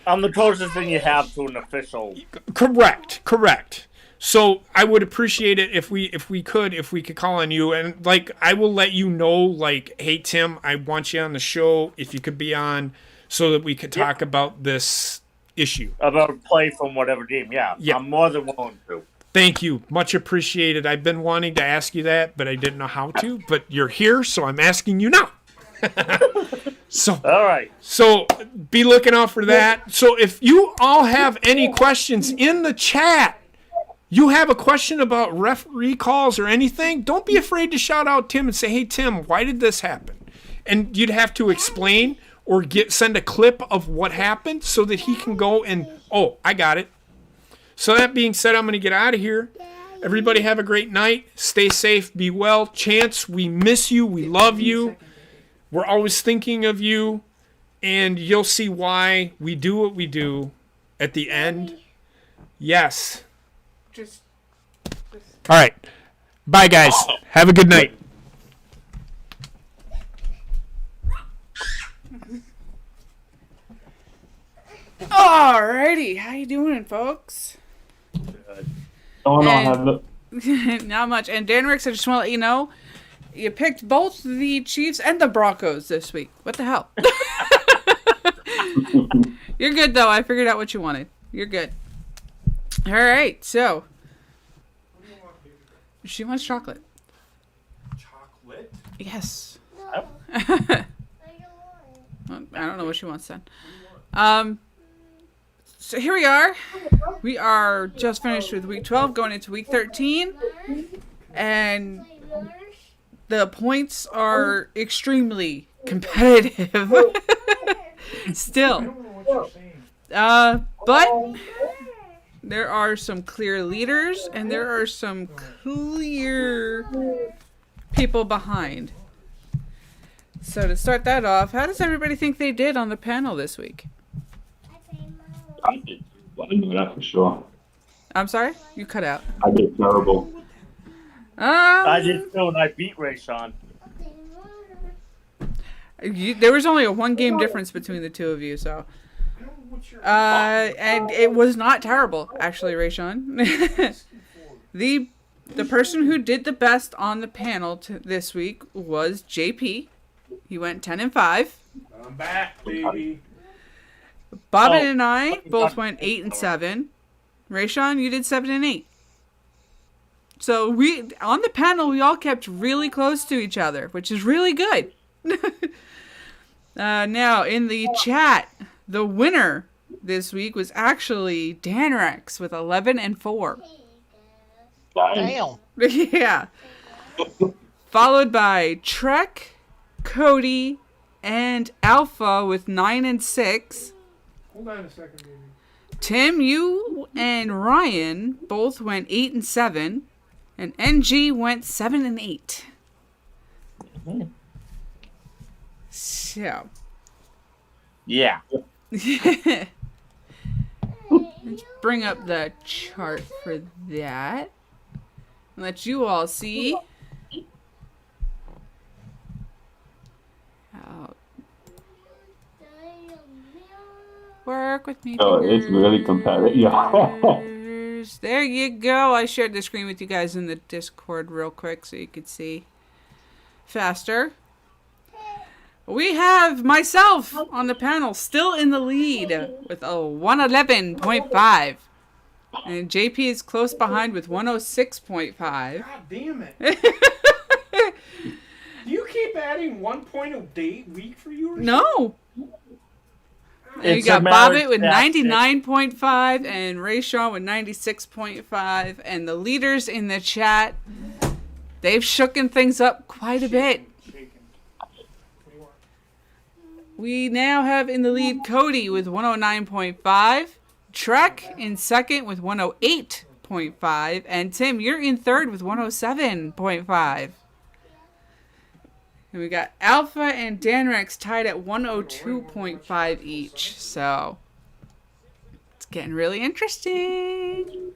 I'm the closest thing you have to an official. Correct. So I would appreciate it if we could call on you, and like I will let you know, like, hey Tim, I want you on the show if you could be on, so that we could talk about this issue. About play from whatever team, yeah. I'm more than willing to. Thank you, much appreciated. I've been wanting to ask you that, but I didn't know how to. But you're here, so I'm asking you now. So all right. So be looking out for that. So if you all have any questions in the chat. You have a question about referee calls or anything, don't be afraid to shout out Tim and say, hey, Tim, why did this happen? And you'd have to explain or send a clip of what happened so that he can go and, oh, I got it. So that being said, I'm going to get out of here. Everybody have a great night. Stay safe. Be well. Chance, we miss you. We love you. We're always thinking of you. And you'll see why we do what we do at the end. Yes. All right. Bye, guys. Have a good night. Alrighty, how you doing, folks? Not much. And Dan Ricks, I just want to let you know, you picked both the Chiefs and the Broncos this week. What the hell? You're good, though. I figured out what you wanted. You're good. All right, so she wants chocolate. Chocolate? Yes. I don't know what she wants then. So here we are. We are just finished with week 12, going into week 13, and the points are extremely competitive. Still. But there are some clear leaders, and there are some clear people behind. So to start that off, how does everybody think they did on the panel this week? I did. I know that for sure. I'm sorry? You cut out. I did terrible. I did too, and I beat Rayshawn. There was only a 1-game difference between the two of you, so... and it was not terrible, actually, Rayshawn. The person who did the best on the panel this week was JP. He went 10-5. I'm back, baby. Bobbin and I both went 8-7. Rayshawn, you did 7-8. So on the panel, we all kept really close to each other, which is really good. Now, in the chat, the winner this week was actually Dan Rex with 11-4. Damn. Yeah. Followed by Trek, Cody, and Alpha with 9-6. Hold on a second, baby. Tim, you and Ryan both went 8-7, and NG went 7-8. So, Yeah. Let's bring up the chart for that. Let you all see. How- Work with me. Oh, it's really competitive. Yeah. fingers. There you go. I shared the screen with you guys in the Discord real quick so you could see faster. We have myself on the panel still in the lead with a 111.5. And JP is close behind with 106.5. God damn it. Do you keep adding 1 point a week for you? No. And you It's got a marriage Bobbitt with tactic. 99.5 and Rayshawn with 96.5. And the leaders in the chat, they've shooken things up quite a bit. We now have in the lead Cody with 109.5. Trek in second with 108.5. And Tim, you're in third with 107.5. And we got Alpha and Danrex tied at 102.5 each. So it's getting really interesting.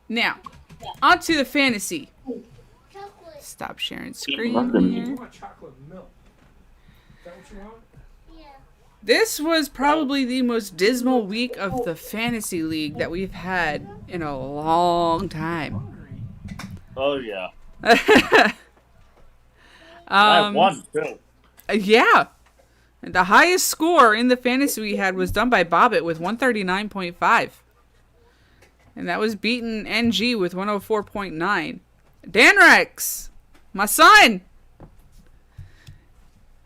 Now, on to the fantasy. Stop sharing screen here. want chocolate milk. Is that what you want? This was probably the most dismal week of the fantasy league that we've had in a long time. Oh, yeah. I won, too. Yeah. And the highest score in the fantasy we had was done by Bobbitt with 139.5. And that was beaten NG with 104.9. Danrex, my son,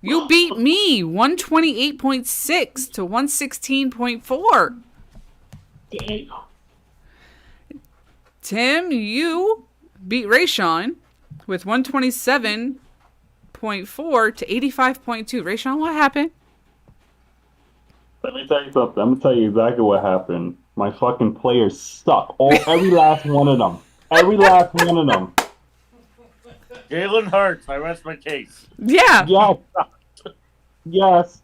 you beat me 128.6 to 116.4. Tim, you beat Rayshawn with 127.4 to 85.2. Rayshawn, what happened? Let me tell you something. I'm gonna tell you exactly what happened. My fucking players suck. Every last one of them. Every last one of them. Jalen Hurts, I rest my case. Yeah. Yes. Yes.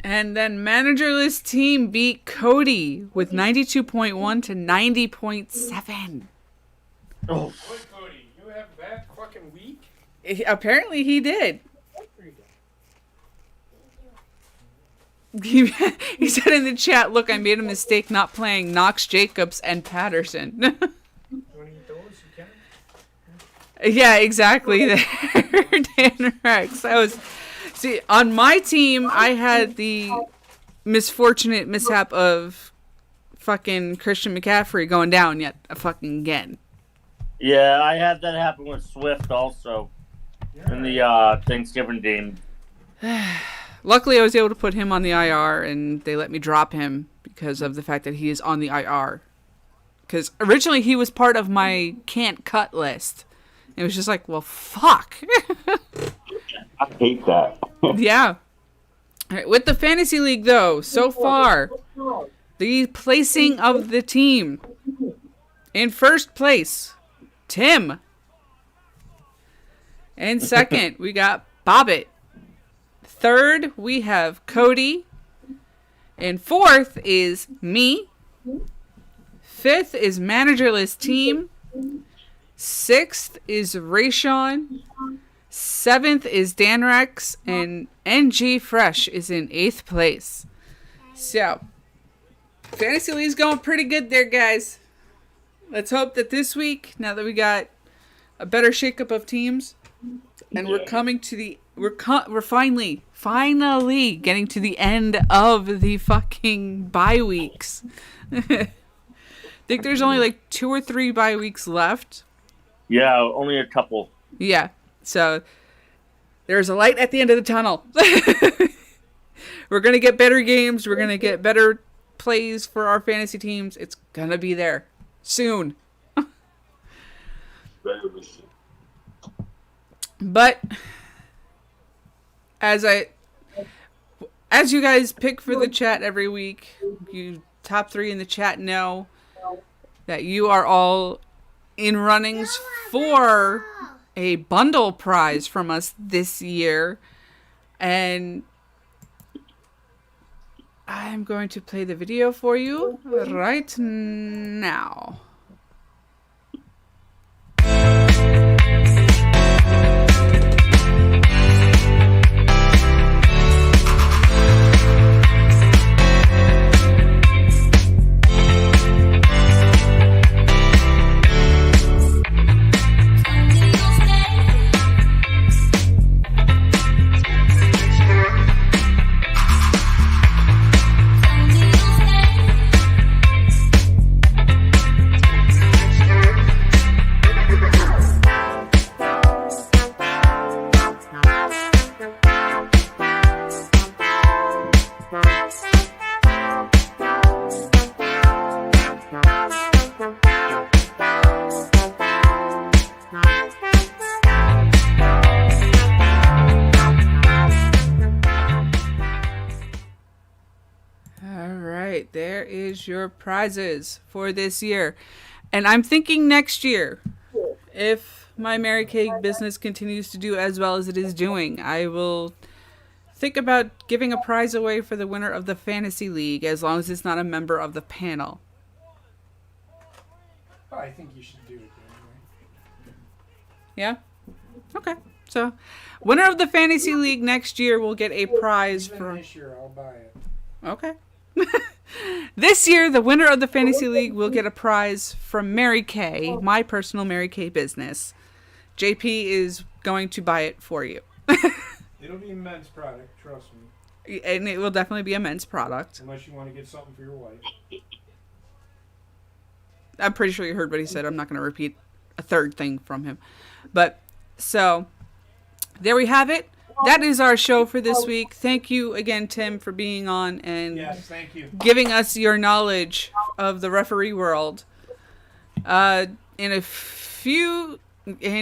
And then managerless team beat Cody with 92.1 to 90.7. Oh, What, Cody? You have a bad fucking week? Apparently he did. He said in the chat, look, I made a mistake not playing Knox, Jacobs, and Patterson. You want to eat those? You can. Yeah, exactly. Dan Rex. See, on my team, I had the misfortunate mishap of fucking Christian McCaffrey going down yet fucking again. yeah, I had that happen with Swift also in the Thanksgiving game. Luckily, I was able to put him on the IR, and they let me drop him because of the fact that he is on the IR. Because originally he was part of my can't cut list. It was just like, well, fuck. I hate that. Yeah. All right, with the fantasy league, though, so far, the placing of the team. In first place, Tim. In second, we got Bobbitt. Third, we have Cody. And fourth is me. Fifth is managerless team. Sixth is Rayshawn. Seventh is Danrex. And NG Fresh is in 8th place. So, Fantasy League's going pretty good there, guys. Let's hope that this week, now that we got a better shakeup of teams, and we're coming to the... We're finally getting to the end of the fucking bye weeks. I think there's only like 2 or 3 bye weeks left. Yeah, only a couple. Yeah, so there's a light at the end of the tunnel. We're going to get better games. We're going to get better plays for our fantasy teams. It's going to be there soon. But as you guys pick for the chat every week, you top 3 in the chat know that you are all in runnings for a bundle prize from us this year. And I'm going to play the video for you right now. There is your prizes for this year. And I'm thinking next year, if my Mary Kay business continues to do as well as it is doing, I will think about giving a prize away for the winner of the fantasy league, as long as it's not a member of the panel. Oh, I think you should do it anyway. Yeah? Okay. So, winner of the fantasy league next year will get a prize for... this year, I'll buy it. Okay. This year, the winner of the fantasy league will get a prize from Mary Kay, my personal Mary Kay business. JP is going to buy it for you. It'll be a men's product, trust me. And it will definitely be a men's product. Unless you want to get something for your wife. I'm pretty sure you heard what he said. I'm not going to repeat a third thing from him. But, so, there we have it. That is our show for this week. Thank you again, Tim, for being on and thank you. Giving us your knowledge of the referee world. In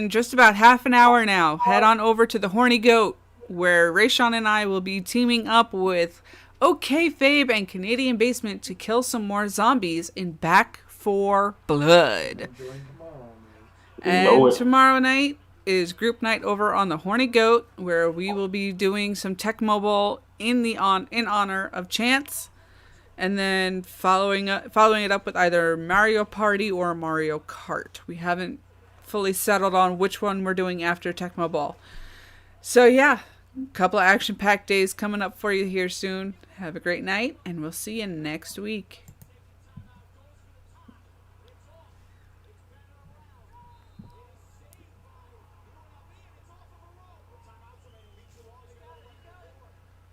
just about half an hour now, head on over to the Horny Goat, where Rayshawn and I will be teaming up with OK Fabe and Canadian Basement to kill some more zombies in Back 4 Blood. And tomorrow night is group night over on the Horny Goat, where we will be doing some Tech Mobile in honor of Chance, and then following it up with either Mario Party or Mario Kart. We haven't fully settled on which one we're doing after Tech Mobile. So yeah, a couple of action-packed days coming up for you here soon. Have a great night, and we'll see you next week.